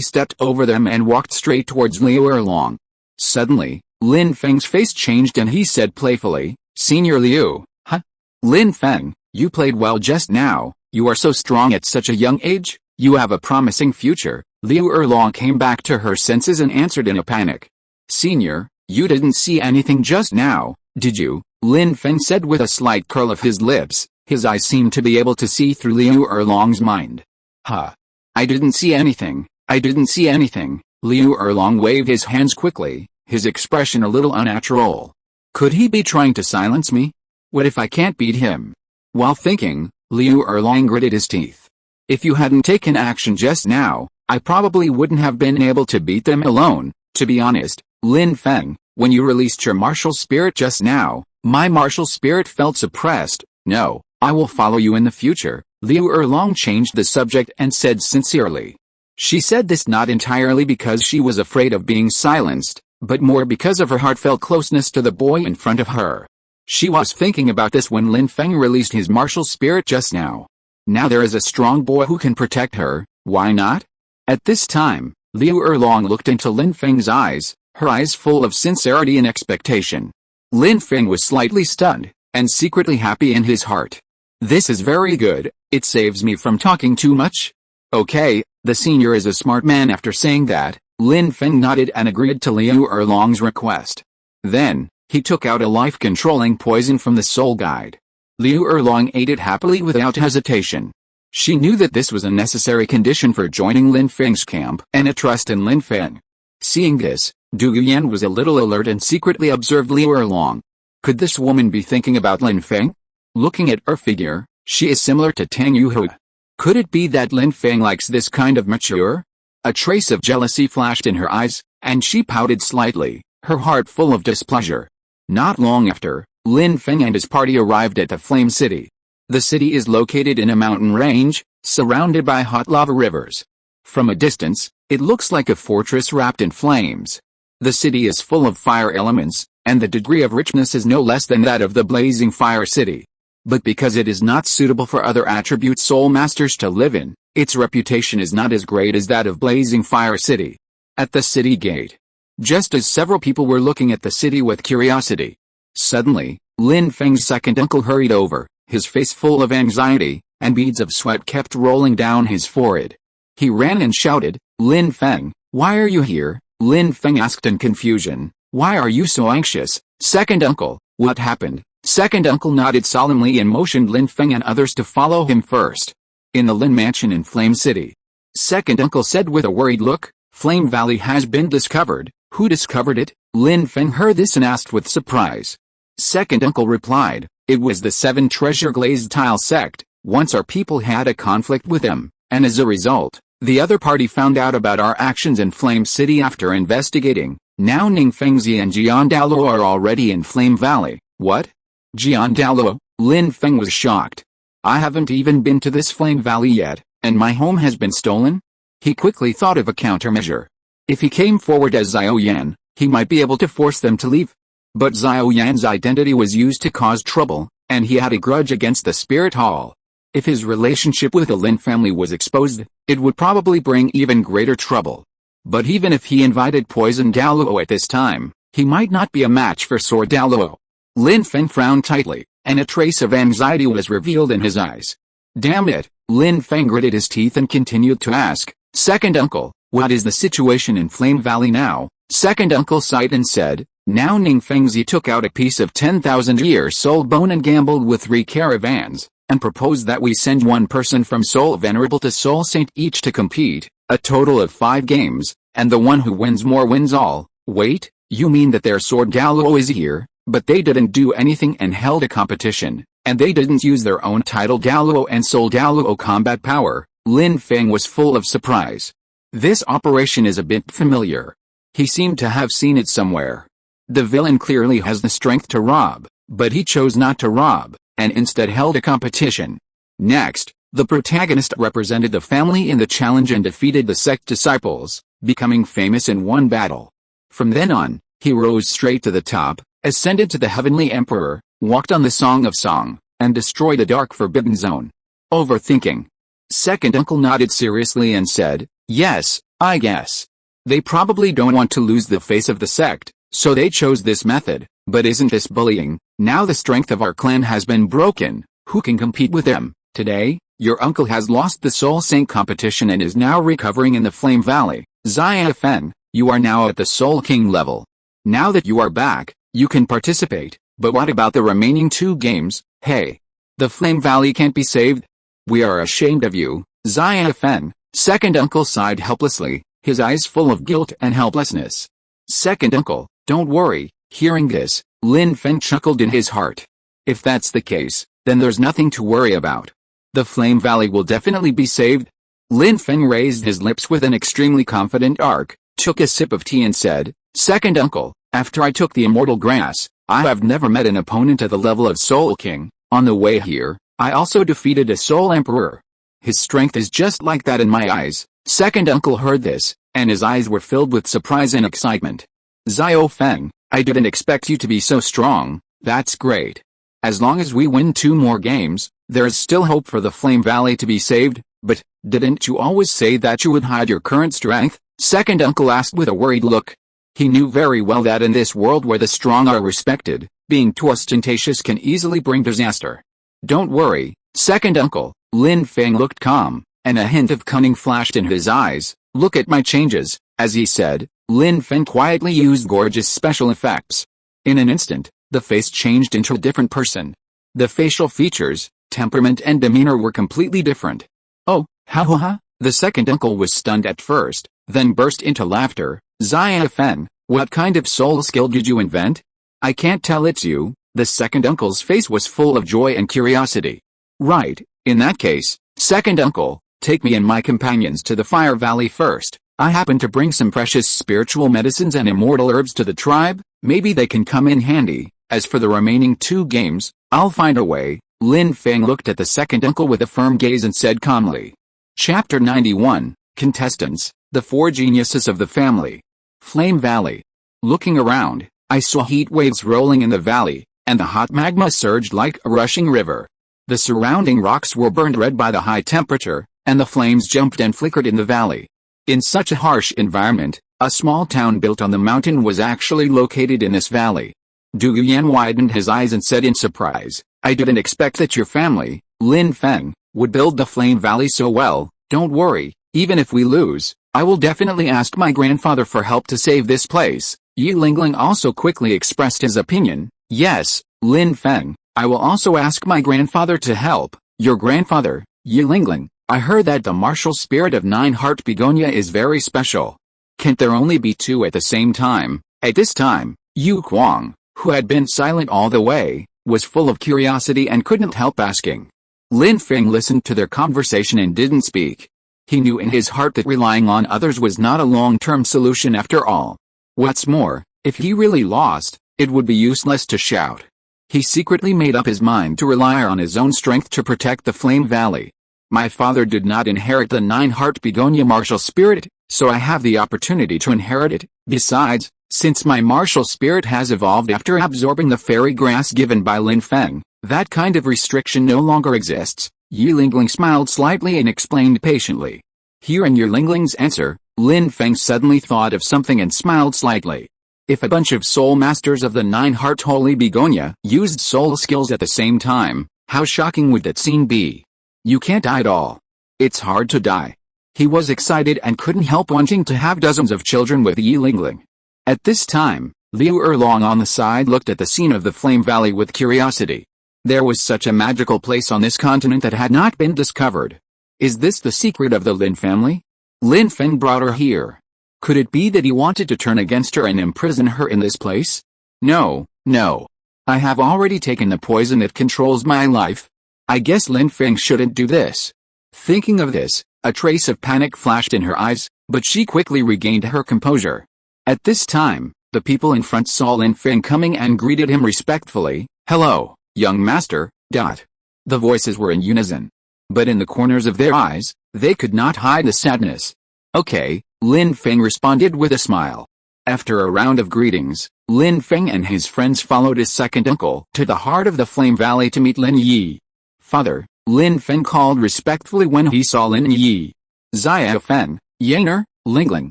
stepped over them and walked straight towards Liu Erlong. Suddenly, Lin Feng's face changed and he said playfully, "Senior Liu, huh? Lin Feng, you played well just now, you are so strong at such a young age, you have a promising future." Liu Erlong came back to her senses and answered in a panic. "Senior, you didn't see anything just now, did you?" Lin Feng said with a slight curl of his lips. His eyes seemed to be able to see through Liu Erlong's mind. "Huh? I didn't see anything, I didn't see anything." Liu Erlong waved his hands quickly, his expression a little unnatural. Could he be trying to silence me? What if I can't beat him? While thinking, Liu Erlong gritted his teeth. If you hadn't taken action just now, I probably wouldn't have been able to beat them alone. To be honest, Lin Feng, when you released your martial spirit just now, my martial spirit felt suppressed. No, I will follow you in the future. Liu Erlong changed the subject and said sincerely. She said this not entirely because she was afraid of being silenced, but more because of her heartfelt closeness to the boy in front of her. She was thinking about this when Lin Feng released his martial spirit just now. Now there is a strong boy who can protect her, why not? At this time, Liu Erlong looked into Lin Feng's eyes, her eyes full of sincerity and expectation. Lin Feng was slightly stunned, and secretly happy in his heart. This is very good, it saves me from talking too much. Okay, the senior is a smart man. After saying that, Lin Feng nodded and agreed to Liu Erlong's request. Then, he took out a life-controlling poison from the soul guide. Liu Erlong ate it happily without hesitation. She knew that this was a necessary condition for joining Lin Feng's camp and a trust in Lin Feng. Seeing this, Dugu Yan was a little alert and secretly observed Liu Erlong. Could this woman be thinking about Lin Feng? Looking at her figure, she is similar to Tang Yuhua. Could it be that Lin Feng likes this kind of mature? A trace of jealousy flashed in her eyes, and she pouted slightly, her heart full of displeasure. Not long after, Lin Feng and his party arrived at the Flame City. The city is located in a mountain range, surrounded by hot lava rivers. From a distance, it looks like a fortress wrapped in flames. The city is full of fire elements, and the degree of richness is no less than that of the blazing fire city. But because it is not suitable for other attribute soul masters to live in, its reputation is not as great as that of blazing fire city. At the city gate, just as several people were looking at the city with curiosity, suddenly, Lin Feng's second uncle hurried over, his face full of anxiety, and beads of sweat kept rolling down his forehead. He ran and shouted, "Lin Feng, why are you here?" Lin Feng asked in confusion, "Why are you so anxious, second uncle? What happened?" Second uncle nodded solemnly and motioned Lin Feng and others to follow him first. In the Lin Mansion in Flame City, second uncle said with a worried look, "Flame Valley has been discovered." "Who discovered it?" Lin Feng heard this and asked with surprise. Second uncle replied, "It was the 7 treasure glazed tile sect. Once our people had a conflict with them, and as a result, the other party found out about our actions in Flame City after investigating. Now Ning Fengzi and Douluo are already in Flame Valley." "What? Douluo?" Lin Feng was shocked. "I haven't even been to this Flame Valley yet, and my home has been stolen?" He quickly thought of a countermeasure. If he came forward as Dugu Yan, he might be able to force them to leave. But Dugu Yan's identity was used to cause trouble, and he had a grudge against the Spirit Hall. If his relationship with the Lin family was exposed, it would probably bring even greater trouble. But even if he invited poisoned Douluo at this time, he might not be a match for Sword Douluo. Lin Feng frowned tightly, and a trace of anxiety was revealed in his eyes. "Damn it," Lin Feng gritted his teeth and continued to ask, "Second uncle, what is the situation in Flame Valley now?" Second uncle sighed and said, "Now Ning Fengzi took out a piece of 10,000-year soul bone and gambled with 3 caravans, and proposed that we send 1 person from Soul Venerable to Soul Saint each to compete, a total of 5 games, and the one who wins more wins all." "Wait, you mean that their Sword Douluo is here, but they didn't do anything and held a competition, and they didn't use their own Titled Douluo and Soul Douluo combat power?" Lin Feng was full of surprise. This operation is a bit familiar. He seemed to have seen it somewhere. The villain clearly has the strength to rob, but he chose not to rob, and instead held a competition. Next, the protagonist represented the family in the challenge and defeated the sect disciples, becoming famous in one battle. From then on, he rose straight to the top, ascended to the Heavenly Emperor, walked on the Song of Song, and destroyed the Dark Forbidden Zone. Overthinking. Second uncle nodded seriously and said, "Yes, I guess. They probably don't want to lose the face of the sect, so they chose this method. But isn't this bullying? Now the strength of our clan has been broken. Who can compete with them? Today, your uncle has lost the Soul Saint competition and is now recovering in the Flame Valley. Dugu Yan, you are now at the Soul King level. Now that you are back, you can participate, but what about the remaining 2 games? Hey, the Flame Valley can't be saved? We are ashamed of you, Dugu Yan." Second uncle sighed helplessly, his eyes full of guilt and helplessness. "Second uncle, don't worry." Hearing this, Lin Feng chuckled in his heart. "If that's the case, then there's nothing to worry about. The Flame Valley will definitely be saved." Lin Feng raised his lips with an extremely confident arc, took a sip of tea and said, "Second uncle, after I took the immortal grass, I have never met an opponent at the level of Soul King. On the way here, I also defeated a Soul Emperor. His strength is just like that in my eyes." Second uncle heard this, and his eyes were filled with surprise and excitement. "Dugu Feng, I didn't expect you to be so strong. That's great. As long as we win 2 more games, there is still hope for the Flame Valley to be saved. But, didn't you always say that you would hide your current strength?" Second uncle asked with a worried look. He knew very well that in this world where the strong are respected, being too ostentatious can easily bring disaster. "Don't worry, second uncle." Lin Feng looked calm, and a hint of cunning flashed in his eyes. "Look at my changes." As he said, Lin Feng quietly used gorgeous special effects. In an instant, the face changed into a different person. The facial features, temperament and demeanor were completely different. "Oh, ha ha ha." The second uncle was stunned at first, then burst into laughter. "Dugu Feng, what kind of soul skill did you invent? I can't tell it's you." The second uncle's face was full of joy and curiosity. "Right, in that case, second uncle, take me and my companions to the Fire Valley first. I happen to bring some precious spiritual medicines and immortal herbs to the tribe, maybe they can come in handy. As for the remaining 2 games, I'll find a way." Lin Feng looked at the second uncle with a firm gaze and said calmly. Chapter 91, Contestants, the 4 Geniuses of the Family. Flame Valley. Looking around, I saw heat waves rolling in the valley, and the hot magma surged like a rushing river. The surrounding rocks were burned red by the high temperature, and the flames jumped and flickered in the valley. In such a harsh environment, a small town built on the mountain was actually located in this valley. Dugu Yan widened his eyes and said in surprise, I didn't expect that your family, Lin Feng, would build the Flame Valley so well. Don't worry, even if we lose, I will definitely ask my grandfather for help to save this place. Yi Lingling also quickly expressed his opinion. Yes, Lin Feng, I will also ask my grandfather to help. Your grandfather, Yi Lingling, I heard that the martial spirit of Nine-Heart Begonia is very special. Can't there only be two at the same time? At this time, Yu Kuang, who had been silent all the way, was full of curiosity and couldn't help asking. Lin Feng listened to their conversation and didn't speak. He knew in his heart that relying on others was not a long-term solution after all. What's more, if he really lost, it would be useless to shout. He secretly made up his mind to rely on his own strength to protect the Flame Valley. My father did not inherit the Nine-Heart Begonia martial spirit, so I have the opportunity to inherit it. Besides, since my martial spirit has evolved after absorbing the fairy grass given by Lin Feng, that kind of restriction no longer exists. Yi Lingling smiled slightly and explained patiently. Hearing Yi Lingling's answer, Lin Feng suddenly thought of something and smiled slightly. If a bunch of soul masters of the Nine-Heart Holy Begonia used soul skills at the same time, how shocking would that scene be? You can't die at all. It's hard to die. He was excited and couldn't help wanting to have dozens of children with Yi Lingling. At this time, Liu Erlong on the side looked at the scene of the Flame Valley with curiosity. There was such a magical place on this continent that had not been discovered. Is this the secret of the Lin family? Lin Feng brought her here. Could it be that he wanted to turn against her and imprison her in this place? No, no. I have already taken the poison that controls my life. I guess Lin Feng shouldn't do this. Thinking of this, a trace of panic flashed in her eyes, but she quickly regained her composure. At this time, the people in front saw Lin Feng coming and greeted him respectfully. Hello, young master. The voices were in unison. But in the corners of their eyes, they could not hide the sadness. Okay, Lin Feng responded with a smile. After a round of greetings, Lin Feng and his friends followed his second uncle to the heart of the Flame Valley to meet Lin Yi. Father, Lin Feng called respectfully when he saw Lin Yi. Zia Feng, Yaner, Lingling,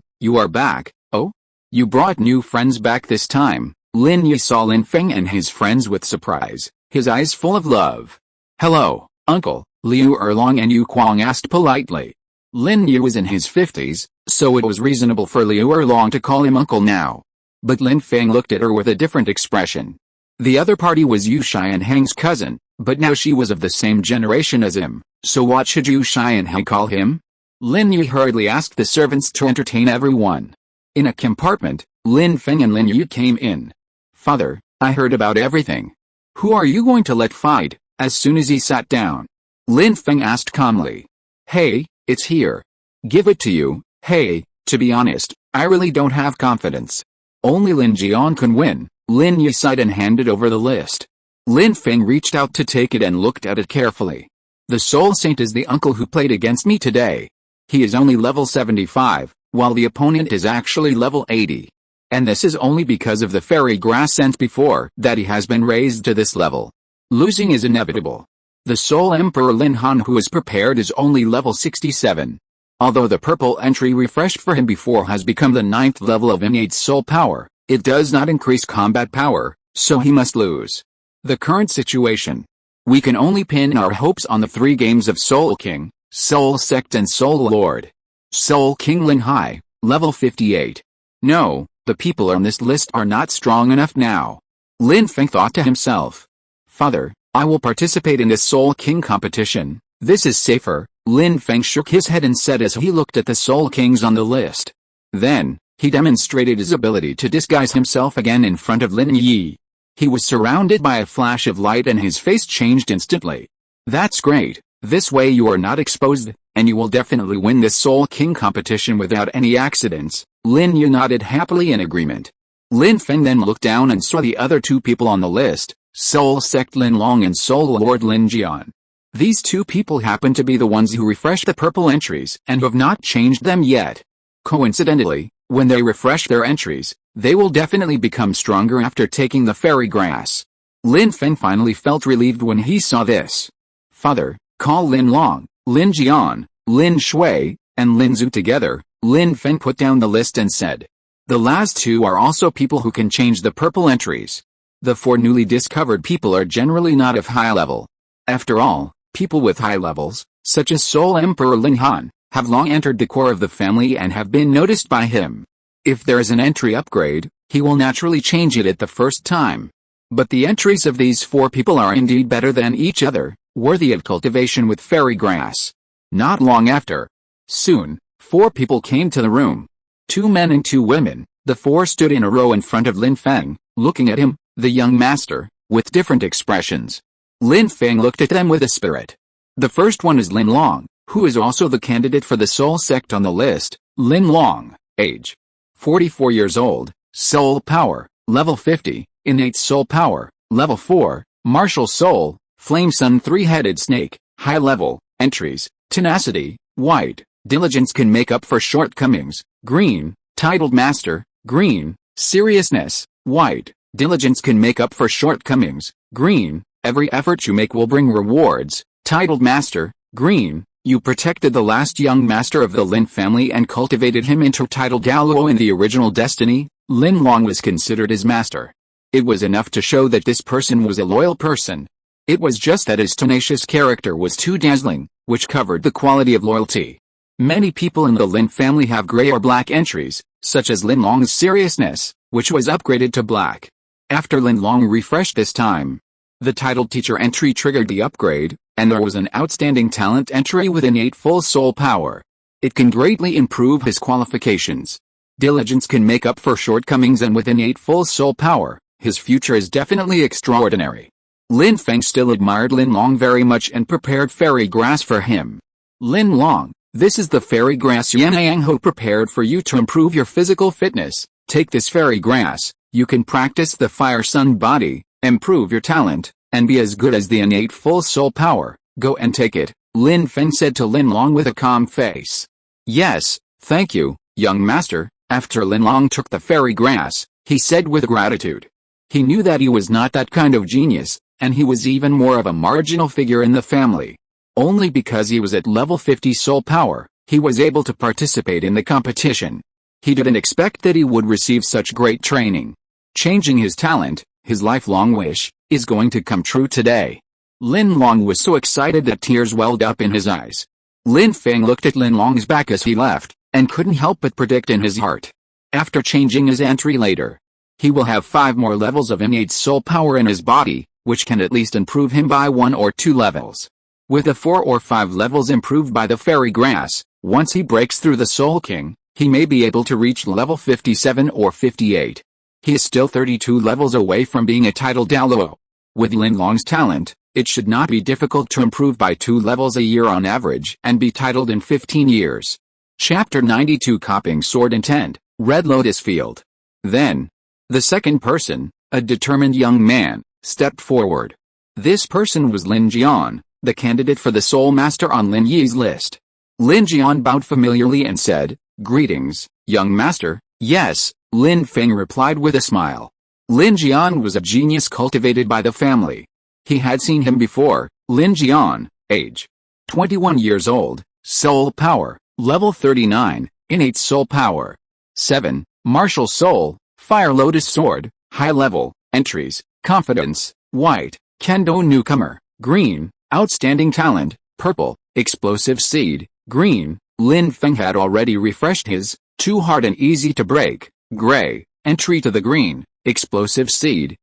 you are back. Oh? You brought new friends back this time. Lin Yi saw Lin Feng and his friends with surprise, his eyes full of love. Hello, uncle, Liu Erlong and Yu Kuang asked politely. Lin Yi was in his 50s, so it was reasonable for Liu Erlong to call him uncle now. But Lin Feng looked at her with a different expression. The other party was Yu Xianheng's cousin, but now she was of the same generation as him, so what should Yu Xianheng call him? Lin Yi hurriedly asked the servants to entertain everyone. In a compartment, Lin Feng and Lin Yi came in. Father, I heard about everything. Who are you going to let fight? As soon as he sat down, Lin Feng asked calmly. Hey, it's here. Give it to you. Hey, to be honest, I really don't have confidence. Only Lin Jian can win. Lin Yi sighed and handed over the list. Lin Feng reached out to take it and looked at it carefully. The Soul Saint is the uncle who played against me today. He is only level 75, while the opponent is actually level 80. And this is only because of the fairy grass sent before that he has been raised to this level. Losing is inevitable. The Soul Emperor Lin Han who is prepared is only level 67. Although the purple entry refreshed for him before has become the 9th level of innate soul power, it does not increase combat power, so he must lose. The current situation. We can only pin our hopes on the 3 games of Soul King, Soul Sect and Soul Lord. Soul King Lin Hai, level 58. No, the people on this list are not strong enough now. Lin Feng thought to himself. Father, I will participate in this Soul King competition. This is safer. Lin Feng shook his head and said as he looked at the Soul Kings on the list. Then, he demonstrated his ability to disguise himself again in front of Lin Yi. He was surrounded by a flash of light and his face changed instantly. That's great. This way you are not exposed, and you will definitely win this Soul King competition without any accidents. Lin Yi nodded happily in agreement. Lin Feng then looked down and saw the other 2 people on the list, Soul Sect Lin Long and Soul Lord Lin Jian. These 2 people happen to be the ones who refreshed the purple entries and have not changed them yet. Coincidentally, when they refresh their entries, they will definitely become stronger after taking the fairy grass. Lin Feng finally felt relieved when he saw this. Father, call Lin Long, Lin Jian, Lin Shui, and Lin Zhu together. Lin Feng put down the list and said. The last 2 are also people who can change the purple entries. The 4 newly discovered people are generally not of high level. After all, people with high levels, such as Soul Emperor Lin Han, have long entered the core of the family and have been noticed by him. If there is an entry upgrade, he will naturally change it at the first time. But the entries of these 4 people are indeed better than each other, worthy of cultivation with fairy grass. Not long after. Soon, 4 people came to the room. 2 men and 2 women. The 4 stood in a row in front of Lin Feng, looking at him, the young master, with different expressions. Lin Feng looked at them with a spirit. The first one is Lin Long, who is also the candidate for the soul sect on the list. Lin Long, age 44 years old, soul power, level 50, innate soul power, level 4, martial soul, flame sun 3-headed snake, high level, entries, tenacity, white, diligence can make up for shortcomings, green, titled master, green, seriousness, white, diligence can make up for shortcomings, green, every effort you make will bring rewards, titled master, green, you protected the last young master of the Lin family and cultivated him into Titled Douluo in the original destiny. Lin Long was considered his master. It was enough to show that this person was a loyal person. It was just that his tenacious character was too dazzling, which covered the quality of loyalty. Many people in the Lin family have gray or black entries, such as Lin Long's seriousness, which was upgraded to black. After Lin Long refreshed this time, the titled teacher entry triggered the upgrade, and there was an outstanding talent entry with innate full soul power. It can greatly improve his qualifications. Diligence can make up for shortcomings, and with innate full soul power, his future is definitely extraordinary. Lin Feng still admired Lin Long very much and prepared fairy grass for him. Lin Long, this is the fairy grass Yan Yang prepared for you to improve your physical fitness. Take this fairy grass, you can practice the fire sun body, improve your talent, and be as good as the innate full soul power. Go and take it, Lin Feng said to Lin Long with a calm face. Yes, thank you, young master. After Lin Long took the fairy grass, he said with gratitude. He knew that he was not that kind of genius, and he was even more of a marginal figure in the family. Only because he was at level 50 soul power, he was able to participate in the competition. He didn't expect that he would receive such great training. Changing his talent, his lifelong wish, is going to come true today. Lin Long was so excited that tears welled up in his eyes. Lin Feng looked at Lin Long's back as he left, and couldn't help but predict in his heart. After changing his entry later, he will have 5 more levels of innate soul power in his body, which can at least improve him by 1 or 2 levels. With the 4 or 5 levels improved by the fairy grass, once he breaks through the Soul King, he may be able to reach level 57 or 58. He is still 32 levels away from being a titled Douluo. With Lin Long's talent, it should not be difficult to improve by 2 levels a year on average and be titled in 15 years. Chapter 92 Copying Sword Intent, Red Lotus Field. Then, the second person, a determined young man, stepped forward. This person was Lin Jian, the candidate for the Soul Master on Lin Yi's list. Lin Jian bowed familiarly and said, "Greetings, young master." "Yes," Lin Feng replied with a smile. Lin Jian was a genius cultivated by the family. He had seen him before. Lin Jian, age 21 years old, soul power, level 39, innate soul power. 7, martial soul, fire lotus sword, high level, entries, confidence, white, kendo newcomer, green, outstanding talent, purple, explosive seed, green. Lin Feng had already refreshed his, too hard and easy to break, gray, entry to the green, explosive seed,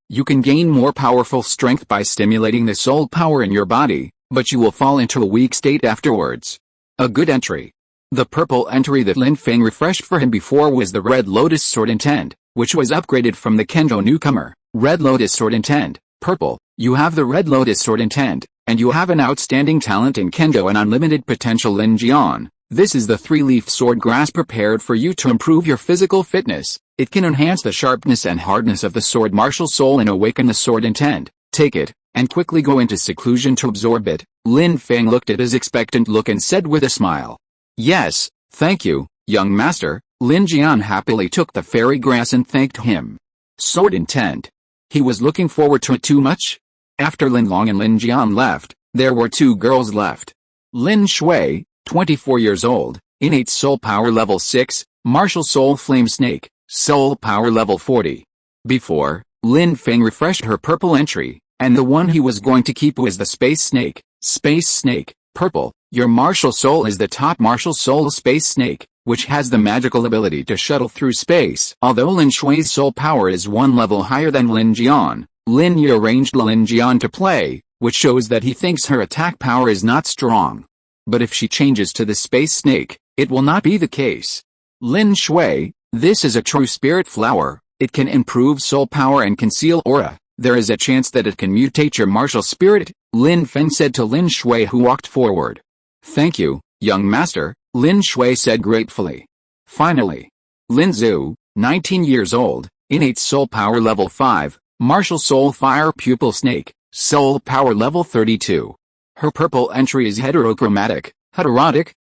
you can gain more powerful strength by stimulating the soul power in your body, but you will fall into a weak state afterwards. A good entry. The purple entry that Lin Feng refreshed for him before was the Red Lotus Sword Intent, which was upgraded from the Kendo newcomer. Red Lotus Sword Intent, purple, you have the Red Lotus Sword Intent, and you have an outstanding talent in Kendo and unlimited potential. Lin Jian, this is the 3-leaf sword grass prepared for you to improve your physical fitness. It can enhance the sharpness and hardness of the sword martial soul and awaken the sword intent. Take it, and quickly go into seclusion to absorb it. Lin Feng looked at his expectant look and said with a smile. Yes, thank you, young master. Lin Jian happily took the fairy grass and thanked him. Sword intent. He was looking forward to it too much. After Lin Long and Lin Jian left, there were 2 girls left. Lin Shui, 24 years old, innate soul power level 6, martial soul flame snake, soul power level 40. Before, Lin Feng refreshed her purple entry, and the one he was going to keep was the Space Snake. Space Snake, purple, your martial soul is the top martial soul Space Snake, which has the magical ability to shuttle through space. Although Lin Shui's soul power is one level higher than Lin Jian, Lin Yi arranged Lin Jian to play, which shows that he thinks her attack power is not strong. But if she changes to the Space Snake, it will not be the case. Lin Shui, this is a true spirit flower. It can improve soul power and conceal aura. There is a chance that it can mutate your martial spirit, Lin Feng said to Lin Shui, who walked forward. Thank you, young master, Lin Shui said gratefully. Finally. Lin Zhu, 19 years old, innate soul power level 5, martial soul fire pupil snake, soul power level 32. Her purple entry is heterochromatic,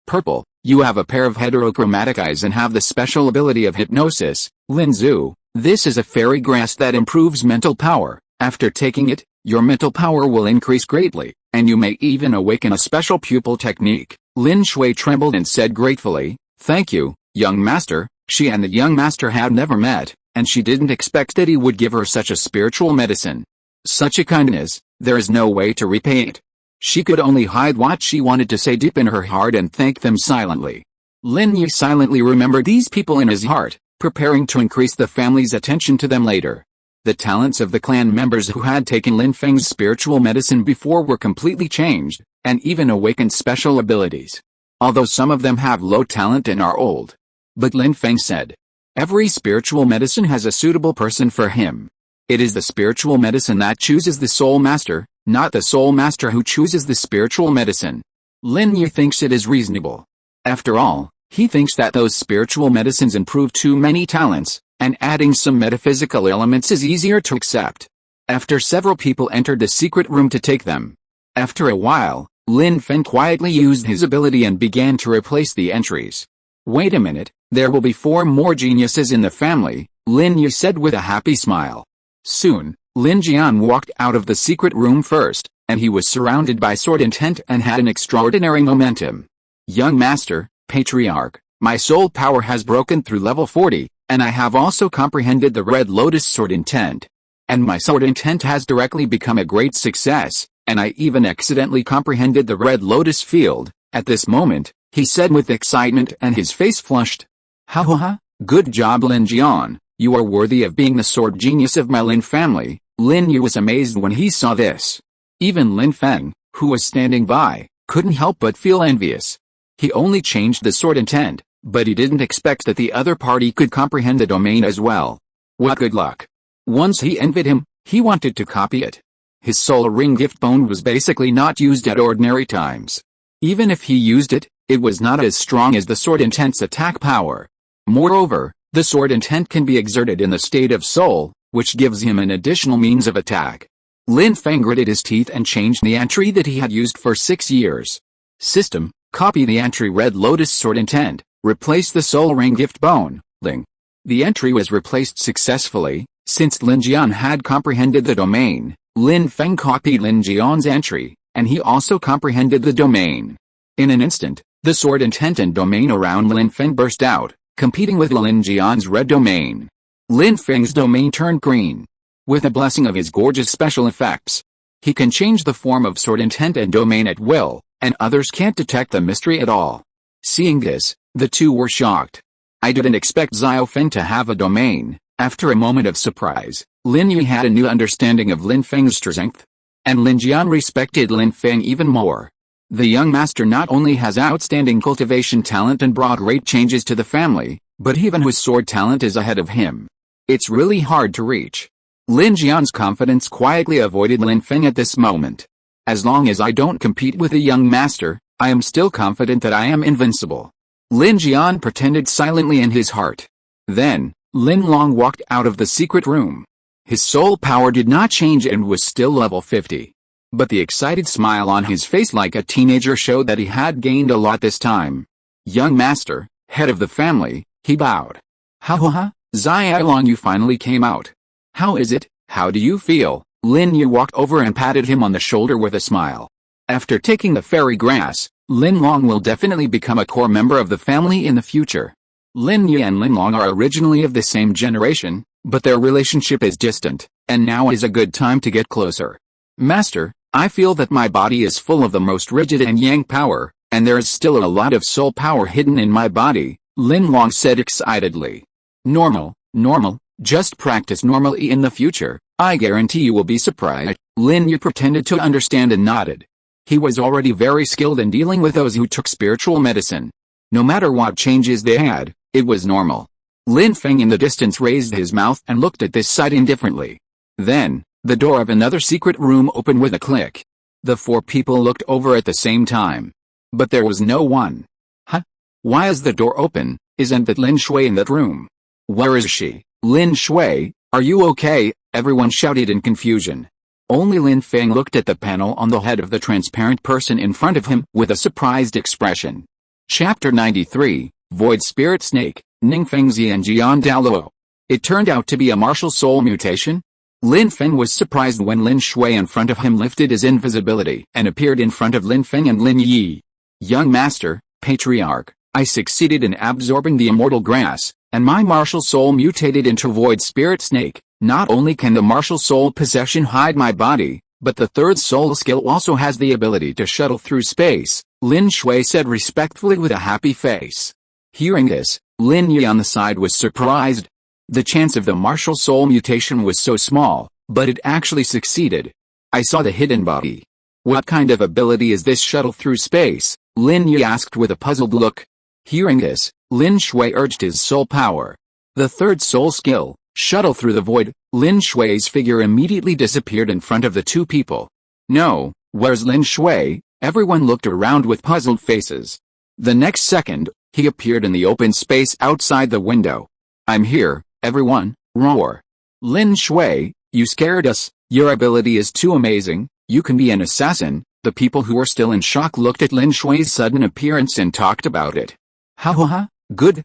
purple. You have a pair of heterochromatic eyes and have the special ability of hypnosis, Lin Zhu. This is a fairy grass that improves mental power. After taking it, your mental power will increase greatly, and you may even awaken a special pupil technique. Lin Shui trembled and said gratefully, thank you, young master. She and the young master had never met, and she didn't expect that he would give her such a spiritual medicine. Such a kindness, there is no way to repay it. She could only hide what she wanted to say deep in her heart and thank them silently. Lin Yi silently remembered these people in his heart, preparing to increase the family's attention to them later. The talents of the clan members who had taken Lin Feng's spiritual medicine before were completely changed, and even awakened special abilities. Although some of them have low talent and are old. But Lin Feng said, every spiritual medicine has a suitable person for him. It is the spiritual medicine that chooses the soul master, not the soul master who chooses the spiritual medicine. Lin Yi thinks it is reasonable. After all, he thinks that those spiritual medicines improve too many talents, and adding some metaphysical elements is easier to accept. After several people entered the secret room to take them. After a while, Lin Feng quietly used his ability and began to replace the entries. Wait a minute, there will be 4 more geniuses in the family, Lin Yi said with a happy smile. Soon, Lin Jian walked out of the secret room first, and he was surrounded by sword intent and had an extraordinary momentum. Young master, patriarch, my soul power has broken through level 40, and I have also comprehended the red lotus sword intent. And my sword intent has directly become a great success, and I even accidentally comprehended the red lotus field, at this moment, he said with excitement and his face flushed. Ha ha ha, good job Lin Jian, you are worthy of being the sword genius of my Lin family. Lin Yi was amazed when he saw this. Even Lin Feng, who was standing by, couldn't help but feel envious. He only changed the sword intent, but he didn't expect that the other party could comprehend the domain as well. What good luck. Once he envied him, he wanted to copy it. His soul ring gift bone was basically not used at ordinary times. Even if he used it, it was not as strong as the sword intent's attack power. Moreover, the sword intent can be exerted in the state of soul, which gives him an additional means of attack. Lin Feng gritted his teeth and changed the entry that he had used for 6 years. System, copy the entry red lotus sword intent, replace the soul ring gift bone, Ling. The entry was replaced successfully, since Lin Jian had comprehended the domain. Lin Feng copied Lin Jian's entry, and he also comprehended the domain. In an instant, the sword intent and domain around Lin Feng burst out, competing with Lin Jian's red domain. Lin Feng's domain turned green. With the blessing of his gorgeous special effects, he can change the form of sword intent and domain at will, and others can't detect the mystery at all. Seeing this, the two were shocked. I didn't expect Xiao Feng to have a domain. After a moment of surprise, Lin Yi had a new understanding of Lin Feng's strength. And Lin Jian respected Lin Feng even more. The young master not only has outstanding cultivation talent and brought great changes to the family, but even his sword talent is ahead of him. It's really hard to reach. Lin Jian's confidence quietly avoided Lin Feng at this moment. As long as I don't compete with a young master, I am still confident that I am invincible. Lin Jian pretended silently in his heart. Then, Lin Long walked out of the secret room. His soul power did not change and was still level 50. But the excited smile on his face like a teenager showed that he had gained a lot this time. Young master, head of the family, he bowed. Ha ha ha, Xiao Long, you finally came out. How is it? How do you feel? Lin Yu walked over and patted him on the shoulder with a smile. After taking the fairy grass, Lin Long will definitely become a core member of the family in the future. Lin Yu and Lin Long are originally of the same generation, but their relationship is distant, and now is a good time to get closer. Master, I feel that my body is full of the most rigid and yang power, and there is still a lot of soul power hidden in my body, Lin Long said excitedly. Normal, just practice normally in the future, I guarantee you will be surprised. Lin Yu pretended to understand and nodded. He was already very skilled in dealing with those who took spiritual medicine. No matter what changes they had, it was normal. Lin Feng in the distance raised his mouth and looked at this sight indifferently. Then, the door of another secret room opened with a click. The four people looked over at the same time. But there was no one. Huh? Why is the door open? Isn't that Lin Shui in that room? Where is she? Lin Shui, are you okay? Everyone shouted in confusion. Only Lin Feng looked at the panel on the head of the transparent person in front of him with a surprised expression. Chapter 93, Void Spirit Snake, Ning Feng Xian Jian Douluo. It turned out to be a martial soul mutation? Lin Feng was surprised when Lin Shui in front of him lifted his invisibility and appeared in front of Lin Feng and Lin Yi. Young master, patriarch, I succeeded in absorbing the immortal grass, and my martial soul mutated into Void Spirit Snake. Not only can the martial soul possession hide my body, but the third soul skill also has the ability to shuttle through space, Lin Shui said respectfully with a happy face. Hearing this, Lin Yi on the side was surprised. The chance of the martial soul mutation was so small, but it actually succeeded. I saw the hidden body. What kind of ability is this shuttle through space? Lin Yi asked with a puzzled look. Hearing this, Lin Shui urged his soul power. The third soul skill, shuttle through the void. Lin Shui's figure immediately disappeared in front of the two people. No, where's Lin Shui? Everyone looked around with puzzled faces. The next second, he appeared in the open space outside the window. I'm here, everyone, roar. Lin Shui, you scared us, your ability is too amazing, you can be an assassin. The people who were still in shock looked at Lin Shui's sudden appearance and talked about it. Ha, good,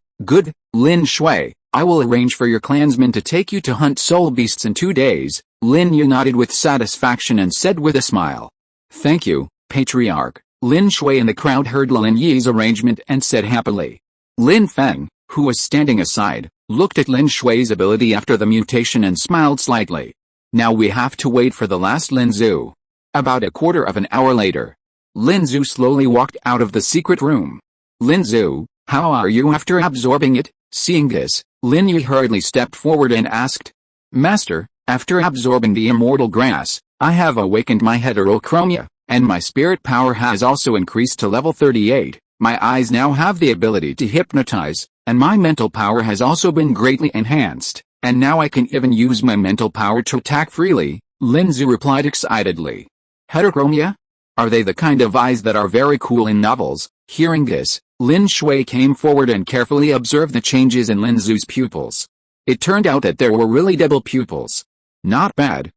Lin Shui. I will arrange for your clansmen to take you to hunt soul beasts in 2 days, Lin Yu nodded with satisfaction and said with a smile. Thank you, patriarch. Lin Shui in the crowd heard Lin Yi's arrangement and said happily. Lin Feng, who was standing aside, looked at Lin Shui's ability after the mutation and smiled slightly. Now we have to wait for the last Lin Zhu. About a quarter of an hour later, Lin Zhu slowly walked out of the secret room. Lin Zhu, how are you after absorbing it? Seeing this, Lin Yi hurriedly stepped forward and asked. Master, after absorbing the immortal grass, I have awakened my heterochromia, and my spirit power has also increased to level 38. My eyes now have the ability to hypnotize, and my mental power has also been greatly enhanced, and now I can even use my mental power to attack freely, Lin Zhu replied excitedly. Heterochromia? Are they the kind of eyes that are very cool in novels? Hearing this, Lin Shui came forward and carefully observed the changes in Lin Zhu's pupils. It turned out that there were really double pupils. Not bad,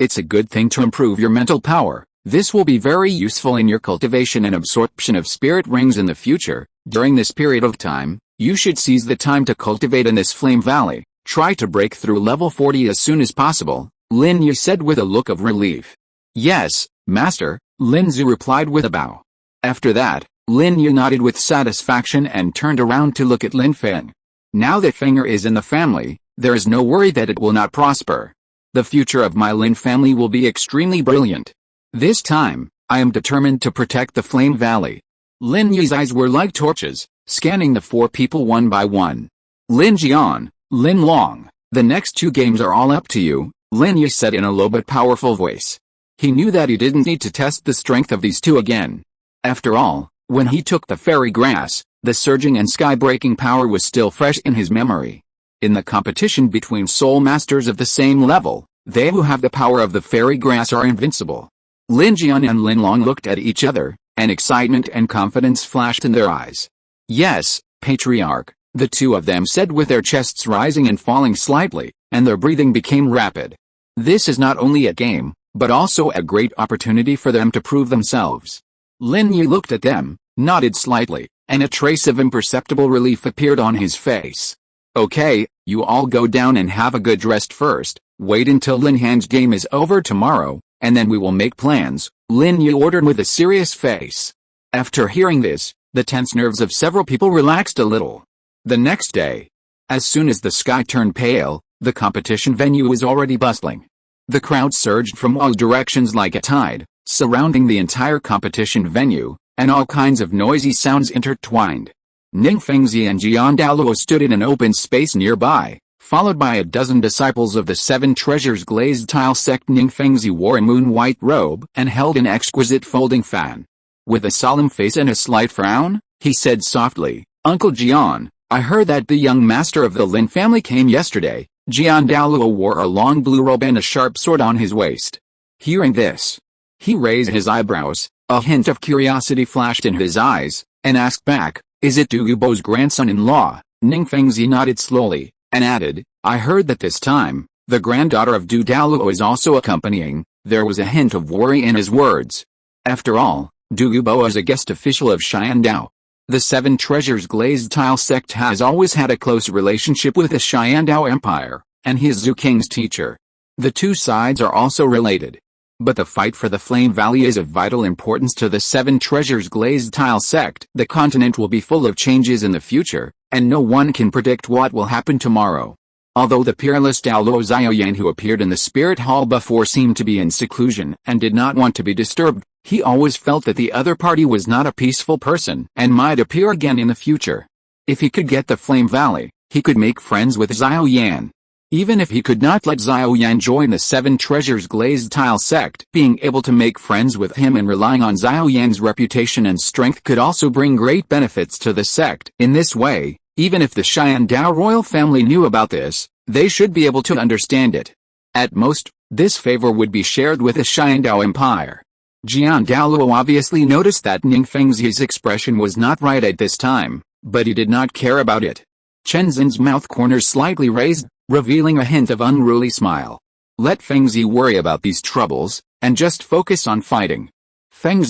it's a good thing to improve your mental power. This will be very useful in your cultivation and absorption of spirit rings in the future. During this period of time, you should seize the time to cultivate in this flame valley. Try to break through level 40 as soon as possible, Lin Yu said with a look of relief. Yes, master, Lin Zhu replied with a bow. After that, Lin Yu nodded with satisfaction and turned around to look at Lin Feng. Now that Fenger is in the family, there is no worry that it will not prosper. The future of my Lin family will be extremely brilliant. This time, I am determined to protect the Flame Valley. Lin Yi's eyes were like torches, scanning the four people one by one. Lin Jian, Lin Long, the next 2 games are all up to you, Lin Yi said in a low but powerful voice. He knew that he didn't need to test the strength of these 2 again. After all, when he took the fairy grass, the surging and sky-breaking power was still fresh in his memory. In the competition between soul masters of the same level, they who have the power of the fairy grass are invincible. Lin Jian and Lin Long looked at each other, and excitement and confidence flashed in their eyes. Yes, patriarch, the 2 of them said with their chests rising and falling slightly, and their breathing became rapid. This is not only a game, but also a great opportunity for them to prove themselves. Lin Yu looked at them, nodded slightly, and a trace of imperceptible relief appeared on his face. Okay, you all go down and have a good rest first, wait until Lin Han's game is over tomorrow, and then we will make plans, Lin Yu ordered with a serious face. After hearing this, the tense nerves of several people relaxed a little. The next day, as soon as the sky turned pale, The competition venue was already bustling. The crowd surged from all directions like a tide, surrounding the entire competition venue, and all kinds of noisy sounds intertwined. Lin Feng and Douluo stood in an open space nearby, followed by a dozen disciples of the Seven Treasures glazed tile sect. Lin Feng wore a moon-white robe and held an exquisite folding fan. With a solemn face and a slight frown, he said softly, "Uncle Jian, I heard that the young master of the Lin family came yesterday." Douluo wore a long blue robe and a sharp sword on his waist. Hearing this, he raised his eyebrows, a hint of curiosity flashed in his eyes, and asked back, "Is it Dugubo's grandson-in-law?" Lin Feng nodded slowly, and added, "I heard that this time, the granddaughter of Douluo is also accompanying." There was a hint of worry in his words. After all, Dugubo is a guest official of Xiandao. The Seven Treasures glazed tile sect has always had a close relationship with the Xiandao Empire, and he is Zhu King's teacher. The two sides are also related. But the fight for the Flame Valley is of vital importance to the Seven Treasures glazed tile sect. The continent will be full of changes in the future, and no one can predict what will happen tomorrow. Although the peerless Douluo Yan who appeared in the spirit hall before seemed to be in seclusion and did not want to be disturbed, he always felt that the other party was not a peaceful person and might appear again in the future. If he could get the Flame Valley, he could make friends with Yan. Even if he could not let Yan join the Seven Treasures glazed tile sect, being able to make friends with him and relying on Yan's reputation and strength could also bring great benefits to the sect. In this way, even if the Xiandao royal family knew about this, they should be able to understand it. At most, this favor would be shared with the Xiandao Empire. Douluo obviously noticed that Lin Feng's expression was not right at this time, but he did not care about it. Chen Xin's mouth corners slightly raised, revealing a hint of unruly smile. Let Feng worry about these troubles, and just focus on fighting. Feng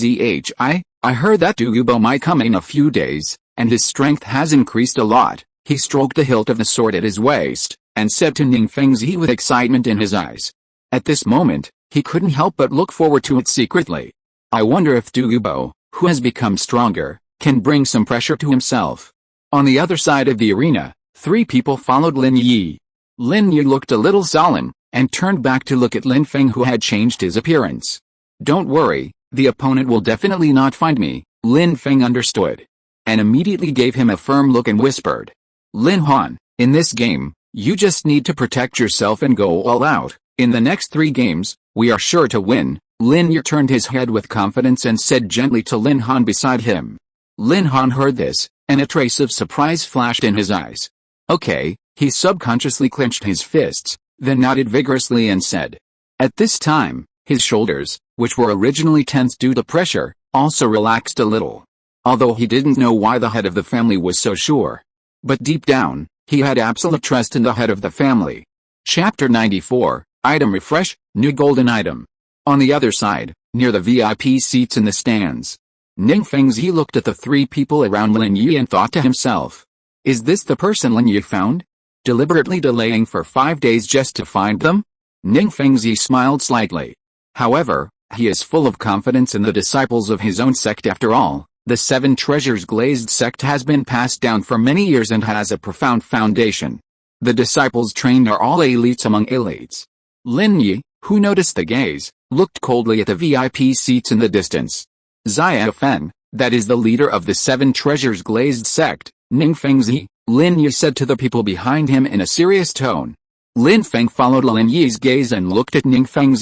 I heard that Dugubo might come in a few days, and his strength has increased a lot. He stroked the hilt of the sword at his waist, and said to Lin Feng with excitement in his eyes. At this moment, he couldn't help but look forward to it secretly. I wonder if Dugubo, who has become stronger, can bring some pressure to himself. On the other side of the arena, three people followed Lin Yi. Lin Yi looked a little solemn, and turned back to look at Lin Feng who had changed his appearance. Don't worry, the opponent will definitely not find me, Lin Feng understood. And immediately gave him a firm look and whispered. Lin Han, in this game, you just need to protect yourself and go all out. In the next 3 games, we are sure to win. Lin Yi turned his head with confidence and said gently to Lin Han beside him. Lin Han heard this, and a trace of surprise flashed in his eyes. Okay, he subconsciously clenched his fists, then nodded vigorously and said. At this time, his shoulders, which were originally tense due to pressure, also relaxed a little. Although he didn't know why the head of the family was so sure. But deep down, he had absolute trust in the head of the family. Chapter 94, Item Refresh, New Golden Item. On the other side, near the VIP seats in the stands, Lin Feng looked at the 3 people around Lin Yi and thought to himself. Is this the person Lin Yi found? Deliberately delaying for 5 days just to find them? Lin Feng smiled slightly. However, he is full of confidence in the disciples of his own sect after all. The Seven Treasures glazed sect has been passed down for many years and has a profound foundation. The disciples trained are all elites among elites. Lin Yi, who noticed the gaze, looked coldly at the VIP seats in the distance. Xia Feng, that is the leader of the Seven Treasures glazed sect, Lin Feng Lin Yi said to the people behind him in a serious tone. Lin Feng followed Lin Yi's gaze and looked at Lin Feng.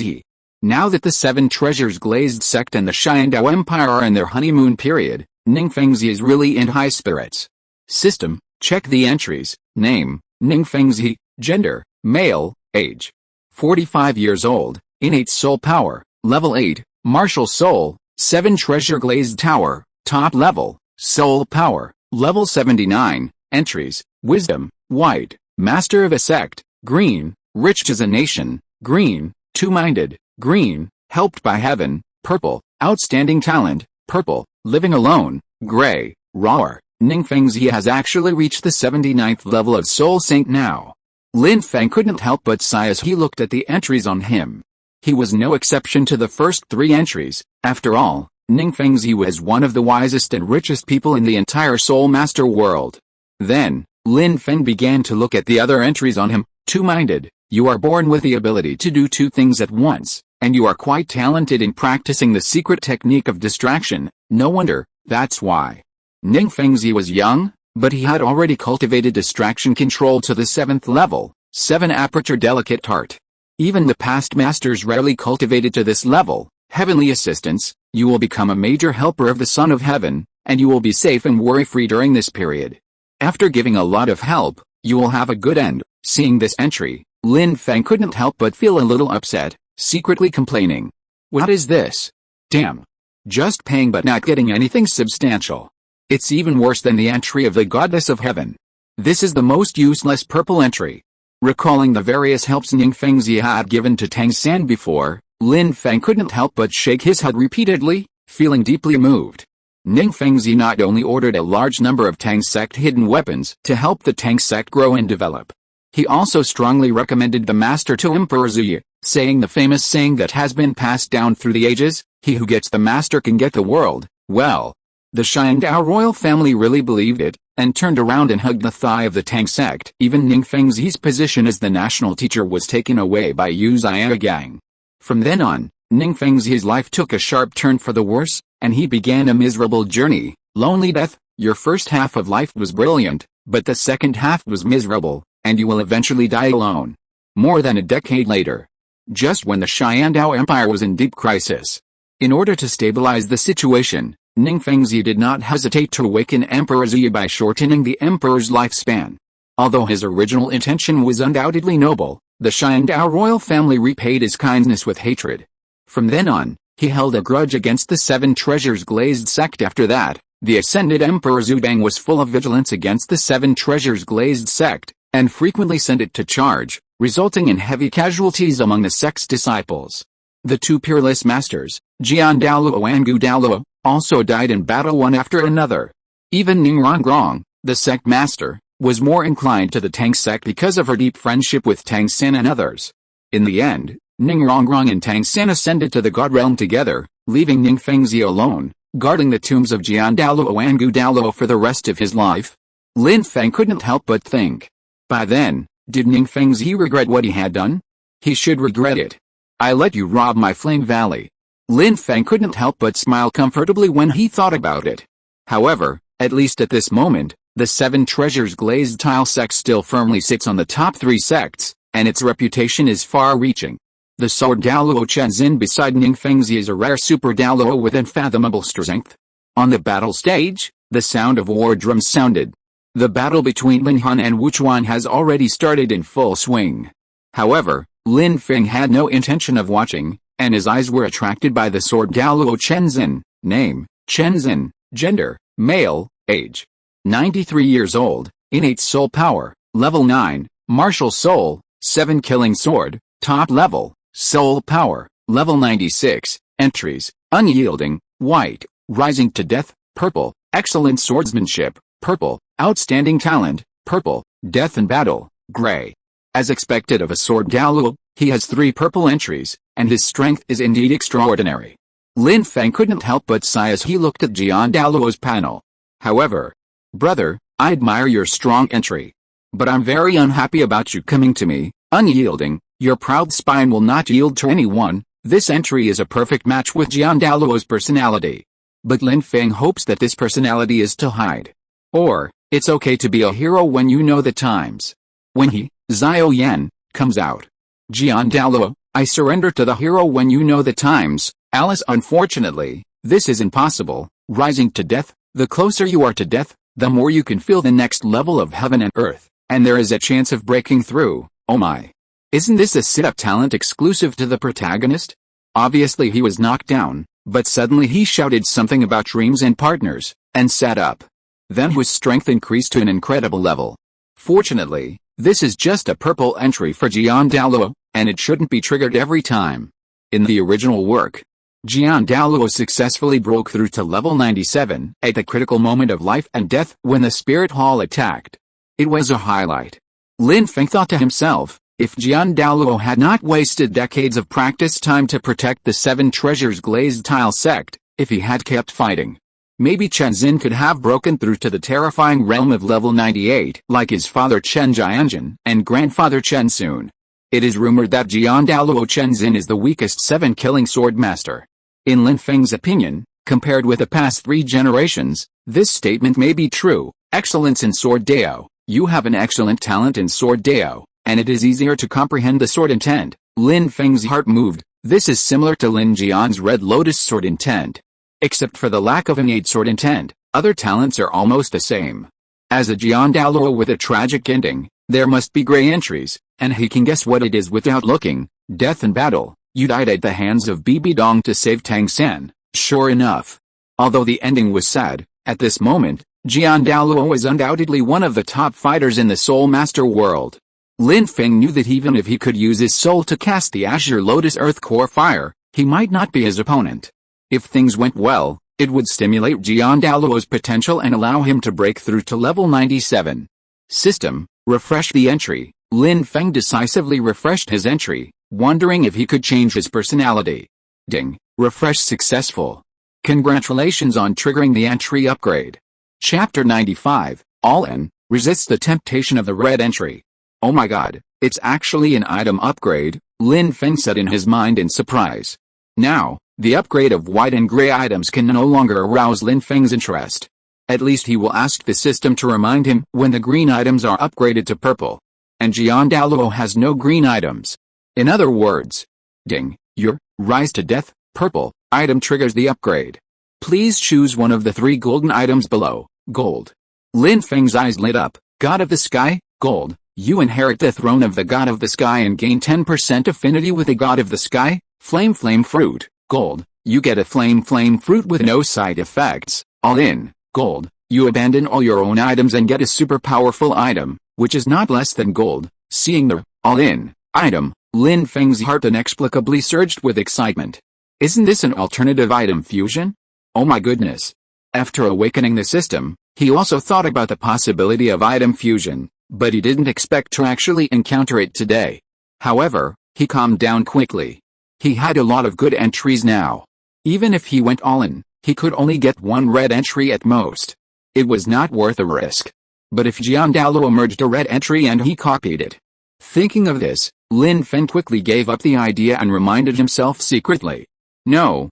Now that the Seven Treasures glazed sect and the Xiandao Empire are in their honeymoon period, Lin Feng is really in high spirits. System, check the entries. Name, Lin Feng. Gender, male. Age, 45 years old. Innate soul power, level 8. Martial soul, 7 treasure glazed tower, top level. Soul power, level 79. Entries, wisdom, white. Master of a sect, green. Rich as a nation, green. Two-minded, green. Helped by heaven, purple. Outstanding talent, purple. Living alone, gray. Rawr. Lin Feng has actually reached the 79th level of Soul Saint now. Lin Feng couldn't help but sigh as he looked at the entries on him. He was no exception to the first 3 entries. After all, Lin Feng was one of the wisest and richest people in the entire Soul Master world. Then, Lin Feng began to look at the other entries on him. Two-minded, you are born with the ability to do two things at once, and you are quite talented in practicing the secret technique of distraction. No wonder, that's why. Lin Feng was young, but he had already cultivated distraction control to the 7th level, 7 aperture delicate art. Even the past masters rarely cultivated to this level. Heavenly assistance, you will become a major helper of the Son of Heaven, and you will be safe and worry-free during this period. After giving a lot of help, you will have a good end. Seeing this entry, Lin Feng couldn't help but feel a little upset, secretly complaining. What is this? Damn. Just paying but not getting anything substantial. It's even worse than the entry of the Goddess of Heaven. This is the most useless purple entry. Recalling the various helps Lin Feng had given to Tang San before, Lin Feng couldn't help but shake his head repeatedly, feeling deeply moved. Lin Feng not only ordered a large number of Tang sect hidden weapons to help the Tang sect grow and develop. He also strongly recommended the master to Emperor Zhu, saying the famous saying that has been passed down through the ages, he who gets the master can get the world. Well, the Xiandao royal family really believed it, and turned around and hugged the thigh of the Tang sect. Even Lin Feng's position as the national teacher was taken away by Yu Zia Gang. From then on, Lin Feng's life took a sharp turn for the worse, and he began a miserable journey. Lonely death. Your first half of life was brilliant, but the second half was miserable, and you will eventually die alone. More than a decade later, just when the Xiandao Empire was in deep crisis. In order to stabilize the situation, Lin Feng did not hesitate to awaken Emperor Zhu by shortening the emperor's lifespan. Although his original intention was undoubtedly noble, the Xiandao royal family repaid his kindness with hatred. From then on, he held a grudge against the 7 treasures glazed sect. After that, the ascended Emperor Zubang was full of vigilance against the 7 treasures glazed sect, and frequently sent it to charge, resulting in heavy casualties among the sect's disciples. The 2 peerless masters, Jian Douluo and Gu Douluo, also died in battle one after another. Even Ning Rongrong, the sect master, was more inclined to the Tang sect because of her deep friendship with Tang San and others. In the end, Ning Rongrong and Tang San ascended to the God realm together, leaving Lin Feng alone, guarding the tombs of Jian Douluo and Gu Douluo for the rest of his life. Lin Feng couldn't help but think. By then, did Lin Feng regret what he had done? He should regret it. I let you rob my Flame Valley. Lin Feng couldn't help but smile comfortably when he thought about it. However, at least at this moment, the 7 treasures glazed tile sect still firmly sits on the top 3 sects, and its reputation is far-reaching. The sword Douluo Chenzin beside Lin Feng is a rare super Douluo with unfathomable strength. On the battle stage, the sound of war drums sounded. The battle between Lin Han and Wu Chuan has already started in full swing. However, Lin Feng had no intention of watching, and his eyes were attracted by the sword Douluo Chenzin. Name, Chenzin. Gender, male. Age, 93 years old. Innate soul power, level 9. Martial soul, 7 killing sword. Top level, soul power, level 96. Entries, unyielding, white. Rising to death, purple. Excellent swordsmanship, purple. Outstanding talent, purple. Death in battle, gray. As expected of a sword Douluo, he has 3 purple entries, and his strength is indeed extraordinary. Lin Feng couldn't help but sigh as he looked at Jian Douluo's panel. However, brother, I admire your strong entry. But I'm very unhappy about you coming to me, unyielding. Your proud spine will not yield to anyone. This entry is a perfect match with Jian Douluo's personality. But Lin Feng hopes that this personality is to hide. Or, it's okay to be a hero when you know the times. When he, Xiao Yan, comes out. Jian Douluo, I surrender to the hero when you know the times. Alice, unfortunately, this is impossible. Rising to death, the closer you are to death, the more you can feel the next level of heaven and earth, and there is a chance of breaking through. Oh my. Isn't this a sit-up talent exclusive to the protagonist? Obviously he was knocked down, but suddenly he shouted something about dreams and partners, and sat up. Then his strength increased to an incredible level. Fortunately, this is just a purple entry for Jian Douluo, and it shouldn't be triggered every time. In the original work, Jian Douluo successfully broke through to level 97 at the critical moment of life and death when the Spirit Hall attacked. It was a highlight. Lin Feng thought to himself, if Jian Douluo had not wasted decades of practice time to protect the 7 treasures glazed tile sect, if he had kept fighting, Maybe Chen Xin could have broken through to the terrifying realm of level 98 like his father Chen Jianjun and grandfather Chen Sun. It is rumored that Douluo Chen Xin is the weakest 7-killing sword master. In Lin Feng's opinion, compared with the past 3 generations, this statement may be true. Excellence in Sword Dao. You have an excellent talent in Sword Dao, and it is easier to comprehend the sword intent. Lin Feng's heart moved. This is similar to Lin Jian's Red Lotus sword intent. Except for the lack of innate sword intent, other talents are almost the same. As a Douluo with a tragic ending, there must be gray entries, and he can guess what it is without looking. Death in battle. You died at the hands of Bibi Dong to save Tang San. Sure enough. Although the ending was sad, at this moment, Douluo was undoubtedly one of the top fighters in the Soul Master world. Lin Feng knew that even if he could use his soul to cast the Azure Lotus Earth Core Fire, he might not be his opponent. If things went well, it would stimulate Douluo's potential and allow him to break through to level 97. System, refresh the entry. Lin Feng decisively refreshed his entry, wondering if he could change his personality. Ding, refresh successful. Congratulations on triggering the entry upgrade. Chapter 95, All In, resists the temptation of the red entry. Oh my god, it's actually an item upgrade, Lin Feng said in his mind in surprise. Now, the upgrade of white and gray items can no longer arouse Lin Feng's interest. At least he will ask the system to remind him when the green items are upgraded to purple. And Douluo has no green items. In other words, ding, your rise to death, purple, item triggers the upgrade. Please choose one of the 3 golden items below. Gold. Lin Feng's eyes lit up. God of the Sky, gold. You inherit the throne of the God of the Sky and gain 10% affinity with the God of the Sky. Flame fruit, gold. You get a flame fruit with no side effects. All in, gold. You abandon all your own items and get a super powerful item, which is not less than gold. Seeing the all in item, Lin Feng's heart inexplicably surged with excitement. Isn't this an alternative item fusion? Oh my goodness. After awakening the system, he also thought about the possibility of item fusion, but he didn't expect to actually encounter it today. However, he calmed down quickly. He had a lot of good entries now. Even if he went all in, he could only get 1 red entry at most. It was not worth a risk. But if Douluo merged a red entry and he copied it. Thinking of this, Lin Feng quickly gave up the idea and reminded himself secretly. No,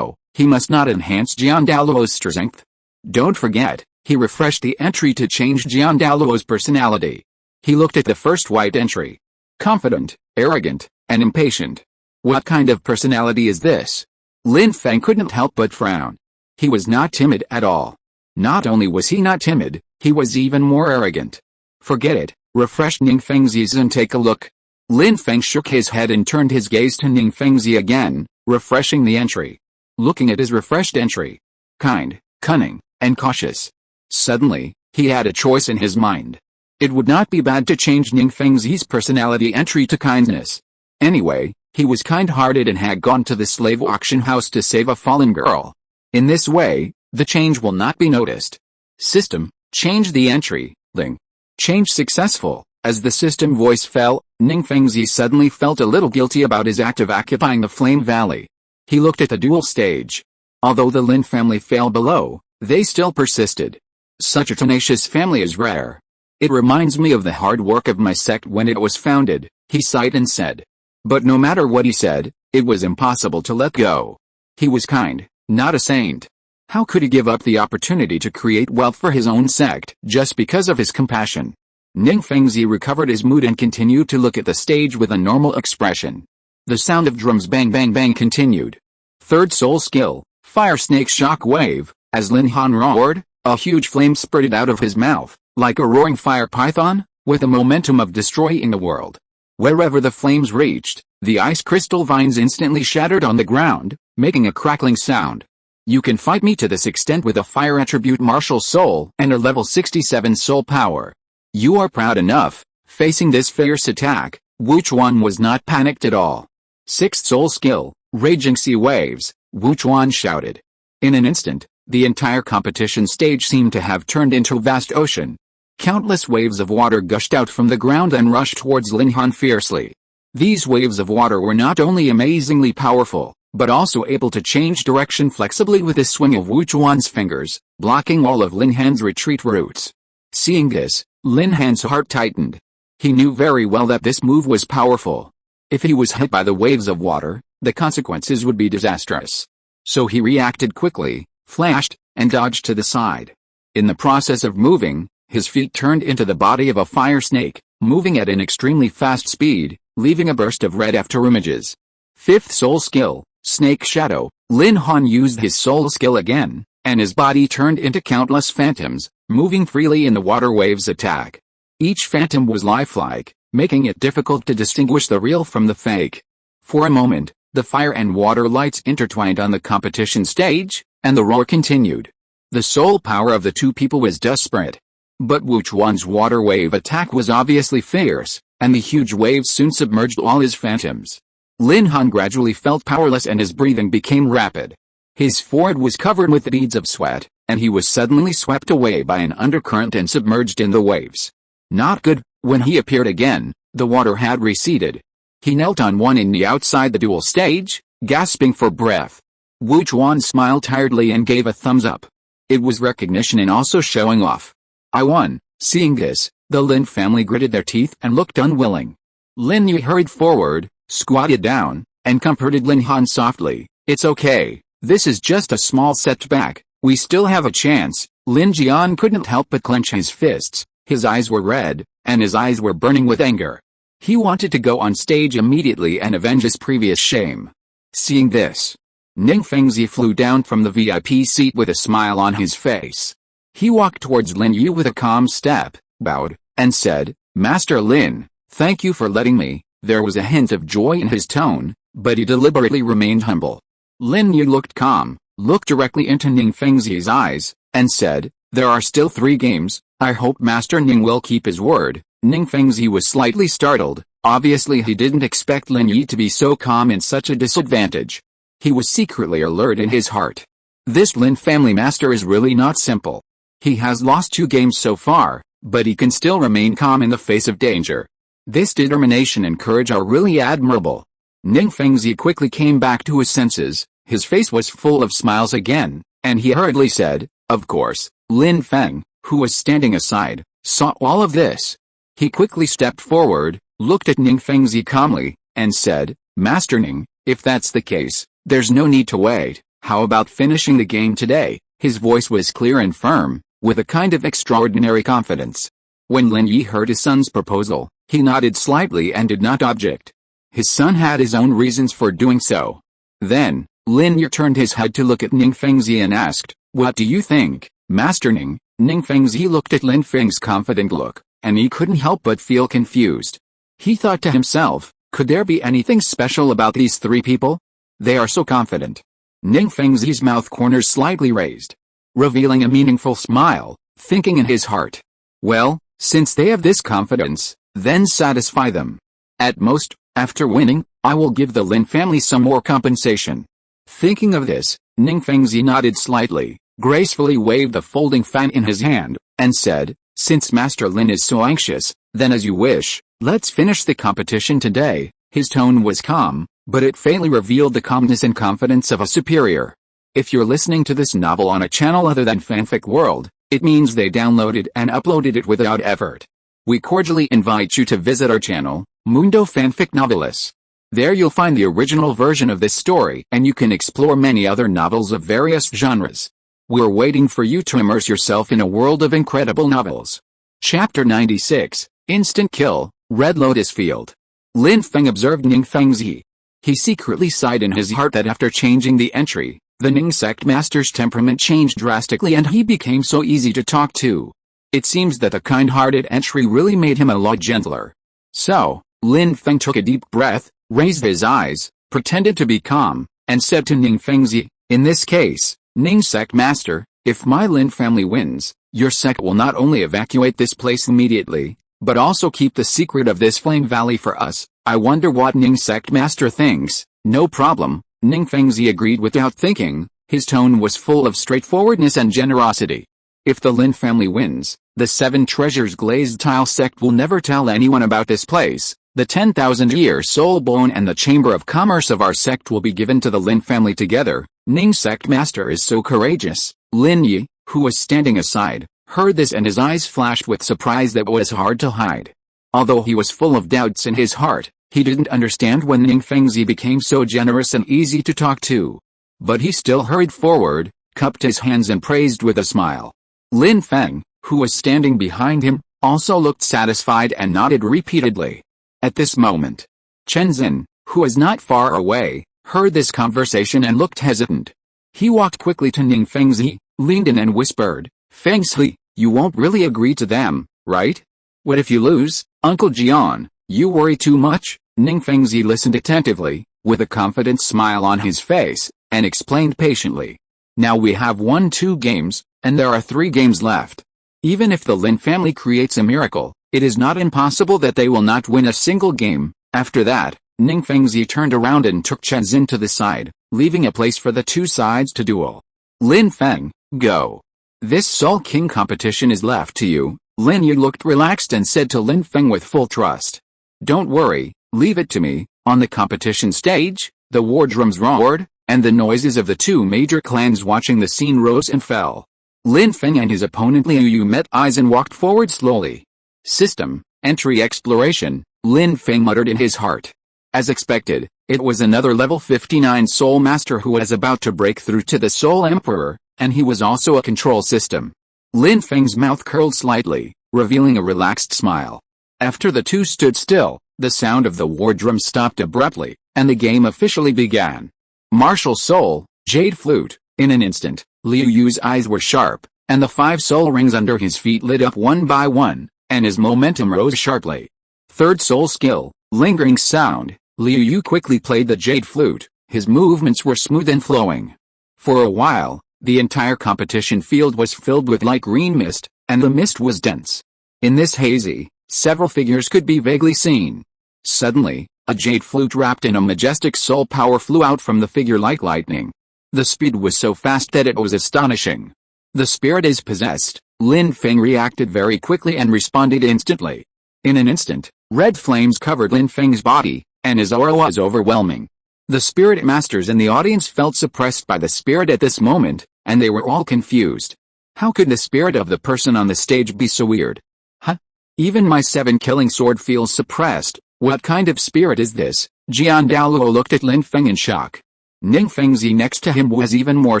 he must not enhance Douluo's strength. Don't forget, he refreshed the entry to change Douluo's personality. He looked at the first white entry. Confident, arrogant, and impatient. What kind of personality is this? Lin Feng couldn't help but frown. He was not timid at all. Not only was he not timid, he was even more arrogant. Forget it, refresh Ningfengzi's and take a look. Lin Feng shook his head and turned his gaze to Ningfengzi again, refreshing the entry. Looking at his refreshed entry. Kind, cunning, and cautious. Suddenly, he had a choice in his mind. It would not be bad to change Ningfengzi's personality entry to kindness. Anyway, he was kind-hearted and had gone to the slave auction house to save a fallen girl. In this way, the change will not be noticed. System, change the entry, Ling. Change successful. As the system voice fell, Ningfengzi suddenly felt a little guilty about his act of occupying the Flame Valley. He looked at the duel stage. Although the Lin family failed below, they still persisted. Such a tenacious family is rare. It reminds me of the hard work of my sect when it was founded, he sighed and said. But no matter what he said, it was impossible to let go. He was kind, not a saint. How could he give up the opportunity to create wealth for his own sect just because of his compassion? Ningfengzi recovered his mood and continued to look at the stage with a normal expression. The sound of drums bang bang bang continued. Third soul skill, Fire Snake Shock Wave. As Lin Han roared, a huge flame spurted out of his mouth, like a roaring fire python, with the momentum of destroying the world. Wherever the flames reached, the ice crystal vines instantly shattered on the ground, making a crackling sound. You can fight me to this extent with a fire attribute martial soul and a level 67 soul power. You are proud enough. Facing this fierce attack, Wu Chuan was not panicked at all. Sixth soul skill, Raging Sea Waves, Wu Chuan shouted. In an instant, the entire competition stage seemed to have turned into a vast ocean. Countless waves of water gushed out from the ground and rushed towards Lin Han fiercely. These waves of water were not only amazingly powerful, but also able to change direction flexibly with a swing of Wu Chuan's fingers, blocking all of Lin Han's retreat routes. Seeing this, Lin Han's heart tightened. He knew very well that this move was powerful. If he was hit by the waves of water, the consequences would be disastrous. So he reacted quickly, flashed, and dodged to the side. In the process of moving, his feet turned into the body of a fire snake, moving at an extremely fast speed, leaving a burst of red afterimages. Fifth soul skill, Snake Shadow. Lin Han used his soul skill again, and his body turned into countless phantoms, moving freely in the water waves' attack. Each phantom was lifelike, making it difficult to distinguish the real from the fake. For a moment, the fire and water lights intertwined on the competition stage, and the roar continued. The soul power of the two people was desperate. But Wu Chuan's water wave attack was obviously fierce, and the huge waves soon submerged all his phantoms. Lin Han gradually felt powerless and his breathing became rapid. His forehead was covered with beads of sweat, and he was suddenly swept away by an undercurrent and submerged in the waves. Not good. When he appeared again, the water had receded. He knelt on one knee outside the duel stage, gasping for breath. Wu Chuan smiled tiredly and gave a thumbs up. It was recognition and also showing off. I won. Seeing this, the Lin family gritted their teeth and looked unwilling. Lin Yu hurried forward, squatted down, and comforted Lin Han softly. It's okay. This is just a small setback. We still have a chance. Lin Jian couldn't help but clench his fists. His eyes were red, and his eyes were burning with anger. He wanted to go on stage immediately and avenge his previous shame. Seeing this, Ning Fengzi flew down from the VIP seat with a smile on his face. He walked towards Lin Yu with a calm step, bowed, and said, Master Lin, thank you for letting me. There was a hint of joy in his tone, but he deliberately remained humble. Lin Yu looked calm, looked directly into Ning Fengzi's eyes, and said, there are still 3 games. I hope Master Ning will keep his word. Ning Fengzi was slightly startled. Obviously he didn't expect Lin Yi to be so calm in such a disadvantage. He was secretly alert in his heart. This Lin family master is really not simple. He has lost 2 games so far, but he can still remain calm in the face of danger. This determination and courage are really admirable. Ning Fengzi quickly came back to his senses. His face was full of smiles again, and he hurriedly said, of course. Lin Feng, who was standing aside, saw all of this. He quickly stepped forward, looked at Ning Fengzi calmly, and said, Master Ning, if that's the case, there's no need to wait. How about finishing the game today? His voice was clear and firm, with a kind of extraordinary confidence. When Lin Yi heard his son's proposal, he nodded slightly and did not object. His son had his own reasons for doing so. Then, Lin Yi turned his head to look at Ning Fengzi and asked, what do you think, Master Ning? Ning Fengzi looked at Lin Feng's confident look, and he couldn't help but feel confused. He thought to himself, could there be anything special about these 3 people? They are so confident. Ning Fengzi's mouth corners slightly raised, revealing a meaningful smile, thinking in his heart. Well, since they have this confidence, then satisfy them. At most, after winning, I will give the Lin family some more compensation. Thinking of this, Ning Fengzi nodded slightly, gracefully waved a folding fan in his hand, and said, since Master Lin is so anxious, then as you wish, let's finish the competition today. His tone was calm, but it faintly revealed the calmness and confidence of a superior. If you're listening to this novel on a channel other than Fanfic World, it means they downloaded and uploaded it without effort. We cordially invite you to visit our channel, Mundo Fanfic Novelis. There you'll find the original version of this story and you can explore many other novels of various genres. We're waiting for you to immerse yourself in a world of incredible novels. Chapter 96, Instant Kill, Red Lotus Field. Lin Feng observed Ning Fengzi. He secretly sighed in his heart that after changing the entry, the Ning sect master's temperament changed drastically and he became so easy to talk to. It seems that the kind-hearted entry really made him a lot gentler. So, Lin Feng took a deep breath, raised his eyes, pretended to be calm, and said to Ning Fengzi, in this case, Ning sect master, if my Lin family wins, your sect will not only evacuate this place immediately, but also keep the secret of this flame valley for us. I wonder what Ning sect master thinks. No problem, Ning Fengzi agreed without thinking. His tone was full of straightforwardness and generosity. If the Lin family wins, the 7 treasures glazed tile sect will never tell anyone about this place. The 10,000-year soul bone and the chamber of commerce of our sect will be given to the Lin family together. Ning sect master is so courageous. Lin Yi, who was standing aside, heard this and his eyes flashed with surprise that was hard to hide. Although he was full of doubts in his heart, he didn't understand when Ning Fengzi became so generous and easy to talk to. But he still hurried forward, cupped his hands and praised with a smile. Lin Feng, who was standing behind him, also looked satisfied and nodded repeatedly. At this moment, Chen Zin, who was not far away, heard this conversation and looked hesitant. He walked quickly to Ning Fengzi, leaned in and whispered, "Fengzi, you won't really agree to them, right? What if you lose, Uncle Jian? You worry too much?" Ning Fengzi listened attentively, with a confident smile on his face, and explained patiently. "Now we have won 2 games, and there are 3 games left. Even if the Lin family creates a miracle, it is not impossible that they will not win a single game." After that, Ning Fengzi turned around and took Chen Zin to the side, leaving a place for the 2 sides to duel. "Lin Feng, go. This Soul King competition is left to you." Lin Yu looked relaxed and said to Lin Feng with full trust. "Don't worry, leave it to me." On the competition stage, the war drums roared, and the noises of the 2 major clans watching the scene rose and fell. Lin Feng and his opponent Liu Yu met eyes and walked forward slowly. "System, entry exploration," Lin Feng muttered in his heart. As expected, it was another level 59 Soul Master who was about to break through to the Soul Emperor, and he was also a control system. Lin Feng's mouth curled slightly, revealing a relaxed smile. After the 2 stood still, the sound of the war drum stopped abruptly, and the game officially began. Martial Soul, Jade Flute. In an instant, Liu Yu's eyes were sharp, and the 5 soul rings under his feet lit up one by one, and his momentum rose sharply. Third soul skill, Lingering Sound. Liu Yu quickly played the Jade Flute, his movements were smooth and flowing. For a while, the entire competition field was filled with light green mist, and the mist was dense. In this hazy, several figures could be vaguely seen. Suddenly, a jade flute wrapped in a majestic soul power flew out from the figure like lightning. The speed was so fast that it was astonishing. "The spirit is possessed." Lin Feng reacted very quickly and responded instantly. In an instant, red flames covered Lin Feng's body, and his aura was overwhelming. The spirit masters in the audience felt suppressed by the spirit at this moment, and they were all confused. How could the spirit of the person on the stage be so weird? Huh? Even my 7-killing sword feels suppressed. What kind of spirit is this? Jian Douluo looked at Lin Feng in shock. Ning Fengzi next to him was even more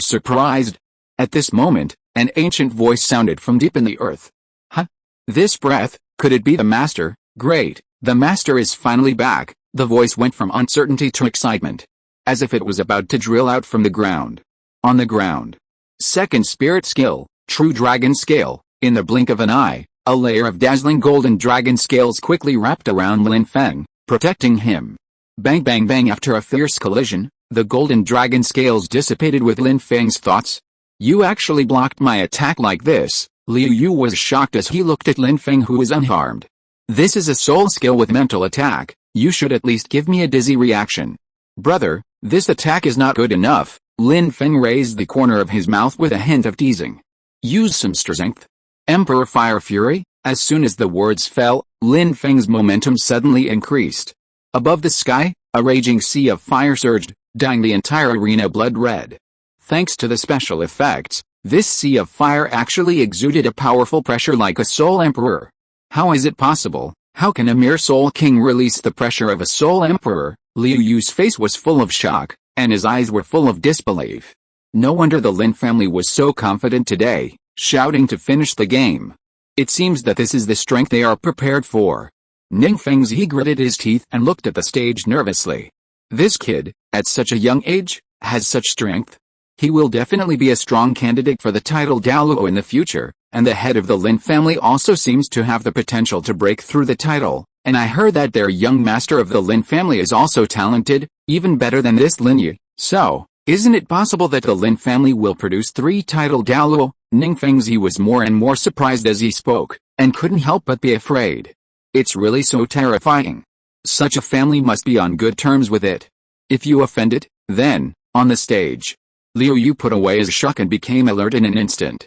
surprised. At this moment, an ancient voice sounded from deep in the earth. Huh? This breath, could it be the master? Great, the master is finally back. The voice went from uncertainty to excitement, as if it was about to drill out from the ground. On the ground. Second spirit skill, True Dragon Scale. In the blink of an eye, a layer of dazzling golden dragon scales quickly wrapped around Lin Feng, protecting him. Bang bang bang. After a fierce collision, the golden dragon scales dissipated with Lin Feng's thoughts. "You actually blocked my attack like this?" Liu Yu was shocked as he looked at Lin Feng, who was unharmed. "This is a soul skill with mental attack. You should at least give me a dizzy reaction." "Brother, this attack is not good enough." Lin Feng raised the corner of his mouth with a hint of teasing. "Use some strength." Emperor Fire Fury. As soon as the words fell, Lin Feng's momentum suddenly increased. Above the sky, a raging sea of fire surged, dyeing the entire arena blood red. Thanks to the special effects, this sea of fire actually exuded a powerful pressure like a soul emperor. How is it possible? How can a mere soul king release the pressure of a soul emperor? Liu Yu's face was full of shock, and his eyes were full of disbelief. No wonder the Lin family was so confident today, shouting to finish the game. It seems that this is the strength they are prepared for. Ning Fengzi gritted his teeth and looked at the stage nervously. This kid, at such a young age, has such strength. He will definitely be a strong candidate for the Titled Douluo in the future, and the head of the Lin family also seems to have the potential to break through the title, and I heard that their young master of the Lin family is also talented, even better than this Lin Yi. So, isn't it possible that the Lin family will produce 3 Titled Douluo? Ning Fengzi was more and more surprised as he spoke, and couldn't help but be afraid. It's really so terrifying. Such a family must be on good terms with it. If you offend it, then, on the stage. Liu Yu put away his shock and became alert in an instant.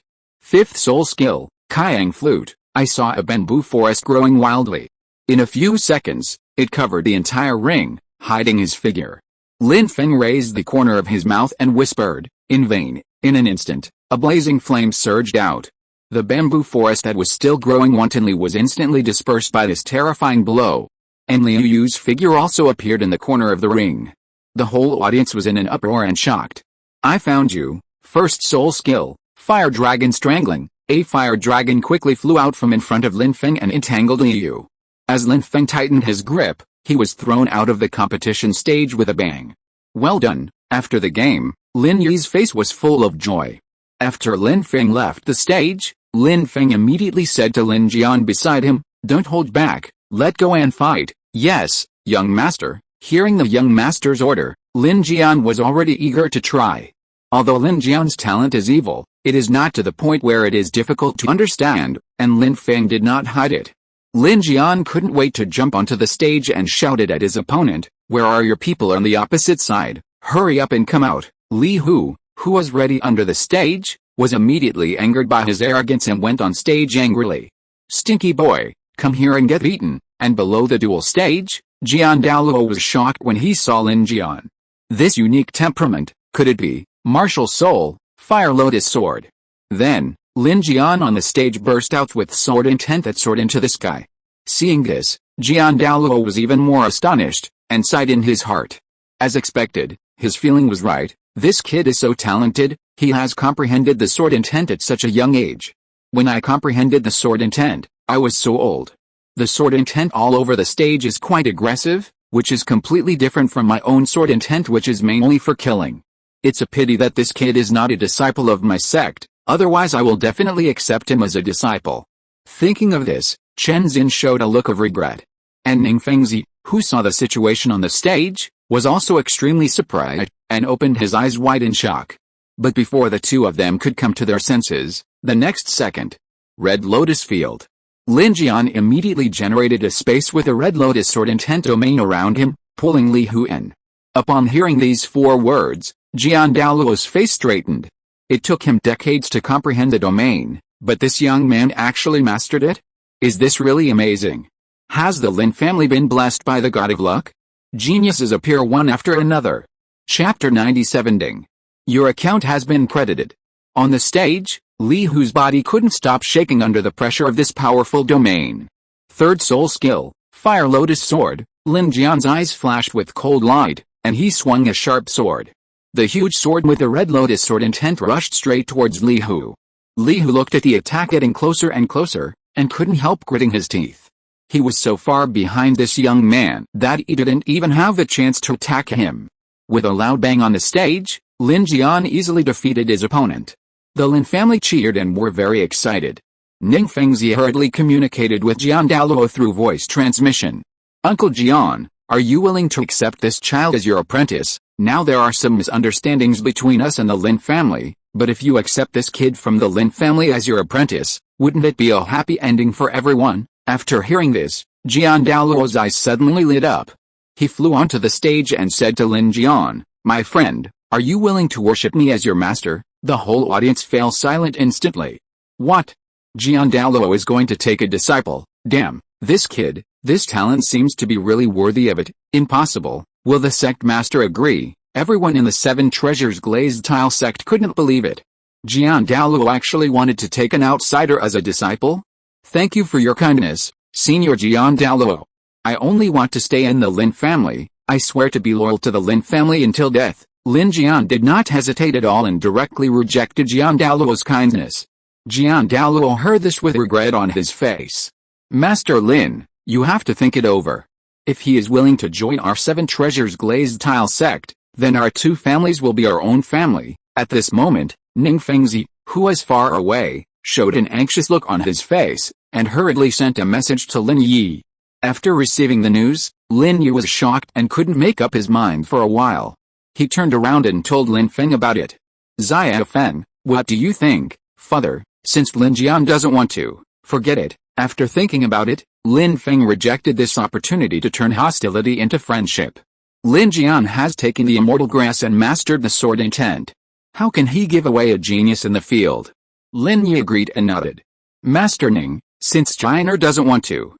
Fifth soul skill, Kayang flute. I saw a bamboo forest growing wildly. In a few seconds, it covered the entire ring, hiding his figure. Lin Feng raised the corner of his mouth and whispered, in vain. In an instant, a blazing flame surged out. The bamboo forest that was still growing wantonly was instantly dispersed by this terrifying blow. And Liu Yu's figure also appeared in the corner of the ring. The whole audience was in an uproar and shocked. I found you. First soul skill, Fire Dragon Strangling. A fire dragon quickly flew out from in front of Lin Feng and entangled Liu Yu. As Lin Feng tightened his grip, he was thrown out of the competition stage with a bang. Well done. After the game, Lin Yu's face was full of joy. After Lin Feng left the stage, Lin Feng immediately said to Lin Jian beside him, "Don't hold back, let go and fight." "Yes, young master." Hearing the young master's order, Lin Jian was already eager to try. Although Lin Jian's talent is evil, it is not to the point where it is difficult to understand, and Lin Feng did not hide it. Lin Jian couldn't wait to jump onto the stage and shouted at his opponent, "Where are your people on the opposite side? Hurry up and come out." Li Hu, who was ready under the stage, was immediately angered by his arrogance and went on stage angrily. "Stinky boy, come here and get eaten." And below the duel stage, Douluo was shocked when he saw Lin Jian. This unique temperament, could it be martial soul, Fire Lotus Sword? Then, Lin Jian on the stage burst out with sword intent that soared into the sky. Seeing this, Douluo was even more astonished, and sighed in his heart. As expected, his feeling was right. This kid is so talented, he has comprehended the sword intent at such a young age. When I comprehended the sword intent, I was so old. The sword intent all over the stage is quite aggressive, which is completely different from my own sword intent, which is mainly for killing. It's a pity that this kid is not a disciple of my sect, otherwise I will definitely accept him as a disciple. Thinking of this, Chen Xin showed a look of regret. And Ning Fengzi, who saw the situation on the stage, was also extremely surprised, and opened his eyes wide in shock. But before the two of them could come to their senses, the next second, Red Lotus Field. Lin Jian immediately generated a space with a Red Lotus Sword intent domain around him, pulling Li Hu in. Upon hearing these 4 words, Douluo's face straightened. It took him decades to comprehend the domain, but this young man actually mastered it? Is this really amazing? Has the Lin family been blessed by the god of luck? Geniuses appear one after another. Chapter 97 Ding. Your account has been credited. On the stage, Li Hu's body couldn't stop shaking under the pressure of this powerful domain. Third soul skill, Fire Lotus Sword. Lin Jian's eyes flashed with cold light, and he swung a sharp sword. The huge sword with the Red Lotus Sword intent rushed straight towards Li Hu. Li Hu looked at the attack getting closer and closer, and couldn't help gritting his teeth. He was so far behind this young man that he didn't even have the chance to attack him. With a loud bang on the stage, Lin Jian easily defeated his opponent. The Lin family cheered and were very excited. Ning Fengzi hurriedly communicated with Douluo through voice transmission. "Uncle Jian, are you willing to accept this child as your apprentice? Now there are some misunderstandings between us and the Lin family, but if you accept this kid from the Lin family as your apprentice, wouldn't it be a happy ending for everyone?" After hearing this, Douluo's eyes suddenly lit up. He flew onto the stage and said to Lin Jian, "My friend, are you willing to worship me as your master?" The whole audience fell silent instantly. What? Douluo is going to take a disciple? Damn, this kid, this talent seems to be really worthy of it. Impossible. Will the sect master agree? Everyone in the 7 Treasures Glazed Tile sect couldn't believe it. Douluo actually wanted to take an outsider as a disciple? Thank you for your kindness, Senior Douluo. I only want to stay in the Lin family. I swear to be loyal to the Lin family until death. Lin Jian did not hesitate at all and directly rejected Douluo's kindness. Douluo heard this with regret on his face. Master Lin, you have to think it over. If he is willing to join our 7 Treasures Glazed Tile sect, then our 2 families will be our own family. At this moment, Ning Fengzi, who was far away, showed an anxious look on his face, and hurriedly sent a message to Lin Yi. After receiving the news, Lin Yi was shocked and couldn't make up his mind for a while. He turned around and told Lin Feng about it. Zia Feng, what do you think, father? Since Lin Jian doesn't want to, forget it. After thinking about it, Lin Feng rejected this opportunity to turn hostility into friendship. Lin Jian has taken the immortal grass and mastered the sword intent. How can he give away a genius in the field? Lin Yi agreed and nodded. Master Ning, since China doesn't want to,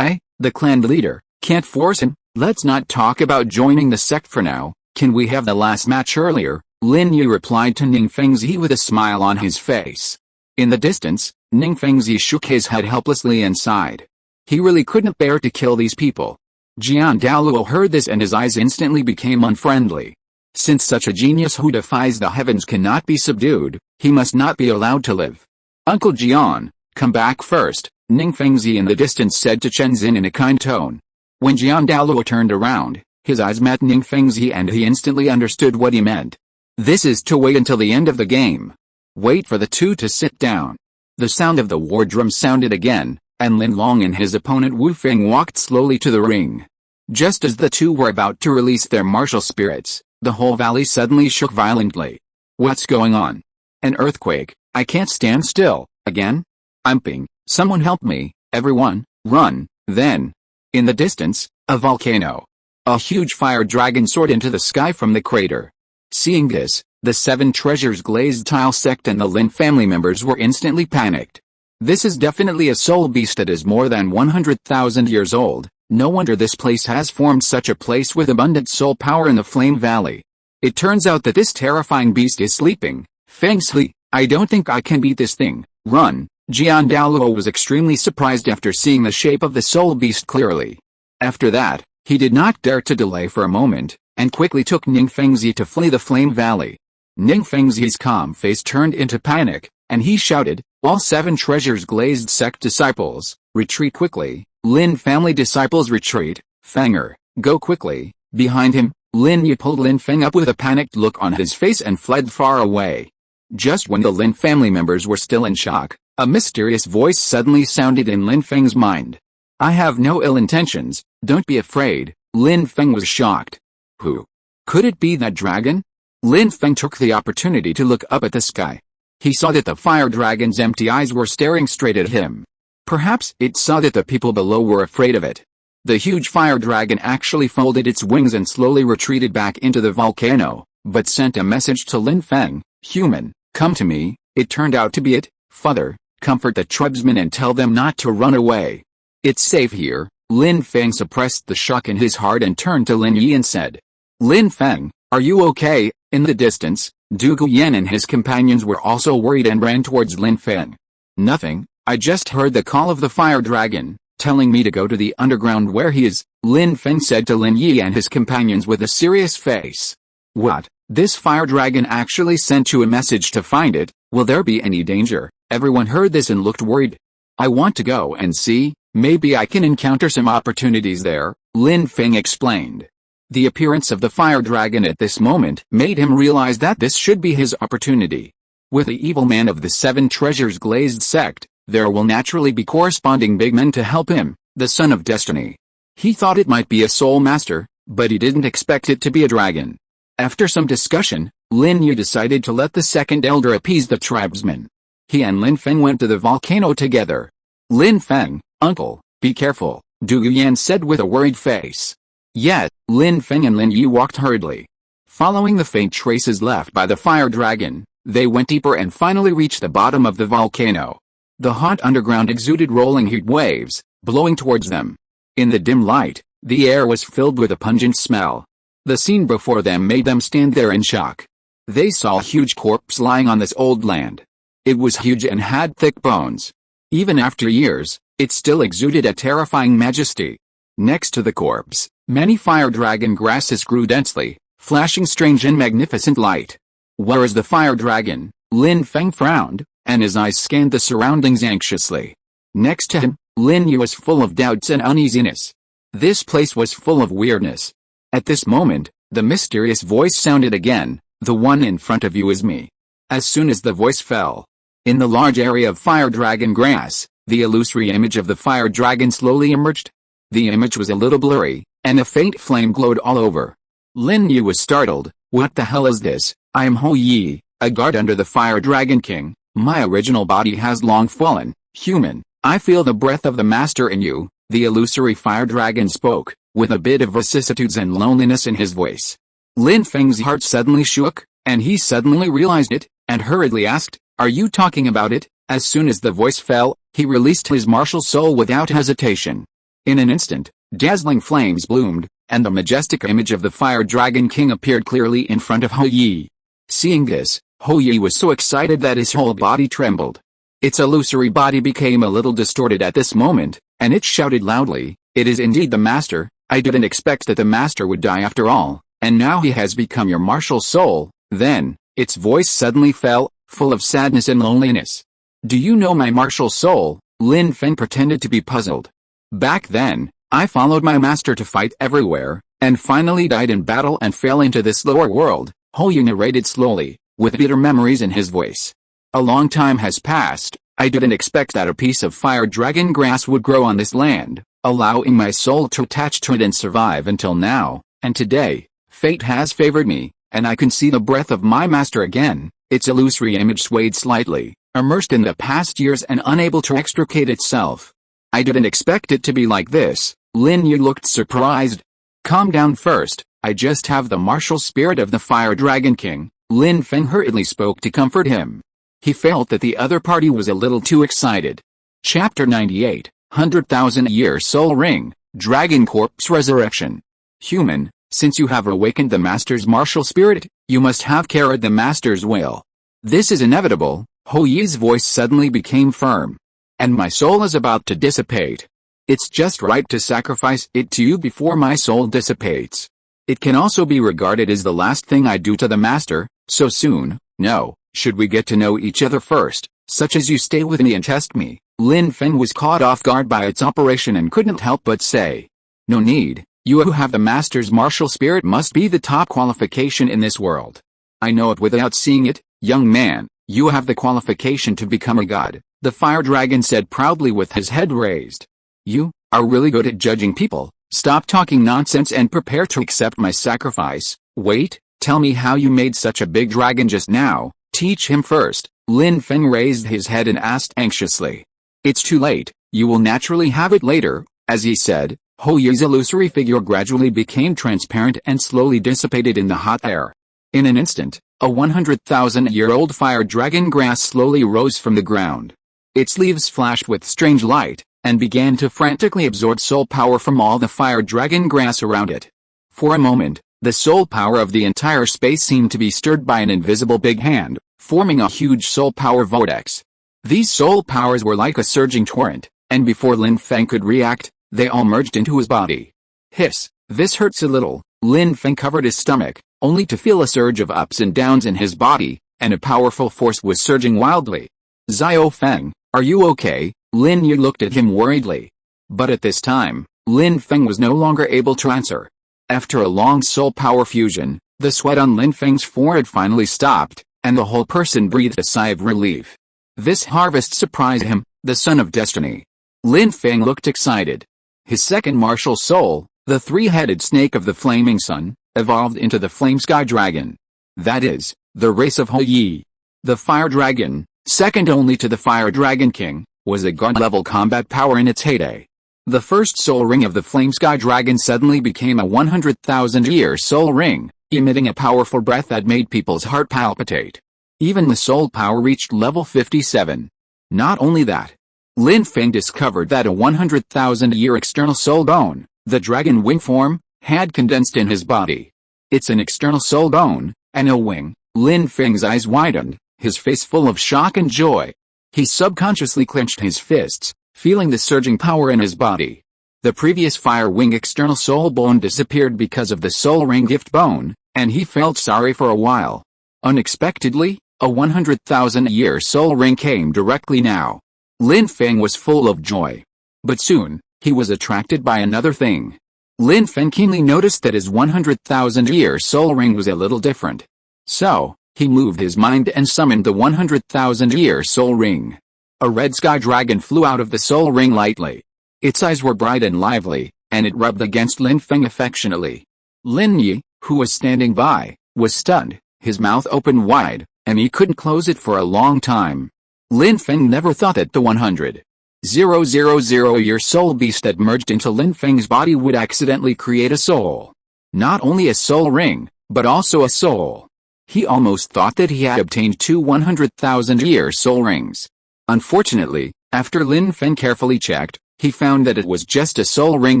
the clan leader, can't force him, let's not talk about joining the sect for now. Can we have the last match earlier? Lin Yi replied to Ning Fengzi with a smile on his face. In the distance, Ning Fengzi shook his head helplessly and sighed. He really couldn't bear to kill these people. Douluo heard this and his eyes instantly became unfriendly. Since such a genius who defies the heavens cannot be subdued, he must not be allowed to live. Uncle Jian, come back first, Ning Fengzi in the distance said to Chen Xin in a kind tone. When Douluo turned around, his eyes met Ning Fengzi and he instantly understood what he meant. This is to wait until the end of the game. Wait for the two to sit down. The sound of the war drum sounded again, and Lin Long and his opponent Wu Feng walked slowly to the ring. Just as the two were about to release their martial spirits, the whole valley suddenly shook violently. What's going on? An earthquake. I can't stand still. Again? I'm ping. Someone help me. Everyone, run. Then, in the distance, a volcano. A huge fire dragon soared into the sky from the crater. Seeing this, the Seven Treasures Glazed Tile sect and the Lin family members were instantly panicked. This is definitely a soul beast that is more than 100,000 years old. No wonder this place has formed such a place with abundant soul power in the Flame Valley. It turns out that this terrifying beast is sleeping. Feng Shui, I don't think I can beat this thing. Run. Douluo was extremely surprised after seeing the shape of the soul beast clearly. After that, he did not dare to delay for a moment, and quickly took Ning Fengzi to flee the Flame Valley. Ning Fengzi's calm face turned into panic, and he shouted, all Seven Treasures Glazed Sect disciples, retreat quickly. Lin family disciples retreat. Fenger, go quickly. Behind him, Lin Yi pulled Lin Feng up with a panicked look on his face and fled far away. Just when the Lin family members were still in shock, a mysterious voice suddenly sounded in Lin Feng's mind. I have no ill intentions, don't be afraid. Lin Feng was shocked. Who? Could it be that dragon? Lin Feng took the opportunity to look up at the sky. He saw that the fire dragon's empty eyes were staring straight at him. Perhaps it saw that the people below were afraid of it. The huge fire dragon actually folded its wings and slowly retreated back into the volcano, but sent a message to Lin Feng, human, come to me. It turned out to be it. Father, comfort the tribesmen and tell them not to run away. It's safe here. Lin Feng suppressed the shock in his heart and turned to Lin Yi and said, Lin Feng, are you okay? In the distance, Dugu Yan and his companions were also worried and ran towards Lin Feng. Nothing, I just heard the call of the fire dragon, telling me to go to the underground where he is, Lin Feng said to Lin Yi and his companions with a serious face. What? This fire dragon actually sent you a message to find it? Will there be any danger? Everyone heard this and looked worried. I want to go and see, maybe I can encounter some opportunities there, Lin Feng explained. The appearance of the fire dragon at this moment made him realize that this should be his opportunity. With the evil man of the Seven Treasures Glazed sect, there will naturally be corresponding big men to help him, the Son of Destiny. He thought it might be a soul master, but he didn't expect it to be a dragon. After some discussion, Lin Yu decided to let the second elder appease the tribesmen. He and Lin Feng went to the volcano together. Lin Feng, uncle, be careful, Dugu Yan said with a worried face. Yet, Lin Feng and Lin Yu walked hurriedly. Following the faint traces left by the fire dragon, they went deeper and finally reached the bottom of the volcano. The hot underground exuded rolling heat waves, blowing towards them. In the dim light, the air was filled with a pungent smell. The scene before them made them stand there in shock. They saw a huge corpse lying on this old land. It was huge and had thick bones. Even after years, it still exuded a terrifying majesty. Next to the corpse, many fire dragon grasses grew densely, flashing strange and magnificent light. Where is the fire dragon? Lin Feng frowned, and his eyes scanned the surroundings anxiously. Next to him, Lin Yu was full of doubts and uneasiness. This place was full of weirdness. At this moment, the mysterious voice sounded again, the one in front of you is me. As soon as the voice fell, in the large area of fire dragon grass, the illusory image of the fire dragon slowly emerged. The image was a little blurry, and a faint flame glowed all over. Lin Yu was startled. What the hell is this? I am Ho Yi, a guard under the fire dragon king. My original body has long fallen. Human, I feel the breath of the master in you, the illusory fire dragon spoke, with a bit of vicissitudes and loneliness in his voice. Lin Feng's heart suddenly shook, and he suddenly realized it, and hurriedly asked, are you talking about it? As soon as the voice fell, he released his martial soul without hesitation. In an instant, dazzling flames bloomed, and the majestic image of the Fire Dragon King appeared clearly in front of Hou Yi. Seeing this, Hou Yi was so excited that his whole body trembled. Its illusory body became a little distorted at this moment, and it shouted loudly, "It is indeed the master. I didn't expect that the master would die after all, and now he has become your martial soul." Then, its voice suddenly fell, full of sadness and loneliness. "Do you know my martial soul?" Lin Feng pretended to be puzzled. "Back then, I followed my master to fight everywhere, and finally died in battle and fell into this lower world," Hou Yi narrated slowly, with bitter memories in his voice. "A long time has passed. I didn't expect that a piece of fire dragon grass would grow on this land, allowing my soul to attach to it and survive until now, and today, fate has favored me, and I can see the breath of my master again." Its illusory image swayed slightly, immersed in the past years and unable to extricate itself. "I didn't expect it to be like this." Lin Yu looked surprised. "Calm down first, I just have the martial spirit of the Fire Dragon King," Lin Feng hurriedly spoke to comfort him. He felt that the other party was a little too excited. Chapter 98, 100,000-Year Soul Ring, Dragon Corpse Resurrection. Human, since you have awakened the Master's martial spirit, you must have carried the Master's will. This is inevitable. Hou Yi's voice suddenly became firm. "And my soul is about to dissipate. It's just right to sacrifice it to you before my soul dissipates. It can also be regarded as the last thing I do to the Master, so soon. No, should we get to know each other first, such as you stay with me and test me?" Lin Feng was caught off guard by its operation and couldn't help but say, "No need, you who have the Master's martial spirit must be the top qualification in this world. I know it without seeing it, young man, you have the qualification to become a god," the Fire Dragon said proudly with his head raised. "You are really good at judging people. Stop talking nonsense and prepare to accept my sacrifice. Wait, tell me how you made such a big dragon just now. Teach him first." Lin Feng raised his head and asked anxiously. "It's too late, you will naturally have it later." As he said, Hou Yi's illusory figure gradually became transparent and slowly dissipated in the hot air. In an instant, a 100,000-year-old fire dragon grass slowly rose from the ground. Its leaves flashed with strange light, and began to frantically absorb soul power from all the fire dragon grass around it. For a moment, the soul power of the entire space seemed to be stirred by an invisible big hand, forming a huge soul power vortex. These soul powers were like a surging torrent, and before Lin Feng could react, they all merged into his body. "Hiss, this hurts a little." Lin Feng covered his stomach, only to feel a surge of ups and downs in his body, and a powerful force was surging wildly. "Xiao Feng, are you okay?" Lin Yu looked at him worriedly. But at this time, Lin Feng was no longer able to answer. After a long soul power fusion, the sweat on Lin Feng's forehead finally stopped, and the whole person breathed a sigh of relief. This harvest surprised him, the son of destiny. Lin Feng looked excited. His second martial soul, the three-headed snake of the flaming sun, evolved into the Flame Sky Dragon. That is, the race of Hou Yi. The Fire Dragon, second only to the Fire Dragon King, was a god-level combat power in its heyday. The first soul ring of the Flame Sky Dragon suddenly became a 100,000-year soul ring, emitting a powerful breath that made people's heart palpitate. Even the soul power reached level 57. Not only that, Lin Feng discovered that a 100,000-year external soul bone, the dragon wing form, had condensed in his body. "It's an external soul bone, and a wing." Lin Feng's eyes widened, his face full of shock and joy. He subconsciously clenched his fists, feeling the surging power in his body. The previous fire wing external soul bone disappeared because of the soul ring gift bone, and he felt sorry for a while. Unexpectedly, a 100,000-year soul ring came directly now. Lin Feng was full of joy. But soon, he was attracted by another thing. Lin Feng keenly noticed that his 100,000-year soul ring was a little different. So, he moved his mind and summoned the 100,000-year soul ring. A red sky dragon flew out of the soul ring lightly. Its eyes were bright and lively, and it rubbed against Lin Feng affectionately. Lin Yi, who was standing by, was stunned, his mouth opened wide, and he couldn't close it for a long time. Lin Feng never thought that the 100,000-year soul beast that merged into Lin Feng's body would accidentally create a soul. Not only a soul ring, but also a soul. He almost thought that he had obtained two 100,000-year soul rings. Unfortunately, after Lin Feng carefully checked, he found that it was just a soul ring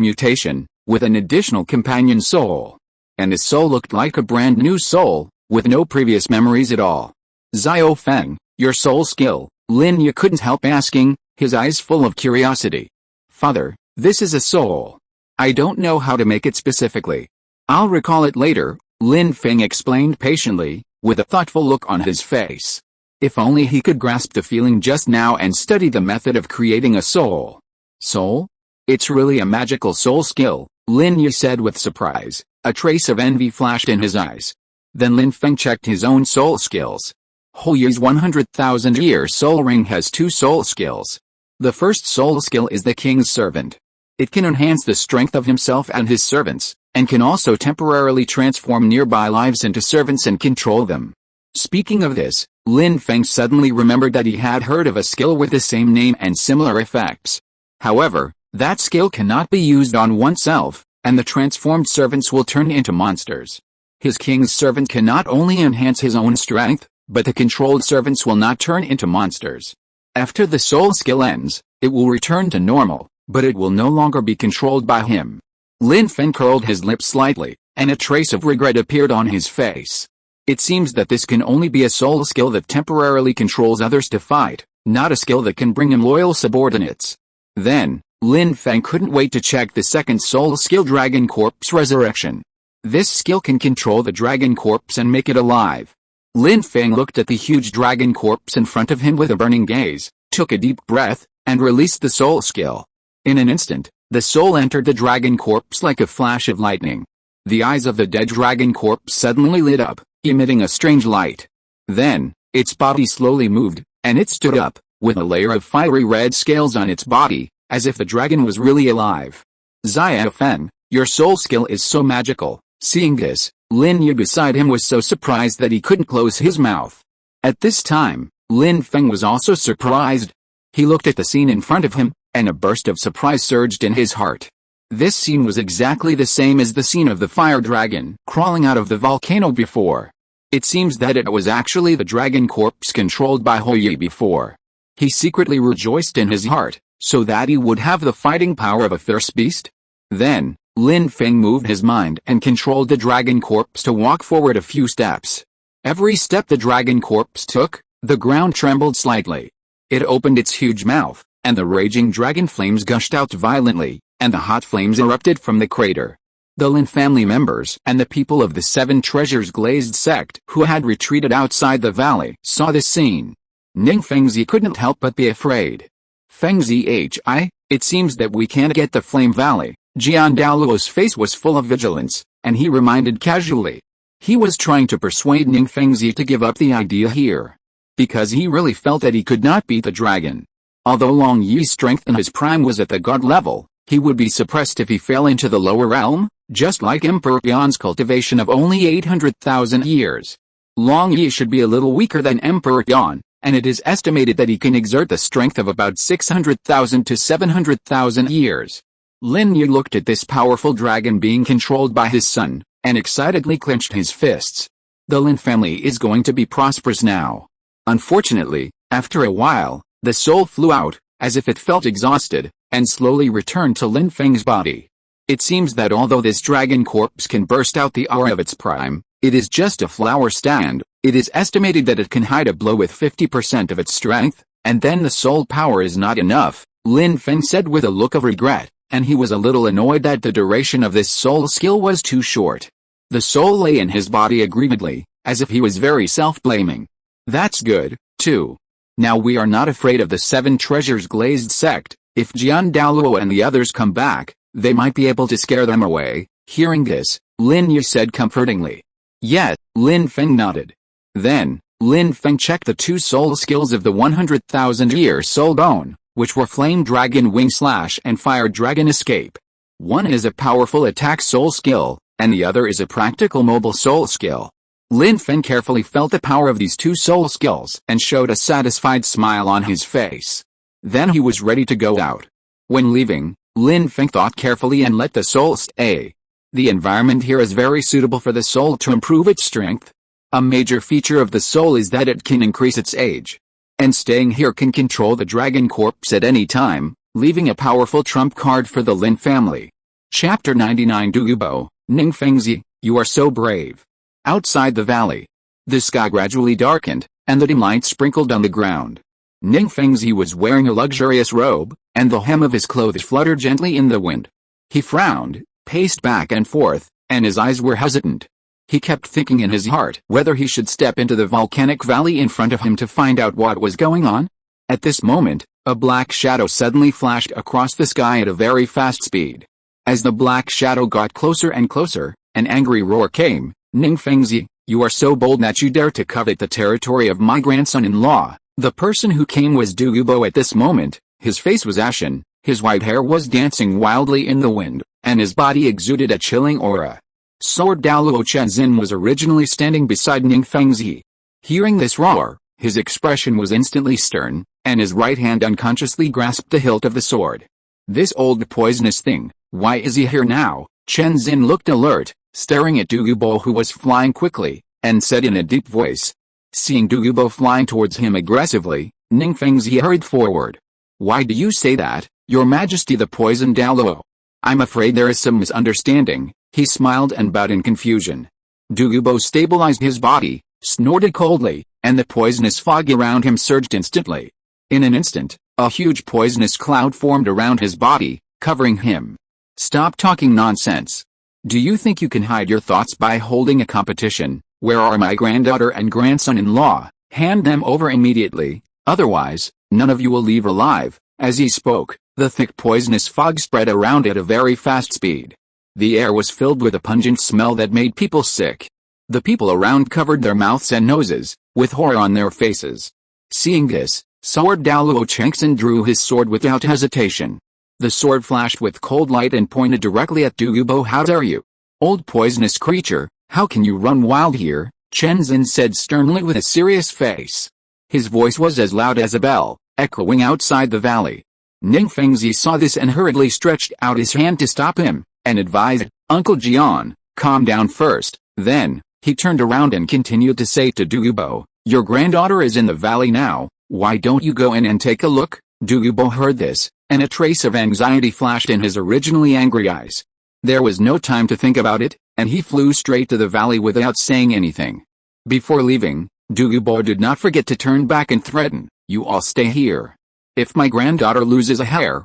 mutation, with an additional companion soul. And his soul looked like a brand new soul, with no previous memories at all. Xiao Feng, your soul skill, Lin Yu couldn't help asking, his eyes full of curiosity. Father, this is a soul. I don't know how to make it specifically. I'll recall it later, Lin Feng explained patiently, with a thoughtful look on his face. If only he could grasp the feeling just now and study the method of creating a soul. Soul? It's really a magical soul skill, Lin Yu said with surprise. A trace of envy flashed in his eyes. Then Lin Feng checked his own soul skills. Ho Yu's 100,000-year soul ring has 2 soul skills. The first soul skill is the king's servant. It can enhance the strength of himself and his servants, and can also temporarily transform nearby lives into servants and control them. Speaking of this, Lin Feng suddenly remembered that he had heard of a skill with the same name and similar effects. However, that skill cannot be used on oneself, and the transformed servants will turn into monsters. His king's servant can not only enhance his own strength, but the controlled servants will not turn into monsters. After the soul skill ends, it will return to normal, but it will no longer be controlled by him. Lin Feng curled his lips slightly, and a trace of regret appeared on his face. It seems that this can only be a soul skill that temporarily controls others to fight, not a skill that can bring him loyal subordinates. Then, Lin Feng couldn't wait to check the second soul skill, Dragon Corpse Resurrection. This skill can control the dragon corpse and make it alive. Lin Feng looked at the huge dragon corpse in front of him with a burning gaze, took a deep breath, and released the soul skill. In an instant, the soul entered the dragon corpse like a flash of lightning. The eyes of the dead dragon corpse suddenly lit up, emitting a strange light. Then, its body slowly moved, and it stood up, with a layer of fiery red scales on its body, as if the dragon was really alive. Xiao Feng, your soul skill is so magical. Seeing this, Lin Yu beside him was so surprised that he couldn't close his mouth. At this time, Lin Feng was also surprised. He looked at the scene in front of him, and a burst of surprise surged in his heart. This scene was exactly the same as the scene of the fire dragon crawling out of the volcano before. It seems that it was actually the dragon corpse controlled by Ho Yu before. He secretly rejoiced in his heart, so that he would have the fighting power of a fierce beast. Then, Lin Feng moved his mind and controlled the dragon corpse to walk forward a few steps. Every step the dragon corpse took, the ground trembled slightly. It opened its huge mouth, and the raging dragon flames gushed out violently, and the hot flames erupted from the crater. The Lin family members and the people of the 7 Treasures Glazed sect who had retreated outside the valley saw this scene. Ning Fengzi couldn't help but be afraid. Fengzi hi, it seems that we can't get the Flame Valley. Douluo's face was full of vigilance, and he reminded casually. He was trying to persuade Ning Fengzi to give up the idea here. Because he really felt that he could not beat the dragon. Although Long Yi's strength in his prime was at the god level, he would be suppressed if he fell into the lower realm, just like Emperor Yan's cultivation of only 800,000 years. Long Yi should be a little weaker than Emperor Yan, and it is estimated that he can exert the strength of about 600,000 to 700,000 years. Lin Yu looked at this powerful dragon being controlled by his son, and excitedly clenched his fists. The Lin family is going to be prosperous now. Unfortunately, after a while, the soul flew out, as if it felt exhausted, and slowly returned to Lin Feng's body. It seems that although this dragon corpse can burst out the aura of its prime, it is just a flower stand. It is estimated that it can hide a blow with 50% of its strength, and then the soul power is not enough, Lin Feng said with a look of regret, and he was a little annoyed that the duration of this soul skill was too short. The soul lay in his body aggrievedly, as if he was very self-blaming. That's good, too. Now we are not afraid of the 7 Treasures Glazed sect. If Douluo and the others come back, they might be able to scare them away. Hearing this, Lin Yu said comfortingly. Yes, Lin Feng nodded. Then, Lin Feng checked the 2 soul skills of the 100,000-year soul bone, which were Flame Dragon Wing Slash and Fire Dragon Escape. One is a powerful attack soul skill, and the other is a practical mobile soul skill. Lin Feng carefully felt the power of these 2 soul skills and showed a satisfied smile on his face. Then he was ready to go out. When leaving, Lin Feng thought carefully and let the soul stay. The environment here is very suitable for the soul to improve its strength. A major feature of the soul is that it can increase its age. And staying here can control the dragon corpse at any time, leaving a powerful trump card for the Lin family. Chapter 99 Dugu Ning Fengzi, you are so brave. Outside the valley, the sky gradually darkened, and the dim light sprinkled on the ground. Ning Fengzi was wearing a luxurious robe, and the hem of his clothes fluttered gently in the wind. He frowned, paced back and forth, and his eyes were hesitant. He kept thinking in his heart whether he should step into the volcanic valley in front of him to find out what was going on. At this moment, a black shadow suddenly flashed across the sky at a very fast speed. As the black shadow got closer and closer, an angry roar came. Ning Fengzi, you are so bold that you dare to covet the territory of my grandson-in-law. The person who came was Dugu at this moment. His face was ashen, his white hair was dancing wildly in the wind, and his body exuded a chilling aura. Sword Douluo Chenzin was originally standing beside Ning Fengzi. Hearing this roar, his expression was instantly stern, and his right hand unconsciously grasped the hilt of the sword. This old poisonous thing, why is he here now? Chenzin looked alert, staring at Dugu who was flying quickly, and said in a deep voice. Seeing Dugu flying towards him aggressively, Ning Fengzi hurried forward. Why do you say that, Your Majesty? The poisoned Douluo. I'm afraid there is some misunderstanding. He smiled and bowed in confusion. Dugu stabilized his body, snorted coldly, and the poisonous fog around him surged instantly. In an instant, a huge poisonous cloud formed around his body, covering him. Stop talking nonsense. Do you think you can hide your thoughts by holding a competition? Where are my granddaughter and grandson-in-law? Hand them over immediately, otherwise, none of you will leave alive. As he spoke, the thick poisonous fog spread around at a very fast speed. The air was filled with a pungent smell that made people sick. The people around covered their mouths and noses, with horror on their faces. Seeing this, Sword Douluo Chengxin drew his sword without hesitation. The sword flashed with cold light and pointed directly at Dugu. How dare you? Old poisonous creature, how can you run wild here? Chenzin said sternly with a serious face. His voice was as loud as a bell, echoing outside the valley. Ning Fengzi saw this and hurriedly stretched out his hand to stop him, and advised, Uncle Jian, calm down first. Then, he turned around and continued to say to Dugu, your granddaughter is in the valley now, why don't you go in and take a look? Dugu heard this, and a trace of anxiety flashed in his originally angry eyes. There was no time to think about it, and he flew straight to the valley without saying anything. Before leaving, Dugu did not forget to turn back and threaten, you all stay here. If my granddaughter loses a hair,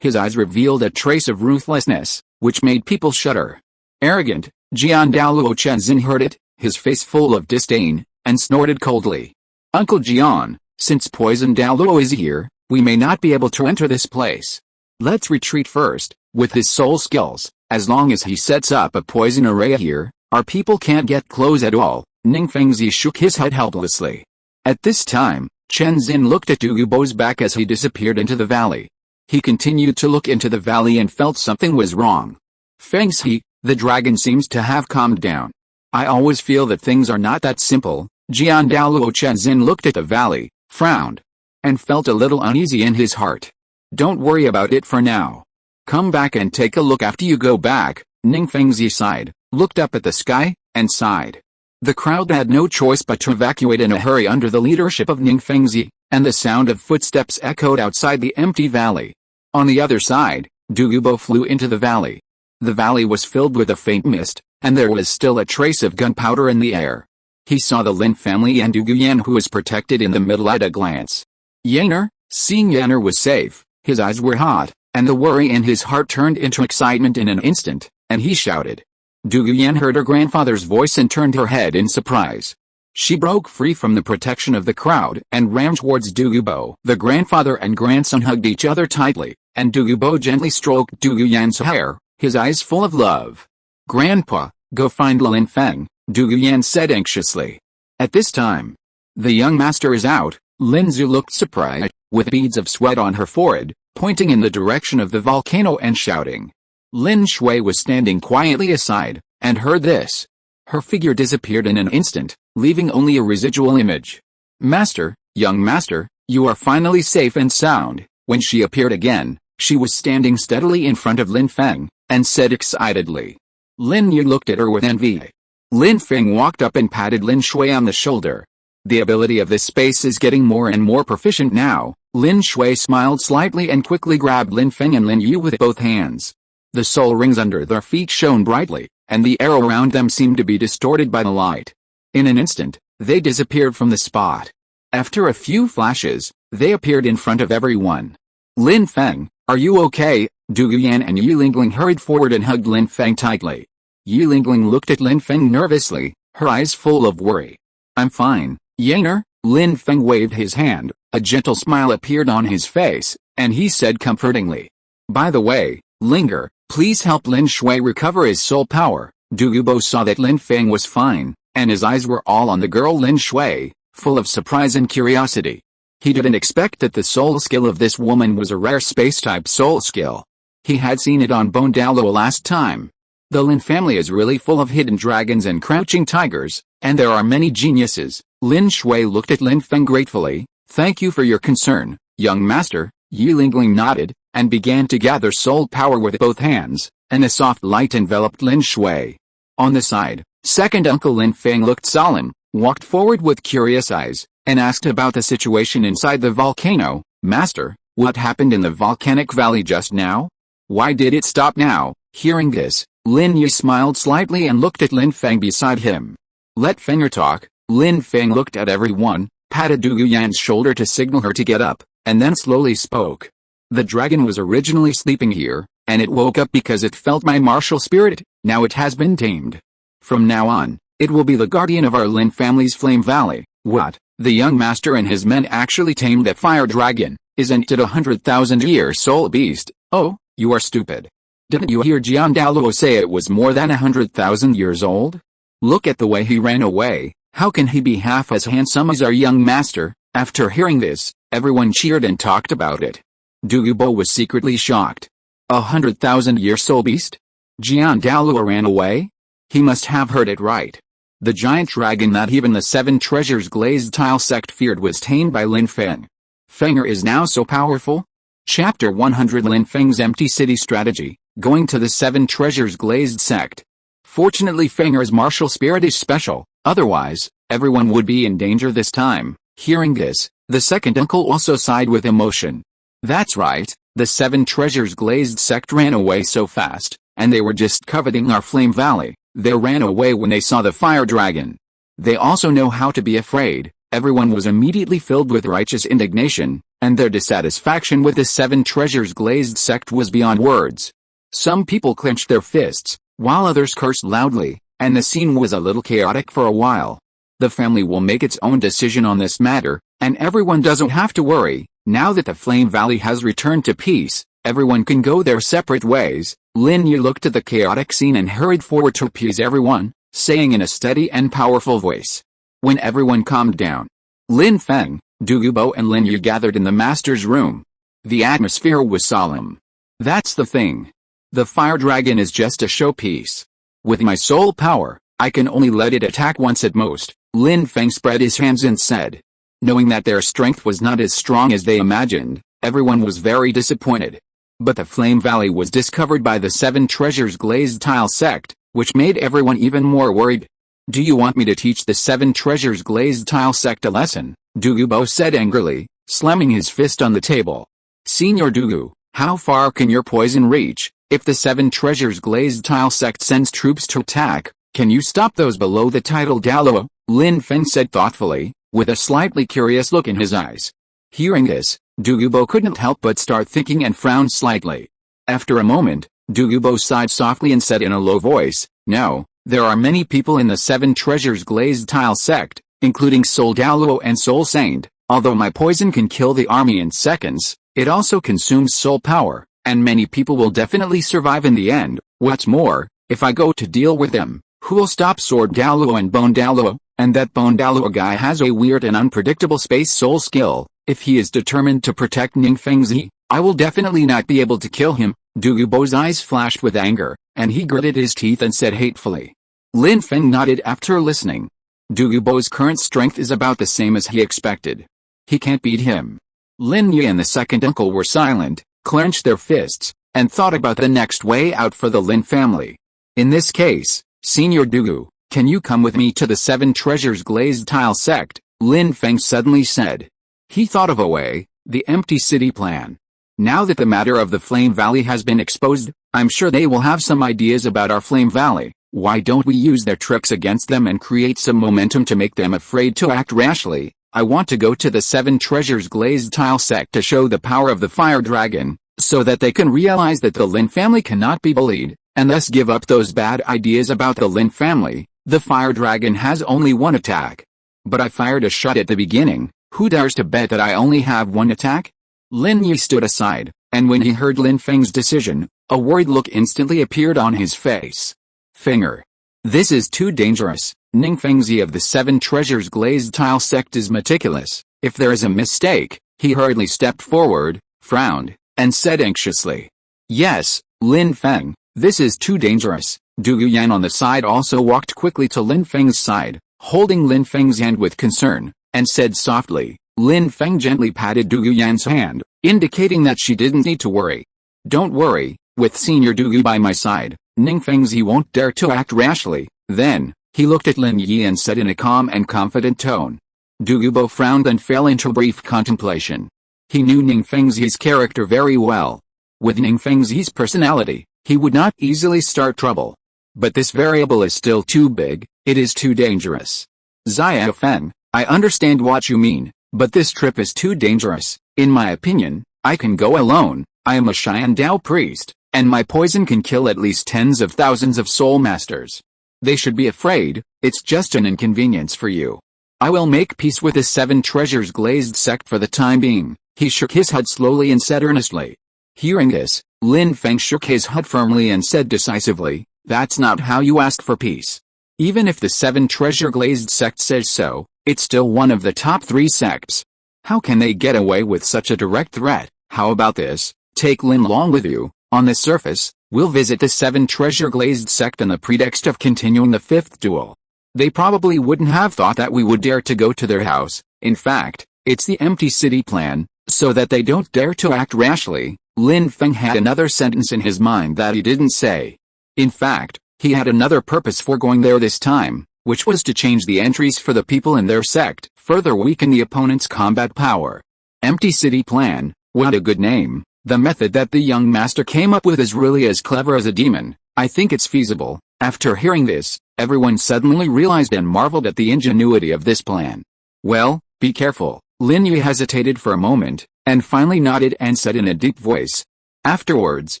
his eyes revealed a trace of ruthlessness, which made people shudder. Arrogant, Jian Douluo Chenzin heard it, his face full of disdain, and snorted coldly. Uncle Jian, since poison Douluo is here, we may not be able to enter this place. Let's retreat first. With his soul skills, as long as he sets up a poison array here, our people can't get close at all. Ning Fengzi shook his head helplessly. At this time, Chenzin looked at Dugu's back as he disappeared into the valley. He continued to look into the valley and felt something was wrong. Fengzi, the dragon seems to have calmed down. I always feel that things are not that simple. Jian Douluo Chenzin looked at the valley, frowned, and felt a little uneasy in his heart. Don't worry about it for now. Come back and take a look after you go back. Ning Fengzi sighed, looked up at the sky, and sighed. The crowd had no choice but to evacuate in a hurry under the leadership of Ning Fengzi, and the sound of footsteps echoed outside the empty valley. On the other side, Dugu flew into the valley. The valley was filled with a faint mist, and there was still a trace of gunpowder in the air. He saw the Lin family and Dugu Yan, who was protected in the middle, at a glance. Yaner, seeing Yaner was safe, his eyes were hot, and the worry in his heart turned into excitement in an instant, and he shouted. Dugu Yan heard her grandfather's voice and turned her head in surprise. She broke free from the protection of the crowd and ran towards Dugu. The grandfather and grandson hugged each other tightly, and Dugu gently stroked Dugu Yan's hair, his eyes full of love. Grandpa, go find Lin Feng, Dugu Yan said anxiously. At this time, the young master is out. Lin Zhu looked surprised, with beads of sweat on her forehead, pointing in the direction of the volcano and shouting. Lin Shui was standing quietly aside, and heard this. Her figure disappeared in an instant, leaving only a residual image. Master, young master, you are finally safe and sound. When she appeared again, she was standing steadily in front of Lin Feng, and said excitedly. Lin Yu looked at her with envy. Lin Feng walked up and patted Lin Shui on the shoulder. The ability of this space is getting more and more proficient now. Lin Shui smiled slightly and quickly grabbed Lin Feng and Lin Yu with both hands. The soul rings under their feet shone brightly, and the air around them seemed to be distorted by the light. In an instant, they disappeared from the spot. After a few flashes, they appeared in front of everyone. Lin Feng, are you okay? Dugu Yan and Yu Lingling hurried forward and hugged Lin Feng tightly. Yu Lingling looked at Lin Feng nervously, her eyes full of worry. I'm fine, Yaner. Lin Feng waved his hand, a gentle smile appeared on his face, and he said comfortingly. By the way, Linger, please help Lin Shui recover his soul power. Dugu Bo saw that Lin Feng was fine, and his eyes were all on the girl Lin Shui, full of surprise and curiosity. He didn't expect that the soul skill of this woman was a rare space-type soul skill. He had seen it on Douluo last time. The Lin family is really full of hidden dragons and crouching tigers, and there are many geniuses. Lin Shui looked at Lin Feng gratefully. Thank you for your concern, young master. Yu Lingling nodded, and began to gather soul power with both hands, and a soft light enveloped Lin Shui. On the side, second uncle Lin Feng looked solemn, walked forward with curious eyes, and asked about the situation inside the volcano. Master, what happened in the volcanic valley just now? Why did it stop now? Hearing this, Lin Yu smiled slightly and looked at Lin Feng beside him. Let Fenger talk. Lin Feng looked at everyone, patted Dugu Yan's shoulder to signal her to get up, and then slowly spoke. The dragon was originally sleeping here, and it woke up because it felt my martial spirit. Now it has been tamed. From now on, it will be the guardian of our Lin family's Flame Valley. What? The young master and his men actually tamed that fire dragon? Isn't it 100,000-year soul beast? Oh, you are stupid. Didn't you hear Douluo say it was more than 100,000 years old? Look at the way he ran away. How can he be half as handsome as our young master? After hearing this, everyone cheered and talked about it. Dugu Bo was secretly shocked. 100,000-year soul beast? Douluo ran away? He must have heard it right. The giant dragon that even the Seven Treasures Glazed Tile sect feared was tamed by Lin Feng. Fenger is now so powerful? Chapter 100 Lin Feng's Empty City Strategy, Going to the Seven Treasures Glazed Sect. Fortunately Fenger's martial spirit is special, otherwise, everyone would be in danger this time. Hearing this, the second uncle also sighed with emotion. That's right, the Seven Treasures Glazed Sect ran away so fast, and they were just coveting our Flame Valley. They ran away when they saw the fire dragon. They also know how to be afraid. Everyone was immediately filled with righteous indignation, and their dissatisfaction with the Seven Treasures Glazed Sect was beyond words. Some people clenched their fists, while others cursed loudly, and the scene was a little chaotic for a while. The family will make its own decision on this matter, and everyone doesn't have to worry. Now that the Flame Valley has returned to peace, everyone can go their separate ways. Lin Yu looked at the chaotic scene and hurried forward to appease everyone, saying in a steady and powerful voice. When everyone calmed down, Lin Feng, Dugu Bo and Lin Yu gathered in the master's room. The atmosphere was solemn. That's the thing. The fire dragon is just a showpiece. With my soul power, I can only let it attack once at most. Lin Feng spread his hands and said. Knowing that their strength was not as strong as they imagined, everyone was very disappointed. But the Flame Valley was discovered by the Seven Treasures Glazed Tile sect, which made everyone even more worried. Do you want me to teach the Seven Treasures Glazed Tile sect a lesson? Dugu Bo said angrily, slamming his fist on the table. Senior Dugu, how far can your poison reach? If the Seven Treasures Glazed Tile sect sends troops to attack, can you stop those below the Titled Douluo? Lin Feng said thoughtfully, with a slightly curious look in his eyes. Hearing this, Dugu Bo couldn't help but start thinking and frowned slightly. After a moment, Dugu Bo sighed softly and said in a low voice, No, there are many people in the Seven Treasures Glazed Tile sect, including Soul Douluo and Soul Saint. Although my poison can kill the army in seconds, it also consumes soul power, and many people will definitely survive in the end. What's more, if I go to deal with them, who will stop Sword Douluo and Bone Douluo? And that Bone Douluo guy has a weird and unpredictable space soul skill. If he is determined to protect Ningfengzi, I will definitely not be able to kill him. Dugu Bo's eyes flashed with anger, and he gritted his teeth and said hatefully. Lin Feng nodded after listening. Dugu Bo's current strength is about the same as he expected. He can't beat him. Lin Yu and the second uncle were silent, clenched their fists, and thought about the next way out for the Lin family. In this case, Senior Dugu, can you come with me to the Seven Treasures Glazed Tile sect? Lin Feng suddenly said. He thought of a way, the empty city plan. Now that the matter of the Flame Valley has been exposed, I'm sure they will have some ideas about our Flame Valley. Why don't we use their tricks against them and create some momentum to make them afraid to act rashly? I want to go to the 7 Treasures Glazed Tile sect to show the power of the Fire Dragon, so that they can realize that the Lin family cannot be bullied, and thus give up those bad ideas about the Lin family. The Fire Dragon has only 1 attack. But I fired a shot at the beginning. Who dares to bet that I only have 1 attack? Lin Yi stood aside, and when he heard Lin Feng's decision, a worried look instantly appeared on his face. Finger. This is too dangerous. Ning Fengzi of the 7 Treasures Glazed Tile sect is meticulous. If there is a mistake, he hurriedly stepped forward, frowned, and said anxiously. Yes, Lin Feng, this is too dangerous. Dugu Yan on the side also walked quickly to Lin Feng's side, holding Lin Feng's hand with concern, and said softly. Lin Feng gently patted Dugu Yan's hand, indicating that she didn't need to worry. Don't worry, with Senior Dugu by my side, Ning Fengzi won't dare to act rashly. Then, he looked at Lin Yi and said in a calm and confident tone. Dugubo frowned and fell into brief contemplation. He knew Ning Fengzi's character very well. With Ning Fengzi's personality, he would not easily start trouble. But this variable is still too big, it is too dangerous. Zia Feng, I understand what you mean, but this trip is too dangerous. In my opinion, I can go alone. I am a Xian Dao priest, and my poison can kill at least tens of thousands of soul masters. They should be afraid, it's just an inconvenience for you. I will make peace with the 7 Treasures Glazed sect for the time being. He shook his head slowly and said earnestly. Hearing this, Lin Feng shook his head firmly and said decisively, that's not how you ask for peace. Even if the 7 Treasure Glazed sect says so, it's still one of the top 3 sects. How can they get away with such a direct threat? How about this? Take Lin Long with you. On the surface, we'll visit the 7 Treasure Glazed sect on the pretext of continuing the 5th duel. They probably wouldn't have thought that we would dare to go to their house. In fact, it's the empty city plan, so that they don't dare to act rashly. Lin Feng had another sentence in his mind that he didn't say. In fact, he had another purpose for going there this time, which was to change the entries for the people in their sect, further weaken the opponent's combat power. Empty city plan, what a good name. The method that the young master came up with is really as clever as a demon. I think it's feasible. After hearing this, everyone suddenly realized and marveled at the ingenuity of this plan. Well, be careful. Lin Yi hesitated for a moment, and finally nodded and said in a deep voice. Afterwards,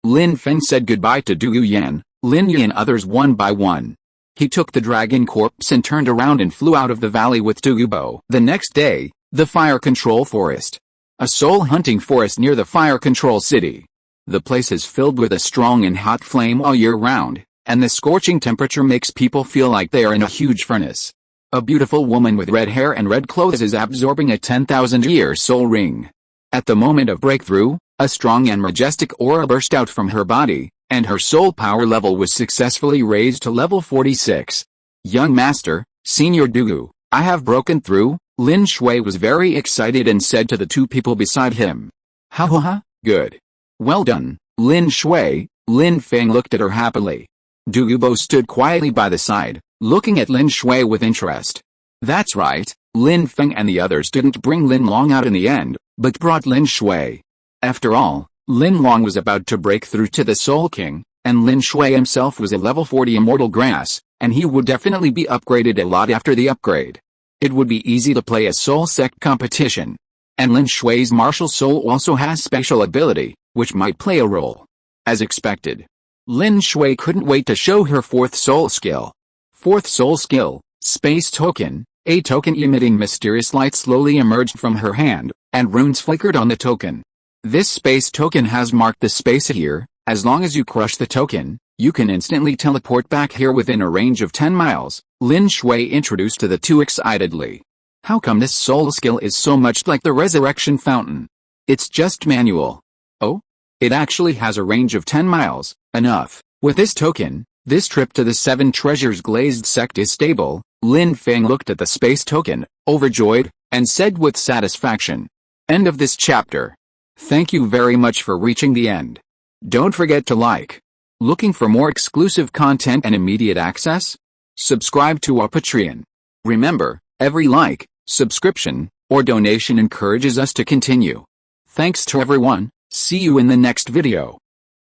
Lin Feng said goodbye to Dugu Yan, Lin Yi and others one by one. He took the dragon corpse and turned around and flew out of the valley with Dugubo. The next day, the Fire Control Forest. A soul-hunting forest near the Fire Control City. The place is filled with a strong and hot flame all year round, and the scorching temperature makes people feel like they are in a huge furnace. A beautiful woman with red hair and red clothes is absorbing a 10,000-year soul ring. At the moment of breakthrough, a strong and majestic aura burst out from her body, and her soul power level was successfully raised to level 46. Young Master, Senior Dugu, I have broken through. Lin Shui was very excited and said to the 2 people beside him. Ha ha ha, good. Well done, Lin Shui. Lin Feng looked at her happily. Dugubo stood quietly by the side, looking at Lin Shui with interest. That's right, Lin Feng and the others didn't bring Lin Long out in the end, but brought Lin Shui. After all, Lin Long was about to break through to the Soul King, and Lin Shui himself was a level 40 immortal grass, and he would definitely be upgraded a lot after the upgrade. It would be easy to play a soul sect competition. And Lin Shui's martial soul also has special ability, which might play a role. As expected, Lin Shui couldn't wait to show her 4th soul skill. 4th soul skill, Space Token. A token emitting mysterious light slowly emerged from her hand, and runes flickered on the token. This space token has marked the space here. As long as you crush the token, you can instantly teleport back here within a range of 10 miles, Lin Shui introduced to the 2 excitedly. How come this soul skill is so much like the resurrection fountain? It's just manual. Oh? It actually has a range of 10 miles, enough. With this token, this trip to the 7 Treasures Glazed sect is stable. Lin Feng looked at the space token, overjoyed, and said with satisfaction. End of this chapter. Thank you very much for reaching the end. Don't forget to like. Looking for more exclusive content and immediate access? Subscribe to our Patreon. Remember, every like, subscription, or donation encourages us to continue. Thanks to everyone, see you in the next video.